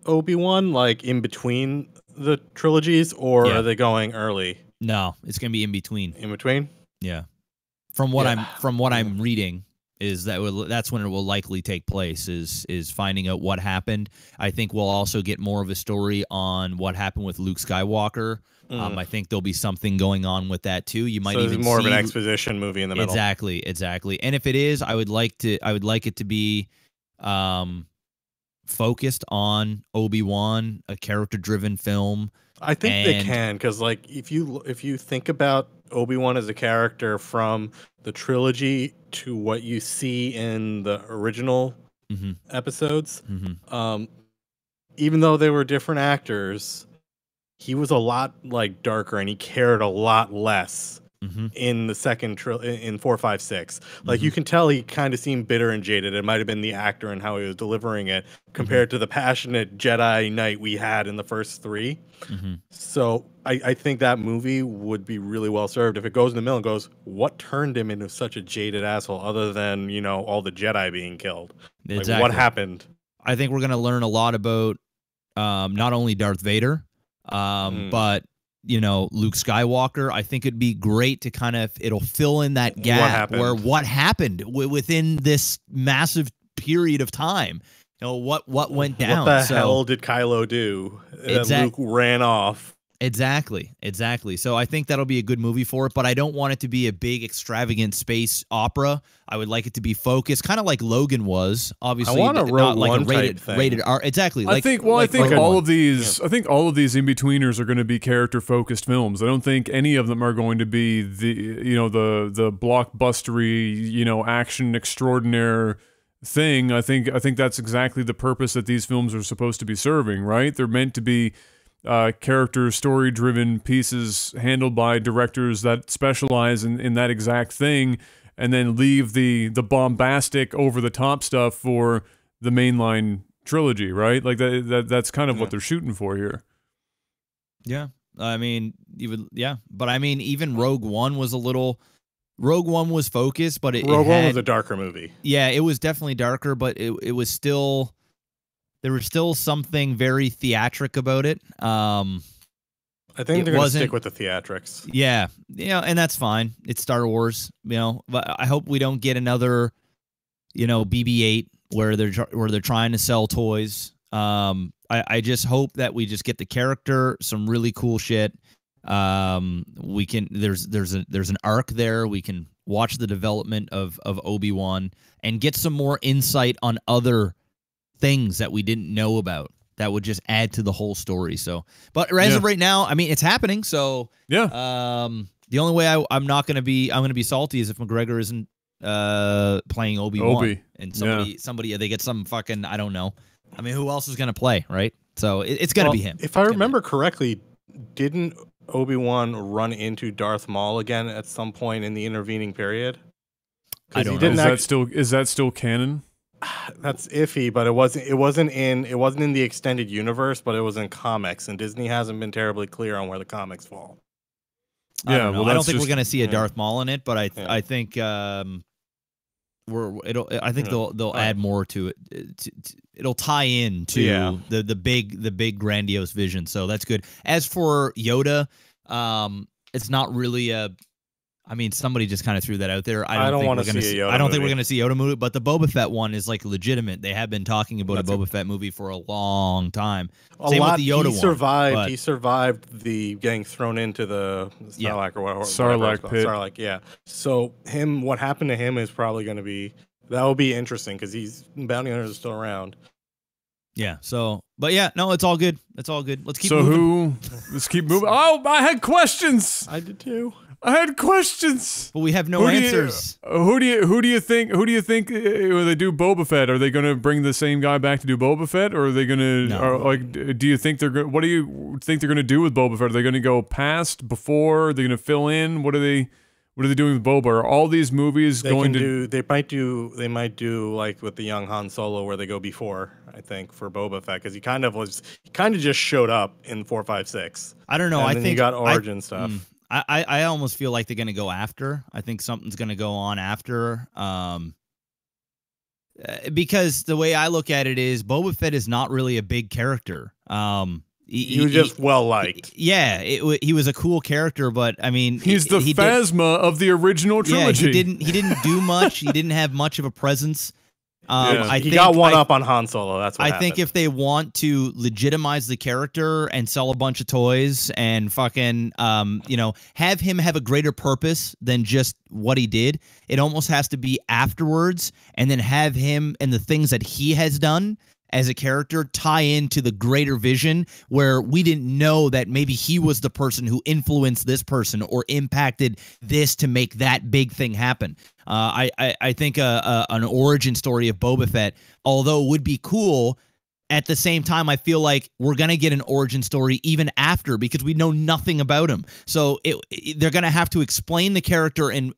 Obi-Wan, like in between the trilogies, or are they going early? No, it's gonna be in between. In between? Yeah. From what I'm reading, is that's when it will likely take place, is finding out what happened. I think we'll also get more of a story on what happened with Luke Skywalker I think there'll be something going on with that too. You might even more see of an exposition movie in the middle. Exactly. And if it is, I would like it to be focused on Obi-Wan, a character-driven film. I think they can, because like if you think about Obi-Wan as a character from the trilogy to what you see in the original episodes, even though they were different actors, he was a lot like darker and he cared a lot less in the second in 4, 5, 6. Like you can tell he kind of seemed bitter and jaded. It might have been the actor and how he was delivering it compared to the passionate Jedi Knight we had in the first 3. So I think that movie would be really well served if it goes in the middle and goes, what turned him into such a jaded asshole other than, you know, all the Jedi being killed? Exactly. Like, what happened? I think we're going to learn a lot about not only Darth Vader, but, you know, Luke Skywalker. I think it'd be great to kind of, it'll fill in that gap where what happened within this massive period of time. You know, what went down. What the hell did Kylo do? Luke ran off. Exactly. So I think that'll be a good movie for it, but I don't want it to be a big, extravagant space opera. I would like it to be focused, kind of like Logan was. Obviously, I want a not like One a rated R. Exactly. I think all of these in-betweeners are going to be character-focused films. I don't think any of them are going to be the blockbustery, action extraordinaire thing. I think that's exactly the purpose that these films are supposed to be serving, right? They're meant to be character, story-driven pieces handled by directors that specialize in that exact thing, and then leave the bombastic, over-the-top stuff for the mainline trilogy, right? Like that's kind of what they're shooting for here. Yeah, I mean, but I mean, even Rogue One was focused, but Rogue One was a darker movie. Yeah, it was definitely darker, but it was still. There was still something very theatric about it. I think they're going to stick with the theatrics. Yeah, and that's fine. It's Star Wars, But I hope we don't get another, BB-8 where they're trying to sell toys. I just hope that we just get the character, some really cool shit. We can there's an arc there. We can watch the development of Obi-Wan and get some more insight on other things that we didn't know about that would just add to the whole story. So, but as of right now, I mean, it's happening. So the only way I'm going to be salty is if McGregor isn't playing Obi-Wan and somebody they get some fucking, I don't know. I mean, who else is going to play, right? So it's going to be him. If I remember correctly, didn't Obi-Wan run into Darth Maul again at some point in the intervening period? I don't know. Is that still canon? That's iffy, but it wasn't in the extended universe, but it was in comics, and Disney hasn't been terribly clear on where the comics fall. I don't think we're going to see a Darth Maul in it, but I think they'll add more to it. It'll tie in to the big grandiose vision, so that's good. As for Yoda, it's not really a. I mean, somebody just kind of threw that out there. I don't think we're going to see a Yoda movie, but the Boba Fett one is like legitimate. They have been talking about a Boba Fett movie for a long time. Same with the Yoda one. He survived the getting thrown into the Sarlacc or whatever. Sarlacc pit. Sarlacc, yeah. So what happened to him is probably going to be, that will be interesting because bounty hunters are still around. Yeah. So, but yeah, no, it's all good. It's all good. Let's keep moving. Let's keep moving. Oh, I had questions. I did too. I had questions, but we have no answers. Who do you think when they do Boba Fett? Are they going to bring the same guy back to do Boba Fett, or are they going to do you think they're going? What do you think they're going to do with Boba Fett? Are they going to go past, before? Are they going to fill in? What are they doing with Boba? Are all these movies They might do like with the young Han Solo, where they go before. I think for Boba Fett, because he kind of just showed up in 4, 5, 6. I don't know. And I then think you got origin stuff. I almost feel like they're going to go after. I think something's going to go on after. Because the way I look at it is Boba Fett is not really a big character. He was just well liked. Yeah, he was a cool character, but I mean, he's the Phasma of the original trilogy. Yeah, he didn't do much. He didn't have much of a presence He got one up on Han Solo. That's what I think if they want to legitimize the character and sell a bunch of toys and fucking, you know, have him have a greater purpose than just what he did, it almost has to be afterwards, and then have him and the things that he has done as a character tie into the greater vision where we didn't know that maybe he was the person who influenced this person or impacted this to make that big thing happen. I think an origin story of Boba Fett, although would be cool, at the same time, I feel like we're going to get an origin story even after because we know nothing about him. So they're going to have to explain the character, and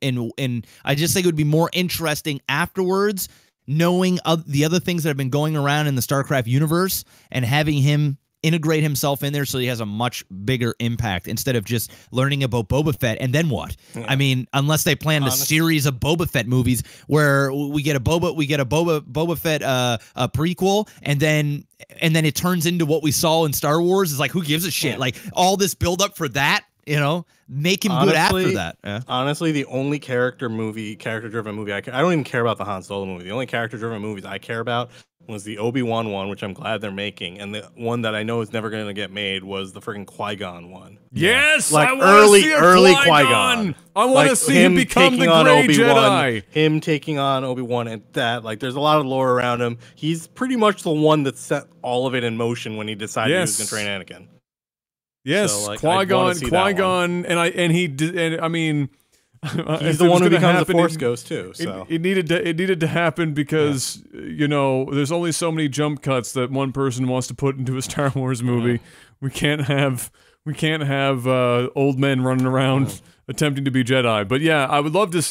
I just think it would be more interesting afterwards, knowing the other things that have been going around in the StarCraft universe and having him integrate himself in there so he has a much bigger impact instead of just learning about Boba Fett and then what? Yeah. I mean, unless they planned a series of Boba Fett movies where we get a Boba Fett a prequel and then it turns into what we saw in Star Wars. It's like, who gives a shit? Yeah. Like all this build up for that, you know, make him good after that. Yeah. Honestly, the only character-driven movie I don't even care about the Han Solo movie. The only character-driven movies I care about was the Obi-Wan one, which I'm glad they're making, and the one that I know is never going to get made was the freaking Qui-Gon one. Yes, like I want to see early Qui-Gon. I want to see him become the Grey Jedi. Him taking on Obi-Wan, and that, like, there's a lot of lore around him. He's pretty much the one that set all of it in motion when he decided he was going to train Anakin. Yes, so, like, Qui-Gon, and I mean, he's the one who becomes the Force Ghost too. So it needed to happen because you know there's only so many jump cuts that one person wants to put into a Star Wars movie. We can't have old men running around attempting to be Jedi. But yeah, I would love to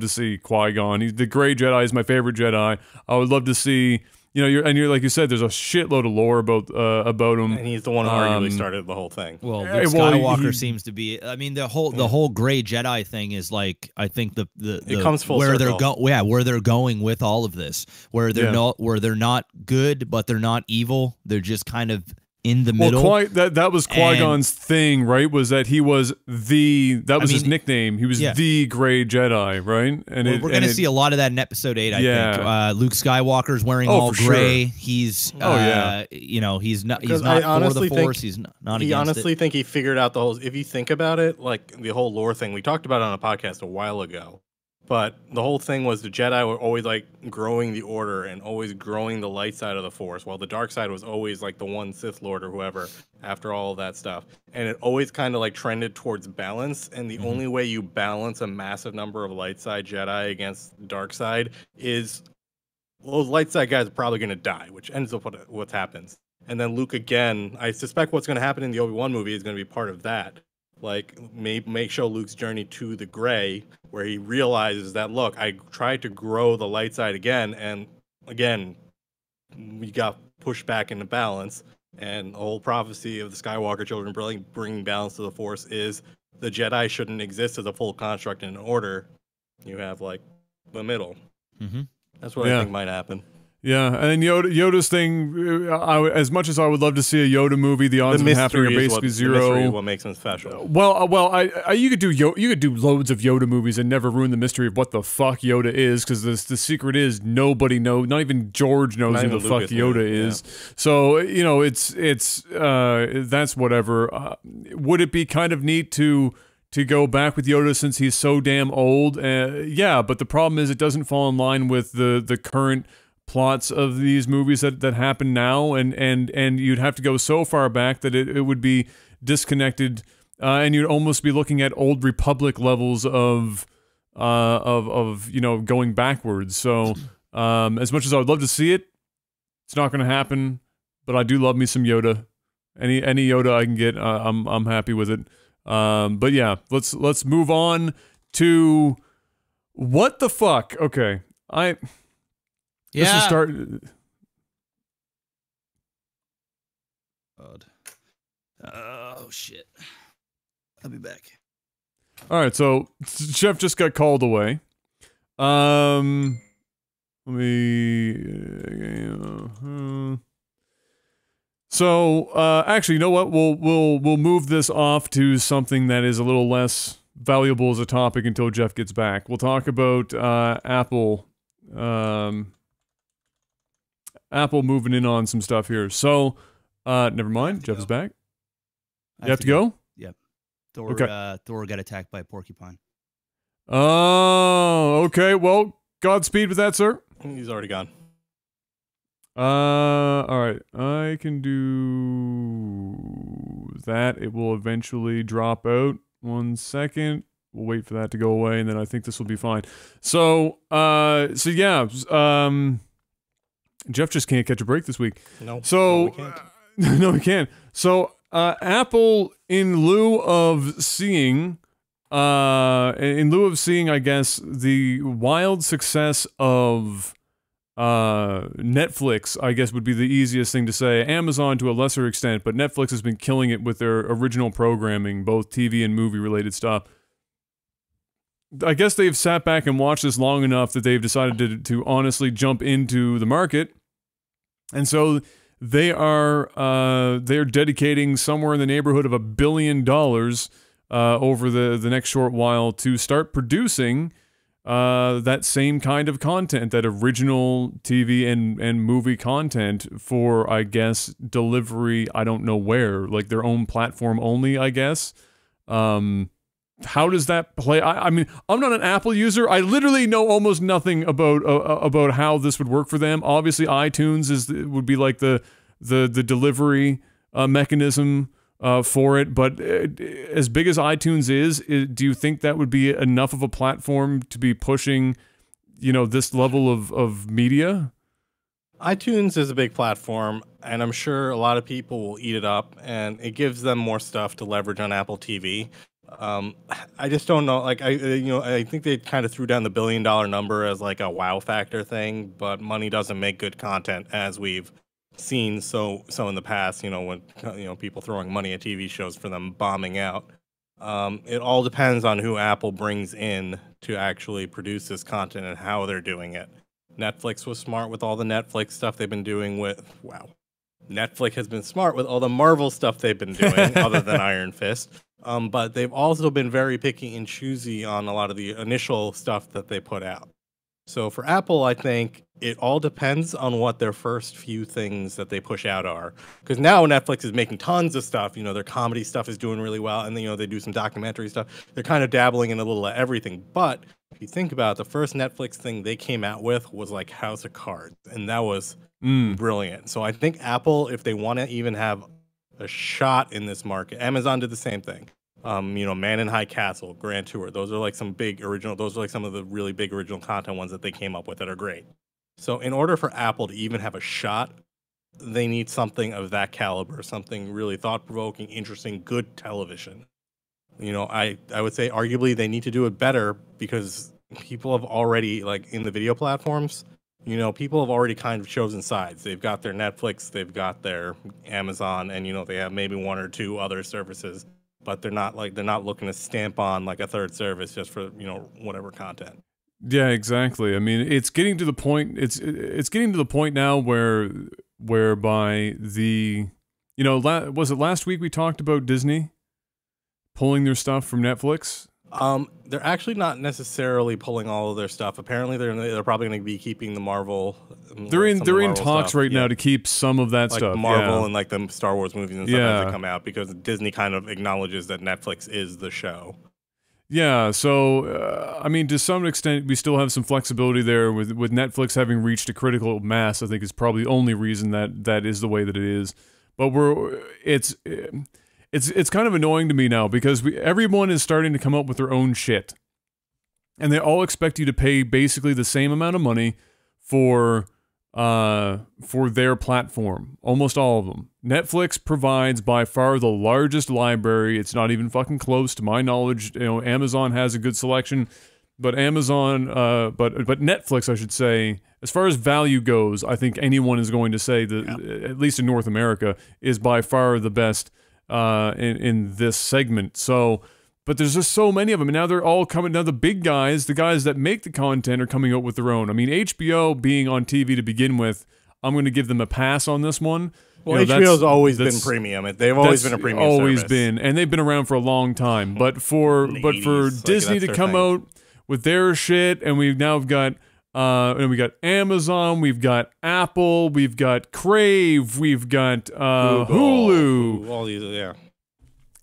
see Qui-Gon. The Grey Jedi is my favorite Jedi. I would love to see. You know, you're like you said, there's a shitload of lore about him, and he's the one who arguably started the whole thing. Well, Luke Skywalker seems to be. I mean, the whole Grey Jedi thing is like, I think it comes full where circle. where they're going with all of this, where they're not good, but they're not evil. They're just kind of in the middle. That was Qui-Gon's thing, right? Was that he was his nickname. He was the Grey Jedi, right? And we're going to see a lot of that in Episode 8, I think. Luke Skywalker's wearing all gray. Sure. He's, you know, he's not for the Force. He's not against it. I honestly think he figured out the whole, if you think about it, like the whole lore thing, we talked about it on a podcast a while ago. But the whole thing was the Jedi were always like growing the Order and always growing the light side of the Force, while the dark side was always like the one Sith Lord or whoever after all of that stuff. And it always kind of like trended towards balance. And the only way you balance a massive number of light side Jedi against dark side is, well, those light side guys are probably going to die, which ends up what happens. And then Luke again, I suspect what's going to happen in the Obi-Wan movie is going to be part of that. Like, show Luke's journey to the gray, where he realizes that, look, I tried to grow the light side again, and again, we got pushed back into balance. And the whole prophecy of the Skywalker children bringing balance to the Force is the Jedi shouldn't exist as a full construct in an order. You have, like, the middle. That's what I think might happen. Yeah, and Yoda's thing, as much as I would love to see a Yoda movie, the odds of it happening are basically zero. The mystery is what makes him special. Well, you could do loads of Yoda movies and never ruin the mystery of what the fuck Yoda is, because the secret is nobody knows, not even George knows who the fuck Yoda is. So you know, it's that's whatever. Would it be kind of neat to go back with Yoda since he's so damn old? Yeah, but the problem is it doesn't fall in line with the current plots of these movies that happen now, and you'd have to go so far back that it would be disconnected, and you'd almost be looking at Old Republic levels of you know, going backwards. So as much as I would love to see it, it's not going to happen. But I do love me some Yoda. Any Yoda I can get, I'm happy with it. But yeah, let's move on to what the fuck. Okay, This will start. God. Oh shit! I'll be back. All right, so Chef just got called away. Let me. So actually, you know what? We'll move this off to something that is a little less valuable as a topic until Jeff gets back. We'll talk about Apple. Apple moving in on some stuff here. So, never mind. Jeff is back. You have to go? Yep. Thor, Okay. Thor got attacked by a porcupine. Oh, okay. Well, Godspeed with that, sir. He's already gone. All right. I can do that. It will eventually drop out. 1 second. We'll wait for that to go away, and then I think this will be fine. So, yeah. Jeff just can't catch a break this week. No. So, no, we can't. no, we can't. So, Apple, in lieu of seeing, I guess, the wild success of Netflix, I guess would be the easiest thing to say. Amazon to a lesser extent, but Netflix has been killing it with their original programming, both TV and movie related stuff. I guess they've sat back and watched this long enough that they've decided to honestly jump into the market. And so they're dedicating somewhere in the neighborhood of $1 billion over the next short while to start producing that same kind of content, that original TV and movie content for, I guess, delivery, I don't know where, like their own platform only, I guess. How does that play? I mean, I'm not an Apple user. I literally know almost nothing about how this would work for them. Obviously, iTunes would be like the delivery mechanism for it. But as big as iTunes is, do you think that would be enough of a platform to be pushing, this level of media? iTunes is a big platform, and I'm sure a lot of people will eat it up, and it gives them more stuff to leverage on Apple TV. I just don't know. Like, I think they kind of threw down the $1 billion number as like a wow factor thing, but money doesn't make good content, as we've seen so in the past. When people throwing money at TV shows for them bombing out. It all depends on who Apple brings in to actually produce this content and how they're doing it. Netflix was smart with all the Netflix stuff they've been doing with Netflix has been smart with all the Marvel stuff they've been doing, other than Iron Fist. But they've also been very picky and choosy on a lot of the initial stuff that they put out. So for Apple, I think it all depends on what their first few things that they push out are. Because now Netflix is making tons of stuff. Their comedy stuff is doing really well. And then, they do some documentary stuff. They're kind of dabbling in a little of everything. But if you think about it, the first Netflix thing they came out with was like House of Cards. And that was brilliant. So I think Apple, if they want to even have a shot in this market, Amazon did the same thing. Man in High Castle, Grand Tour. Those are like some big original. Those are like some of the really big original content ones that they came up with that are great. So in order for Apple to even have a shot, they need something of that caliber, something really thought-provoking, interesting, good television. I would say arguably they need to do it better because people have already, like in the video platforms, people have already kind of chosen sides. They've got their Netflix, they've got their Amazon, and they have maybe one or two other services. But they're not looking to stamp on like a third service just for whatever content. Yeah, exactly. I mean, it's getting to the point. It's getting to the point now whereby was it last week we talked about Disney pulling their stuff from Netflix? They're actually not necessarily pulling all of their stuff. Apparently, they're probably going to be keeping the Marvel. They're in talks right now to keep some of that like stuff. Marvel and like the Star Wars movies and stuff as they come out, because Disney kind of acknowledges that Netflix is the show. Yeah, so I mean, to some extent, we still have some flexibility there with Netflix having reached a critical mass. I think is probably the only reason that is the way that it is. But it's kind of annoying to me now because everyone is starting to come up with their own shit, and they all expect you to pay basically the same amount of money for their platform. Almost all of them. Netflix provides by far the largest library. It's not even fucking close to my knowledge. Amazon has a good selection, but but Netflix, I should say, as far as value goes, I think anyone is going to say that, at least in North America, is by far the best in this segment. So, but there's just so many of them, and now they're all coming. Now the big guys, the guys that make the content, are coming out with their own. I mean, HBO being on TV to begin with, I'm going to give them a pass on this one. Well, HBO's always been premium. They've always been a premium always service. been, and they've been around for a long time. But for Disney to come out with their shit, and we've now got And we got Amazon, we've got Apple, we've got Crave, we've got Hulu, all these, yeah.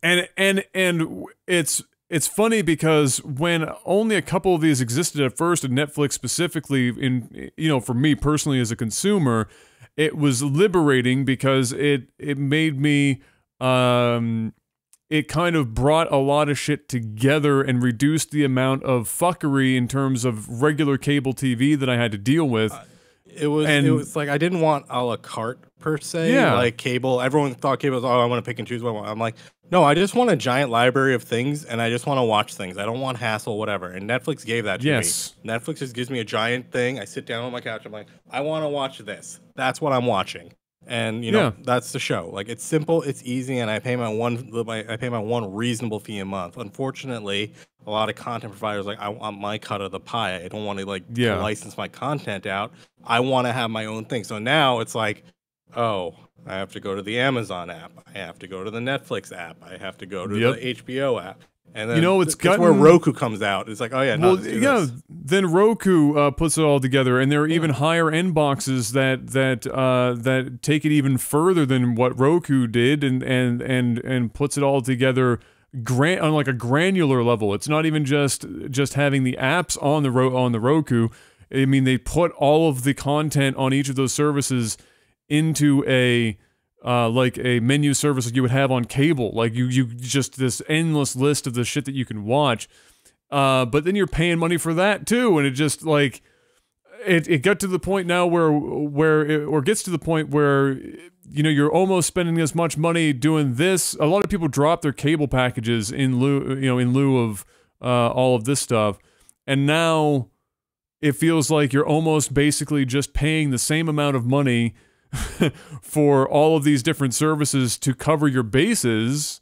And it's funny because when only a couple of these existed at first, and Netflix specifically, for me personally as a consumer, it was liberating because it made me it kind of brought a lot of shit together and reduced the amount of fuckery in terms of regular cable TV that I had to deal with. It was like I didn't want a la carte per se, like cable. Everyone thought cable was, I want to pick and choose what I want. I'm like, no, I just want a giant library of things, and I just want to watch things. I don't want hassle, whatever. And Netflix gave that to me. Netflix just gives me a giant thing. I sit down on my couch. I'm like, I want to watch this. That's what I'm watching. And that's the show. Like, it's simple, it's easy, and I pay my one reasonable fee a month. Unfortunately, a lot of content providers I want my cut of the pie. I don't want to license my content out. I want to have my own thing. So now it's like, oh, I have to go to the Amazon app. I have to go to the Netflix app. I have to go to the HBO app. And then it's where Roku comes out. It's like, oh yeah, no, this. Then Roku puts it all together, and there are even higher end boxes that take it even further than what Roku did, and puts it all together on like a granular level. It's not even just having the apps on the Roku. I mean, they put all of the content on each of those services into a menu service like you would have on cable. Like you just this endless list of the shit that you can watch. But then you're paying money for that too, and it just like it got to the point now where gets to the point where you're almost spending as much money doing this. A lot of people drop their cable packages in lieu of all of this stuff, and now it feels like you're almost basically just paying the same amount of money for all of these different services to cover your bases,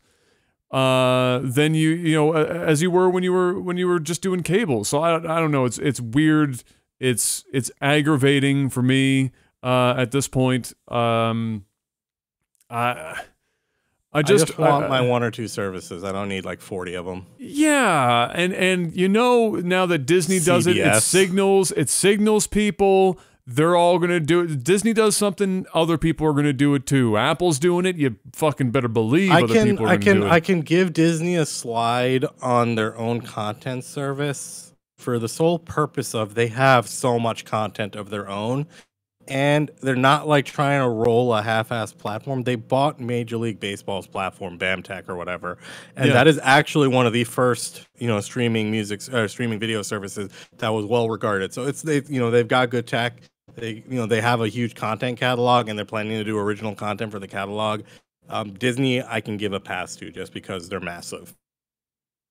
than as you were when you were just doing cable. So I don't know. It's weird. It's aggravating for me at this point. I just want my one or two services. I don't need like 40 of them. Yeah, and now that Disney does it signals people. They're all going to do it. Disney does something, other people are going to do it too. Apple's doing it, you fucking better believe other people are going to do it. I can give Disney a slide on their own content service for the sole purpose of they have so much content of their own, and they're not like trying to roll a half-assed platform. They bought Major League Baseball's platform, BAMTech or whatever, and that is actually one of the first streaming video services that was well regarded. So they've got good tech. They have a huge content catalog, and they're planning to do original content for the catalog. Disney, I can give a pass to just because they're massive.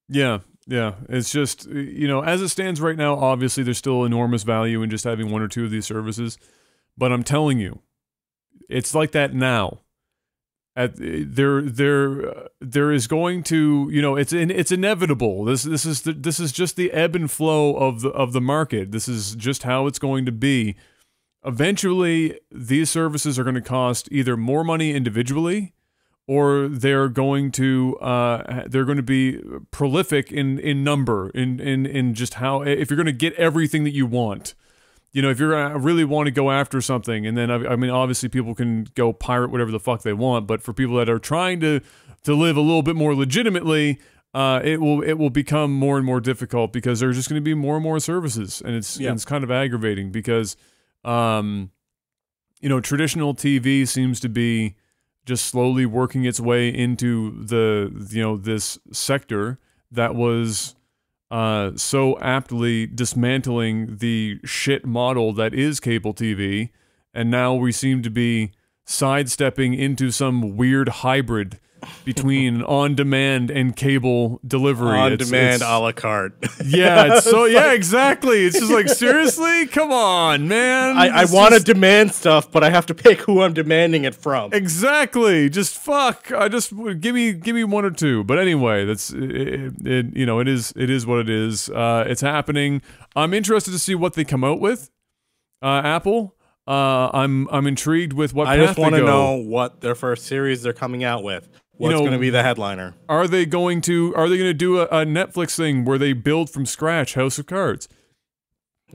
Yeah. It's just as it stands right now, obviously there's still enormous value in just having one or two of these services. But I'm telling you, it's like that now. There is going to it's inevitable. This is just the ebb and flow of the market. This is just how it's going to be. Eventually, these services are going to cost either more money individually, or they're going to be prolific in number in just how, if you're going to get everything that you want. If you're really want to go after something, and then I mean, obviously people can go pirate whatever the fuck they want, but for people that are trying to live a little bit more legitimately, it will become more and more difficult because there's just going to be more and more services, and it's kind of aggravating because traditional TV seems to be just slowly working its way into this sector that was so aptly dismantling the shit model that is cable TV, and now we seem to be sidestepping into some weird hybrid between on-demand and cable delivery. On-demand a la carte. Yeah, exactly. It's just like, seriously? Come on, man. I want to demand stuff, but I have to pick who I'm demanding it from. Exactly. Just fuck. Give me one or two. But anyway, it is what it is. It's happening. I'm interested to see what they come out with. Apple. I'm intrigued with what path they go. I just want to know what their first series they're coming out with. What's going to be the headliner? Are they going to do a Netflix thing where they build from scratch House of Cards?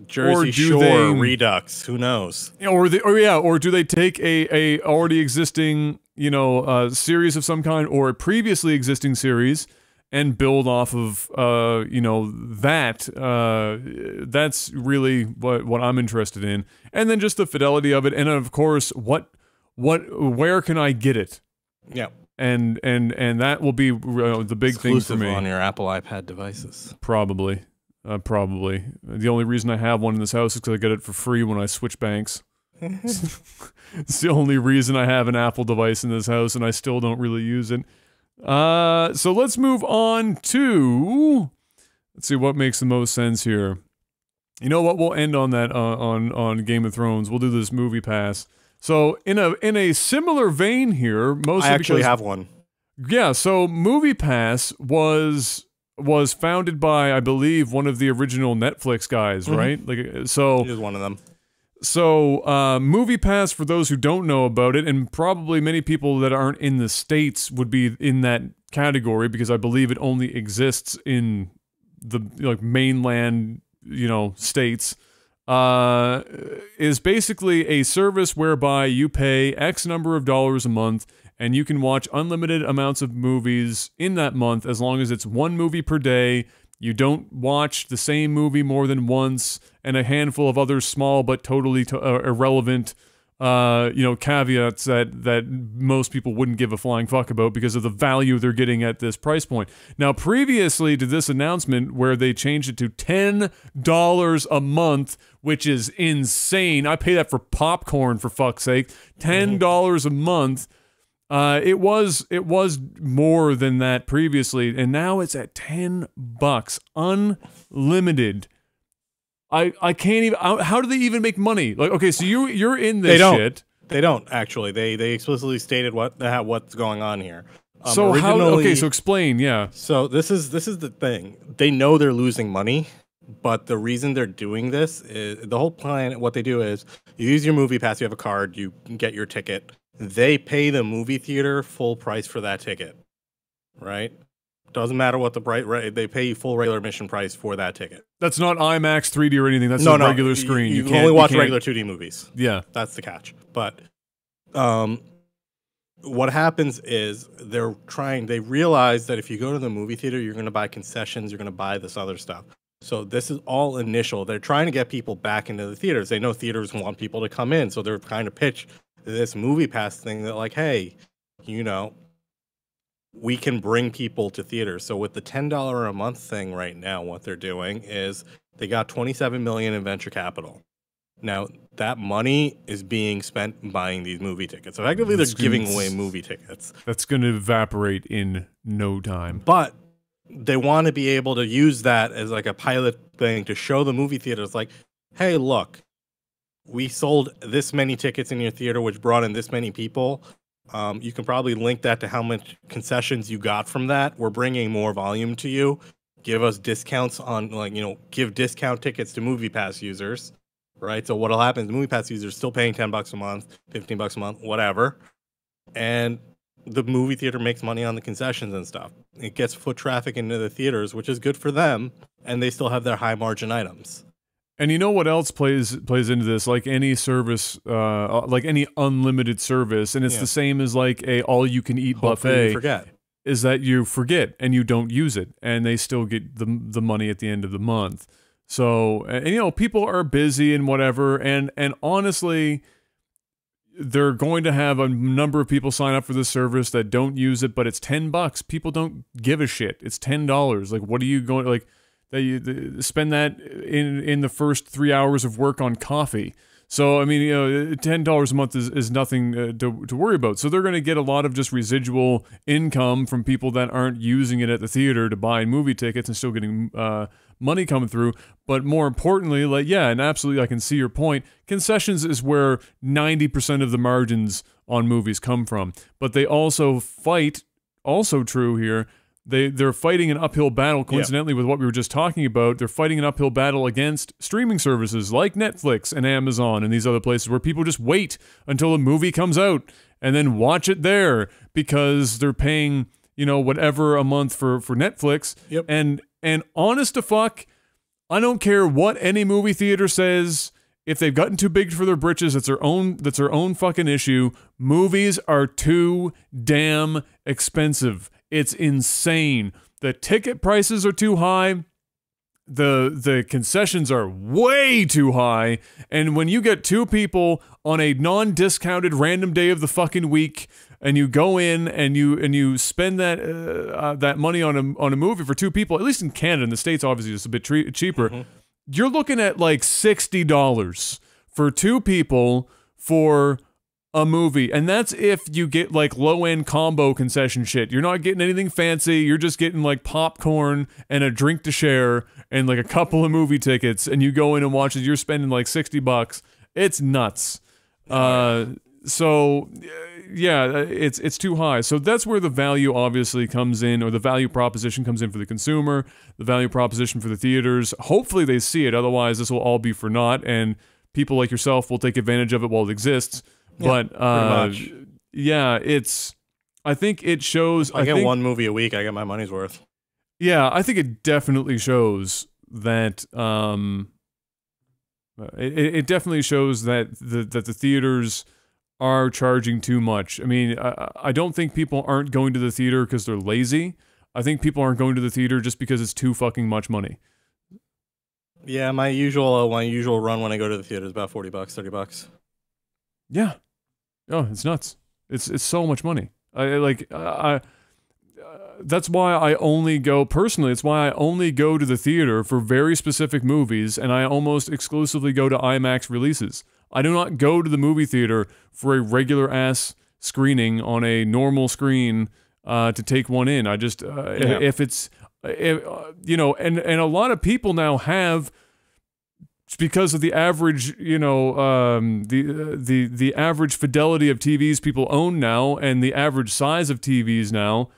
Jersey Shore Redux. Who knows? Or do they take a already existing, you know, series of some kind or a previously existing series and build off of, you know, that. That's really what I'm interested in. And then just the fidelity of it, and of course, where can I get it? Yeah. And that will be the big thing for me. On your Apple iPad devices. Probably. The only reason I have one in this house is because I get it for free when I switch banks. It's the only reason I have an Apple device in this house, and I still don't really use it. So let's move on to... Let's see what makes the most sense here. You know what? We'll end on that on Game of Thrones. We'll do this movie pass. So in a similar vein here, mostly I actually have one. Yeah, so Movie Pass was founded by, I believe, one of the original Netflix guys, right? Like, so he was one of them. So Movie Pass, for those who don't know about it, and probably many people that aren't in the States would be in that category because I believe it only exists in the mainland, you know, states. Is basically a service whereby you pay X number of dollars a month and you can watch unlimited amounts of movies in that month as long as it's one movie per day. You don't watch the same movie more than once, and a handful of other small but totally irrelevant you know, caveats that most people wouldn't give a flying fuck about because of the value they're getting at this price point. Now, previously to this announcement where they changed it to $10 a month, which is insane. I pay that for popcorn, for fuck's sake. $10 a month. It was more than that previously, and now it's at $10, unlimited. I can't even. How do they even make money? Like, okay, so you're in this shit. They don't actually. They explicitly stated what's going on here. So how? Okay, so explain. Yeah. So this is the thing. They know they're losing money, but the reason they're doing this is the whole plan. What they do is you use your movie pass. You have a card. You get your ticket. They pay the movie theater full price for that ticket, right? Doesn't matter what the price. Right? They pay you full regular admission price for that ticket. That's not IMAX 3D or anything. That's a regular screen. You can only watch regular 2D movies. Yeah, that's the catch. But what happens is they realize that if you go to the movie theater, you're going to buy concessions. You're going to buy this other stuff. So this is all initial. They're trying to get people back into the theaters. They know theaters want people to come in, so they're trying to pitch this movie pass thing that, like, hey, you know, we can bring people to theaters. So with the $10 a month thing right now, what they're doing is they got $27 million in venture capital. Now that money is being spent buying these movie tickets. Effectively, they're giving away movie tickets. That's going to evaporate in no time. But they want to be able to use that as like a pilot thing to show the movie theaters, like, hey, look, we sold this many tickets in your theater, which brought in this many people. You can probably link that to how much concessions you got from that. We're bringing more volume to you. Give us discounts on, like, you know, give discount tickets to Movie Pass users, right? So what'll happen is Movie Pass users still paying $10 a month, $15 a month, whatever. And the movie theater makes money on the concessions and stuff. It gets foot traffic into the theaters, which is good for them, and they still have their high margin items. And you know what else plays into this? Like any service, like any unlimited service, and it's the same as like a all-you-can-eat buffet. Forget. Is that you forget and you don't use it, and they still get the money at the end of the month. So, and you know, people are busy and whatever, and honestly, they're going to have a number of people sign up for this service that don't use it, but it's $10. People don't give a shit. It's $10. Like, what are you going like? That you spend that in the first 3 hours of work on coffee. So, I mean, you know, $10 a month is nothing to worry about. So they're going to get a lot of just residual income from people that aren't using it at the theater to buy movie tickets and still getting money coming through. But more importantly, like, yeah, and absolutely, I can see your point. Concessions is where 90% of the margins on movies come from. But they also fight, also true here, they're fighting an uphill battle, coincidentally, with what we were just talking about. They're fighting an uphill battle against streaming services like Netflix and Amazon and these other places where people just wait until a movie comes out and then watch it there because they're paying, you know, whatever a month for Netflix. Yep. And honest to fuck, I don't care what any movie theater says. If they've gotten too big for their britches, that's their own fucking issue. Movies are too damn expensive. It's insane. The ticket prices are too high. The concessions are way too high. And when you get two people on a non-discounted random day of the fucking week, and you go in and you spend that money on a movie for two people, at least in Canada, in the States obviously it's a bit cheaper. You're looking at like $60 for two people for a movie, and that's if you get like low-end combo concession shit. You're not getting anything fancy. You're just getting like popcorn and a drink to share and like a couple of movie tickets, and you go in and watch it. You're spending like $60. It's nuts. So yeah, it's too high. So that's where the value obviously comes in, or the value proposition comes in for the consumer, the value proposition for the theaters. Hopefully they see it, otherwise this will all be for naught, and people like yourself will take advantage of it while it exists. Yeah, But yeah, I think it shows. I get one movie a week, I get my money's worth. Yeah, I think it definitely shows that it definitely shows that the theaters are charging too much. I mean, I don't think people aren't going to the theater because they're lazy. I think people aren't going to the theater just because it's too fucking much money. Yeah, my usual run when I go to the theater is about $40, $30. Yeah. Oh, it's nuts. It's so much money. That's why I only go, personally, it's why I only go to the theater for very specific movies, and I almost exclusively go to IMAX releases. I do not go to the movie theater for a regular ass screening on a normal screen to take one in. I just if it's you know, and a lot of people now have, because of the average, you know, the average fidelity of TVs people own now, and the average size of TVs now.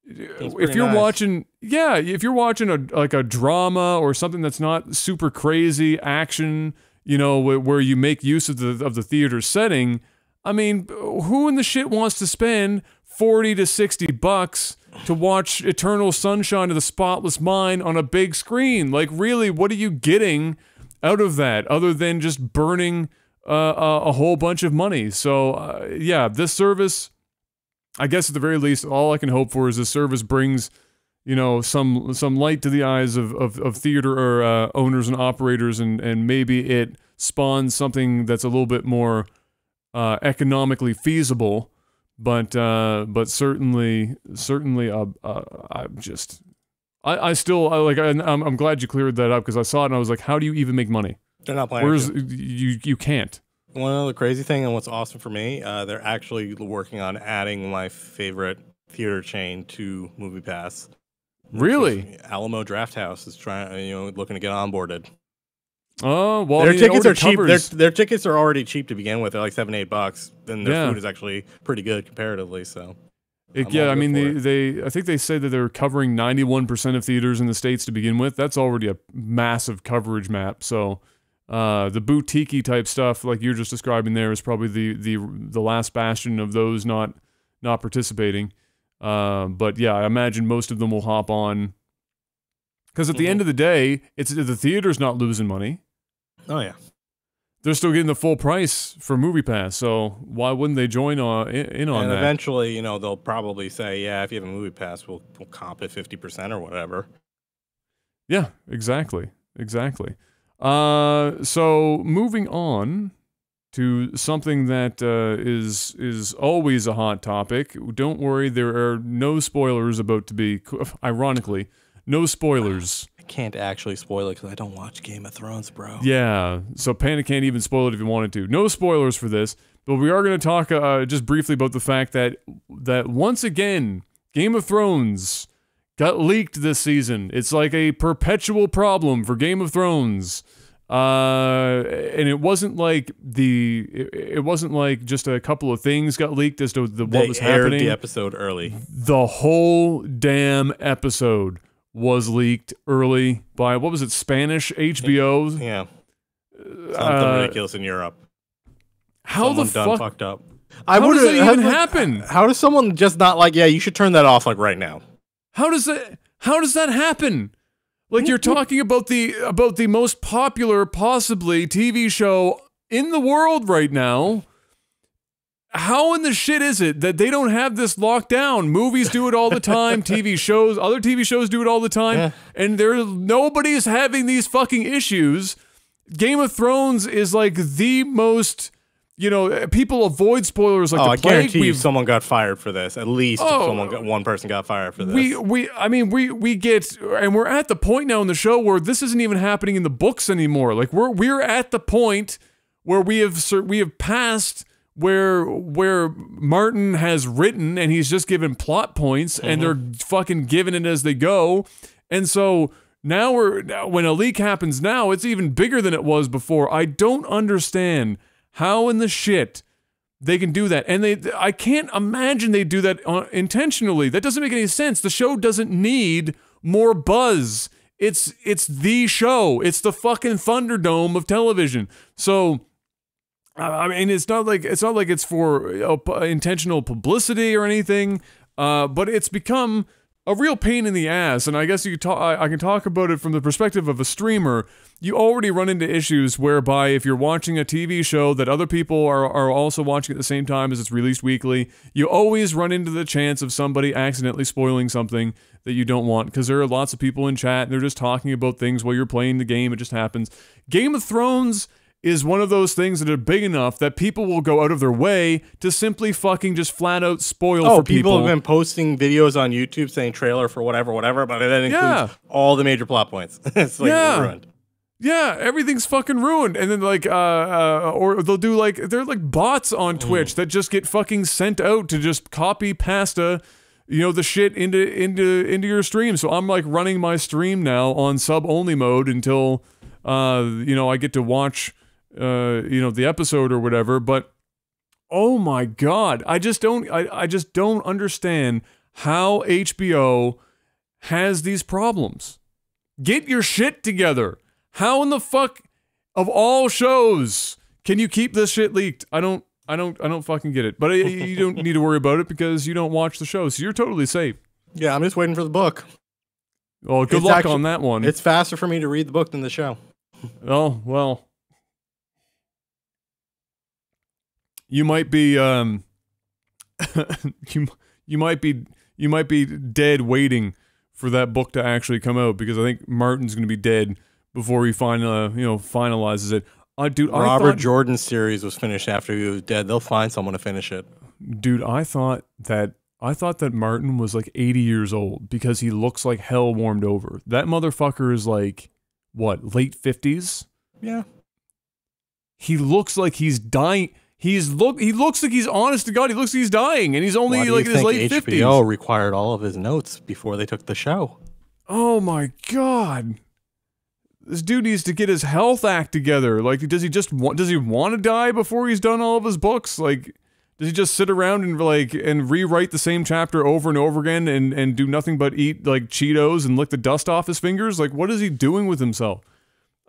If you're watching, if you're watching a drama or something that's not super crazy action, you know, where you make use of the theater setting, I mean, who in the shit wants to spend $40 to $60 to watch Eternal Sunshine of the Spotless Mind on a big screen? Like, really, what are you getting out of that other than just burning a whole bunch of money? So, yeah, this service, I guess at the very least, all I can hope for is this service brings, you know, some light to the eyes of theater or owners and operators, and maybe it spawns something that's a little bit more economically feasible. But certainly, I'm glad you cleared that up, because I saw it and I was like, how do you even make money? They're not planning. You can't. One other crazy thing, and what's awesome for me, they're actually working on adding my favorite theater chain to MoviePass. Really? Alamo Drafthouse is looking to get onboarded. Oh, well, their tickets are cheap. Their tickets are already cheap to begin with. They're like $7, $8. Then their food is actually pretty good comparatively. So, I mean, I think they said that they're covering 91% of theaters in the States to begin with. That's already a massive coverage map. So, the boutique-y type stuff, like you're just describing there, is probably the last bastion of those not participating. But yeah, I imagine most of them will hop on, because at the end of the day, the theater's not losing money. Oh yeah, they're still getting the full price for MoviePass. So why wouldn't they join in on that? And eventually, you know, they'll probably say, yeah, if you have a MoviePass, we'll comp it 50% or whatever. Yeah, exactly. So moving on to something that is always a hot topic. Don't worry, there are no spoilers about to be. Ironically, no spoilers. I can't actually spoil it because I don't watch Game of Thrones, bro. Yeah, so Panic can't even spoil it if you wanted to. No spoilers for this, but we are going to talk just briefly about the fact that once again, Game of Thrones got leaked this season. It's like a perpetual problem for Game of Thrones. And it wasn't like just a couple of things got leaked as to what was happening. They aired the episode early. The whole damn episode was leaked early by, what was it, Spanish HBO? Yeah. Something ridiculous in Europe. How Someone the fuck fucked up? How does that even happen? How does someone just not like, yeah, you should turn that off like right now? How does that happen? Like, you're talking about the most popular, possibly, TV show in the world right now. How in the shit is it that they don't have this locked down? Movies do it all the time, other TV shows do it all the time, and nobody's having these fucking issues. Game of Thrones is like the most, people avoid spoilers like the plague. I guarantee you someone got fired for this. At least one person got fired for this. We get, and we're at the point now in the show where this isn't even happening in the books anymore. Like, we're at the point where we have passed where Martin has written and he's just given plot points and they're fucking giving it as they go. And so now when a leak happens now, it's even bigger than it was before. I don't understand how in the shit they can do that. And I can't imagine they do that intentionally. That doesn't make any sense. The show doesn't need more buzz. It's the show. It's the fucking Thunderdome of television. So I mean, it's not like it's for intentional publicity or anything, but it's become a real pain in the ass. And I guess I can talk about it from the perspective of a streamer. You already run into issues whereby if you're watching a TV show that other people are also watching at the same time as it's released weekly, you always run into the chance of somebody accidentally spoiling something that you don't want, because there are lots of people in chat and they're just talking about things while you're playing the game. It just happens. Game of Thrones is one of those things that are big enough that people will go out of their way to simply fucking just flat out spoil for people. People have been posting videos on YouTube saying trailer for whatever, but that includes all the major plot points. It's like ruined. Yeah, everything's fucking ruined. And then or they'll do they're like bots on Twitch that just get fucking sent out to just copy pasta, the shit into your stream. So I'm like running my stream now on sub only mode until I get to watch the episode or whatever. But oh my god, I just don't understand how HBO has these problems. Get your shit together. How in the fuck of all shows can you keep this shit leaked? I don't fucking get it. But you don't need to worry about it because you don't watch the show, so you're totally safe. Yeah, I'm just waiting for the book. Well, good luck on that one. It's faster for me to read the book than the show. Oh, well. You might be you might be dead waiting for that book to actually come out, because I think Martin's going to be dead before he finalizes it. Dude, Robert Jordan's series was finished after he was dead. They'll find someone to finish it. Dude, I thought that Martin was like 80 years old because he looks like hell warmed over. That motherfucker is like, what, late 50s? Yeah. He looks like he's dying. He looks like he's, honest to God, he looks like he's dying, and he's only like in his late 50s. HBO required all of his notes before they took the show. Oh my God. This dude needs to get his health act together. Like, does he want to die before he's done all of his books? Like, does he just sit around and rewrite the same chapter over and over again and do nothing but eat like Cheetos and lick the dust off his fingers? Like, what is he doing with himself?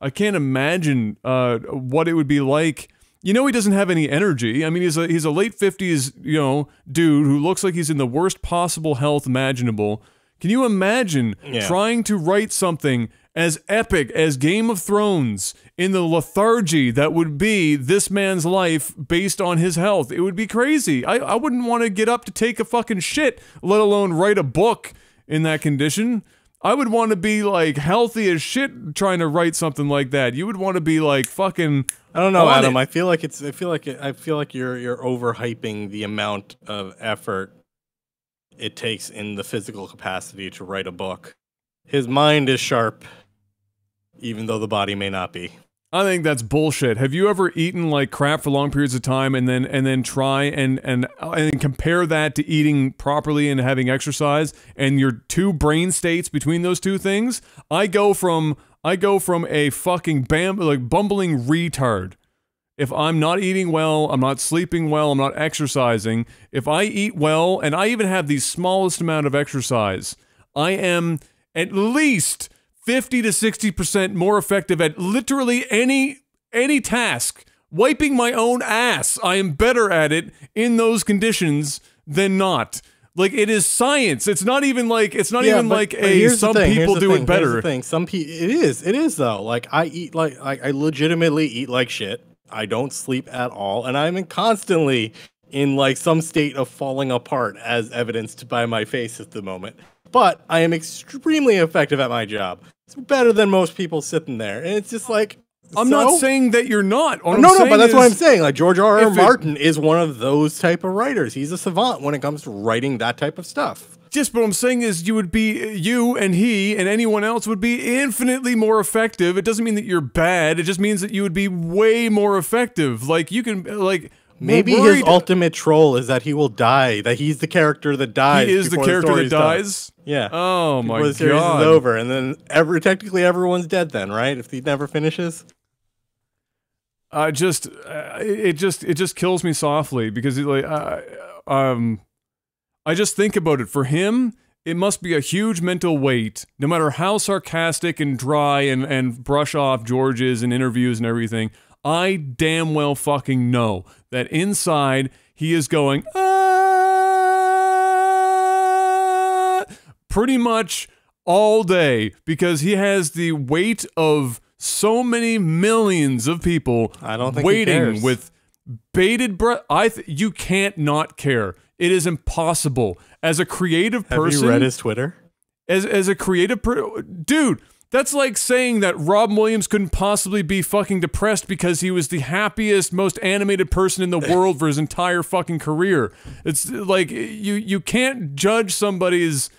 I can't imagine what it would be like. He doesn't have any energy. I mean, he's a late 50s, dude who looks like he's in the worst possible health imaginable. Can you imagine trying to write something as epic as Game of Thrones in the lethargy that would be this man's life based on his health? It would be crazy. I wouldn't want to get up to take a fucking shit, let alone write a book in that condition. I would want to be like healthy as shit trying to write something like that. You would want to be like fucking. I don't know, Adam. I feel like you're overhyping the amount of effort it takes in the physical capacity to write a book. His mind is sharp, even though the body may not be. I think that's bullshit. Have you ever eaten like crap for long periods of time and then try and compare that to eating properly and having exercise and your two brain states between those two things? I go from a fucking bumbling retard. If I'm not eating well, I'm not sleeping well, I'm not exercising. If I eat well and I even have the smallest amount of exercise, I am at least 50 to 60% more effective at literally any task. Wiping my own ass, I am better at it in those conditions than not. Like, it is science. It's not even like some people do it better. Here's the thing. Some people, it is though. Like, I legitimately eat like shit. I don't sleep at all, and I'm constantly in like some state of falling apart, as evidenced by my face at the moment. But I am extremely effective at my job. It's better than most people sitting there, and it's just like. I'm not saying that you're not. No, but that's what I'm saying. Like, George R. R. Martin is one of those type of writers. He's a savant when it comes to writing that type of stuff. Just what I'm saying is you and he and anyone else would be infinitely more effective. It doesn't mean that you're bad. It just means that you would be way more effective. Like, you can, like... Maybe his ultimate troll is that he will die. That he's the character that dies. He is the character that dies? Yeah. Oh, my God. The series is over, and then technically everyone's dead then, right? If he never finishes? It just kills me softly because I just think about it. For him, it must be a huge mental weight, no matter how sarcastic and dry and brush off George is in interviews and everything. I damn well fucking know that inside he is going, pretty much all day because he has the weight of so many millions of people waiting with bated breath. You can't not care. It is impossible. As a creative person... Have you read his Twitter? As a creative dude, that's like saying that Robin Williams couldn't possibly be fucking depressed because he was the happiest, most animated person in the world for his entire fucking career. It's like, you can't judge somebody's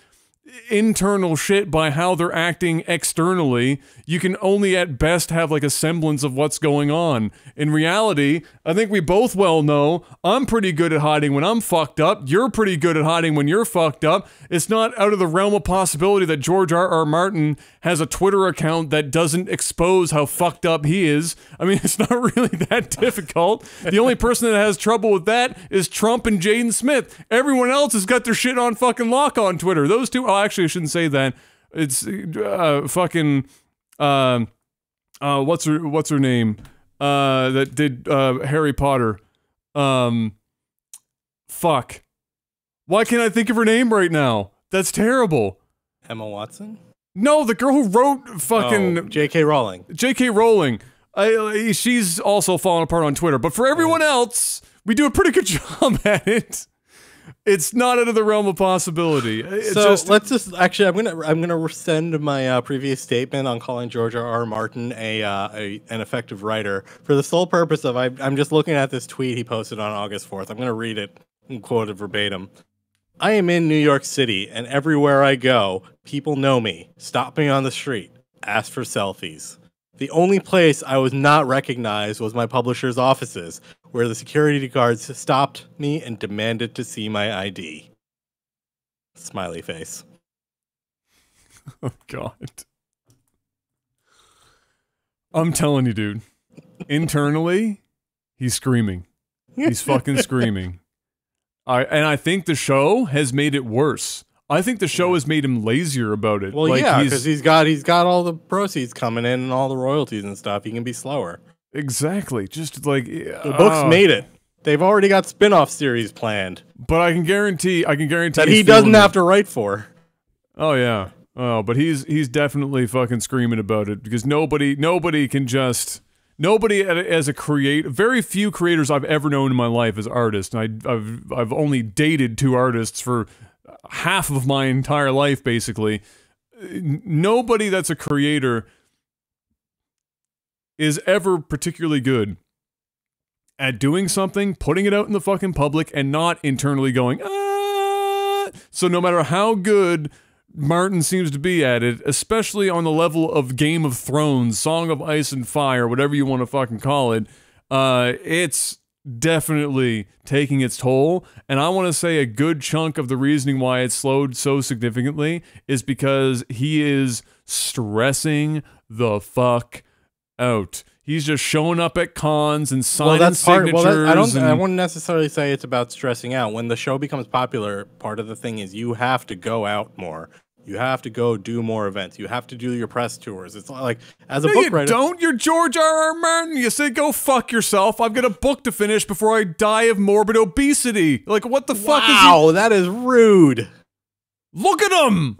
internal shit by how they're acting externally. You can only at best have like a semblance of what's going on. In reality, I think we both well know I'm pretty good at hiding when I'm fucked up. You're pretty good at hiding when you're fucked up. It's not out of the realm of possibility that George R. R. Martin has a Twitter account that doesn't expose how fucked up he is. I mean, it's not really that difficult. The only person that has trouble with that is Trump and Jaden Smith. Everyone else has got their shit on fucking lock on Twitter. Those two, actually, I shouldn't say that. It's fucking what's her name? That did Harry Potter. Fuck. Why can't I think of her name right now? That's terrible. Emma Watson? No, the girl who wrote fucking J.K. Rowling. J.K. Rowling. She's also falling apart on Twitter. But for everyone else, we do a pretty good job at it. It's not out of the realm of possibility. Let's just actually, I'm gonna rescind my previous statement on calling George R. R. Martin an effective writer for the sole purpose of I'm just looking at this tweet he posted on August 4th. I'm gonna read it and quote it verbatim. I am in New York City, and everywhere I go, people know me, stop me on the street, ask for selfies. The only place I was not recognized was my publisher's offices, where the security guards stopped me and demanded to see my ID. Smiley face. Oh, God. I'm telling you, dude. Internally, he's screaming. He's fucking screaming. I think the show has made it worse. I think the show has made him lazier about it. Well, yeah, because he's got all the proceeds coming in and all the royalties and stuff. He can be slower. Exactly. Just like the books made it. They've already got spin-off series planned. But I can guarantee that he doesn't have to write for. Oh yeah. Oh, but he's definitely fucking screaming about it because nobody can just. Nobody as a creator, very few creators I've ever known in my life as artists. And I've only dated 2 artists for half of my entire life, basically. Nobody that's a creator is ever particularly good at doing something, putting it out in the fucking public, and not internally going, ah! So no matter how good Martin seems to be at it, especially on the level of Game of Thrones, Song of Ice and Fire, whatever you want to fucking call it, it's definitely taking its toll. And I want to say a good chunk of the reasoning why it's slowed so significantly is because he is stressing the fuck out. He's just showing up at cons and signing signatures. I wouldn't necessarily say it's about stressing out. When the show becomes popular, part of the thing is you have to go out more. You have to go do more events. You have to do your press tours. It's like, as a No, book you writer, don't. You're George R.R. Martin. You say go fuck yourself. I've got a book to finish before I die of morbid obesity. Like, what the fuck is he? wow, that is rude. Look at him.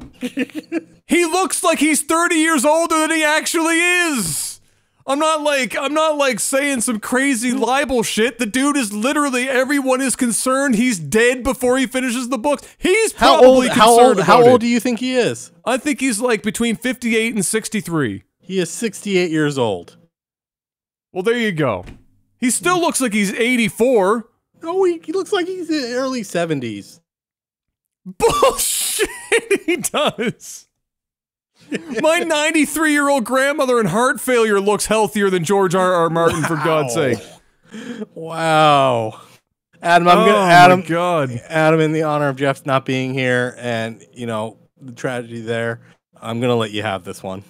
He looks like he's 30 years older than he actually is. I'm not like saying some crazy libel shit. The dude is literally, everyone is concerned he's dead before he finishes the book. He's probably concerned about How it. old do you think he is? I think he's like between 58 and 63. He is 68 years old. Well, there you go. He still looks like he's 84. Oh, he looks like he's in the early 70s. Bullshit, he does. My 93-year-old grandmother in heart failure looks healthier than George R.R. Martin, for God's sake. Wow. Adam, My God. Adam, in the honor of Jeff not being here and, you know, the tragedy there, I'm going to let you have this one.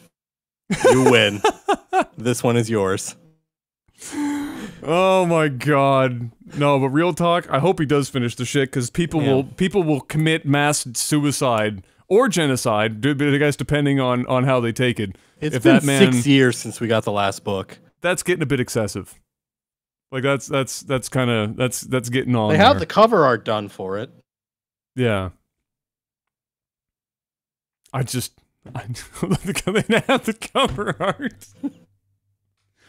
You win. This one is yours. Oh my God. No, but real talk, I hope he does finish the shit, because people will commit mass suicide or genocide, I guess, depending on how they take it. It's been 6 years since we got the last book. That's getting a bit excessive. Like that's getting on. They have the cover art done for it. Yeah. They have the cover art.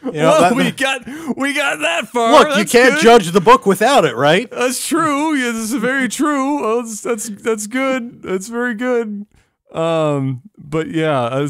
You know, well, we got that far. Look, That's you can't good. judge the book without it, right? That's true. Yeah, this is very true. Oh, that's good. That's very good. But yeah,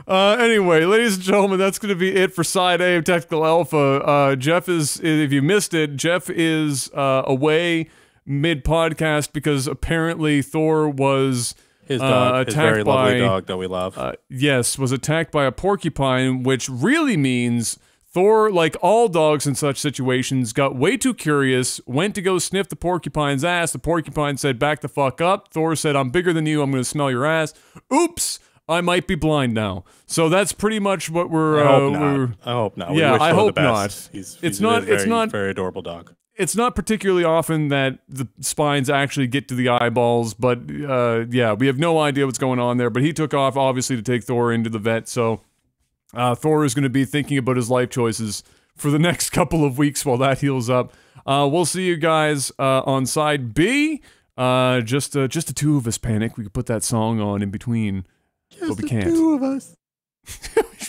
anyway, ladies and gentlemen, that's going to be it for Side A of Technical Alpha. Jeff is, if you missed it, Jeff is away mid-podcast because apparently Thor was His dog, his very lovely dog that we love. Yes, was attacked by a porcupine, which really means Thor, like all dogs in such situations, got way too curious, went to go sniff the porcupine's ass. The porcupine said, back the fuck up. Thor said, I'm bigger than you, I'm going to smell your ass. Oops, I might be blind now. So that's pretty much what we're... I hope not. Yeah, I hope not. He's a very adorable dog. It's not particularly often that the spines actually get to the eyeballs, but yeah, we have no idea what's going on there. But he took off, obviously, to take Thor into the vet, so Thor is going to be thinking about his life choices for the next couple of weeks while that heals up. We'll see you guys on Side B. Just the two of us, Panic. We could put that song on in between, but we can't. Just the two of us.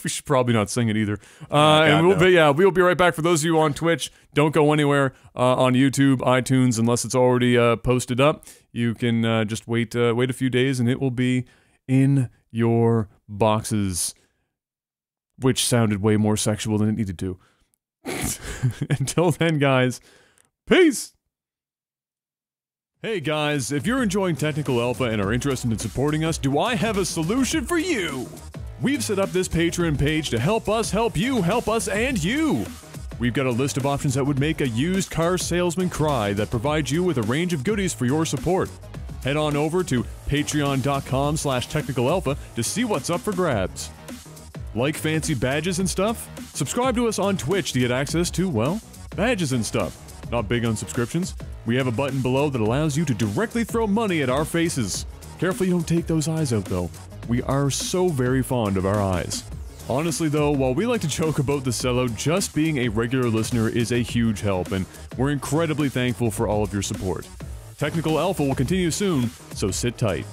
We should probably not sing it either. We'll be right back. For those of you on Twitch, don't go anywhere on YouTube, iTunes, unless it's already posted up. You can just wait a few days, and it will be in your boxes. Which sounded way more sexual than it needed to. Until then, guys, peace! Hey guys, if you're enjoying Technical Alpha and are interested in supporting us, do I have a solution for you? We've set up this Patreon page to help us help us and you. We've got a list of options that would make a used car salesman cry that provides you with a range of goodies for your support. Head on over to patreon.com/technicalalpha to see what's up for grabs. Like fancy badges and stuff? Subscribe to us on Twitch to get access to, well, badges and stuff. Not big on subscriptions. We have a button below that allows you to directly throw money at our faces. Careful you don't take those eyes out, though. We are so very fond of our eyes. Honestly, though, while we like to joke about the sellout, just being a regular listener is a huge help, and we're incredibly thankful for all of your support. Technical Alpha will continue soon, so sit tight.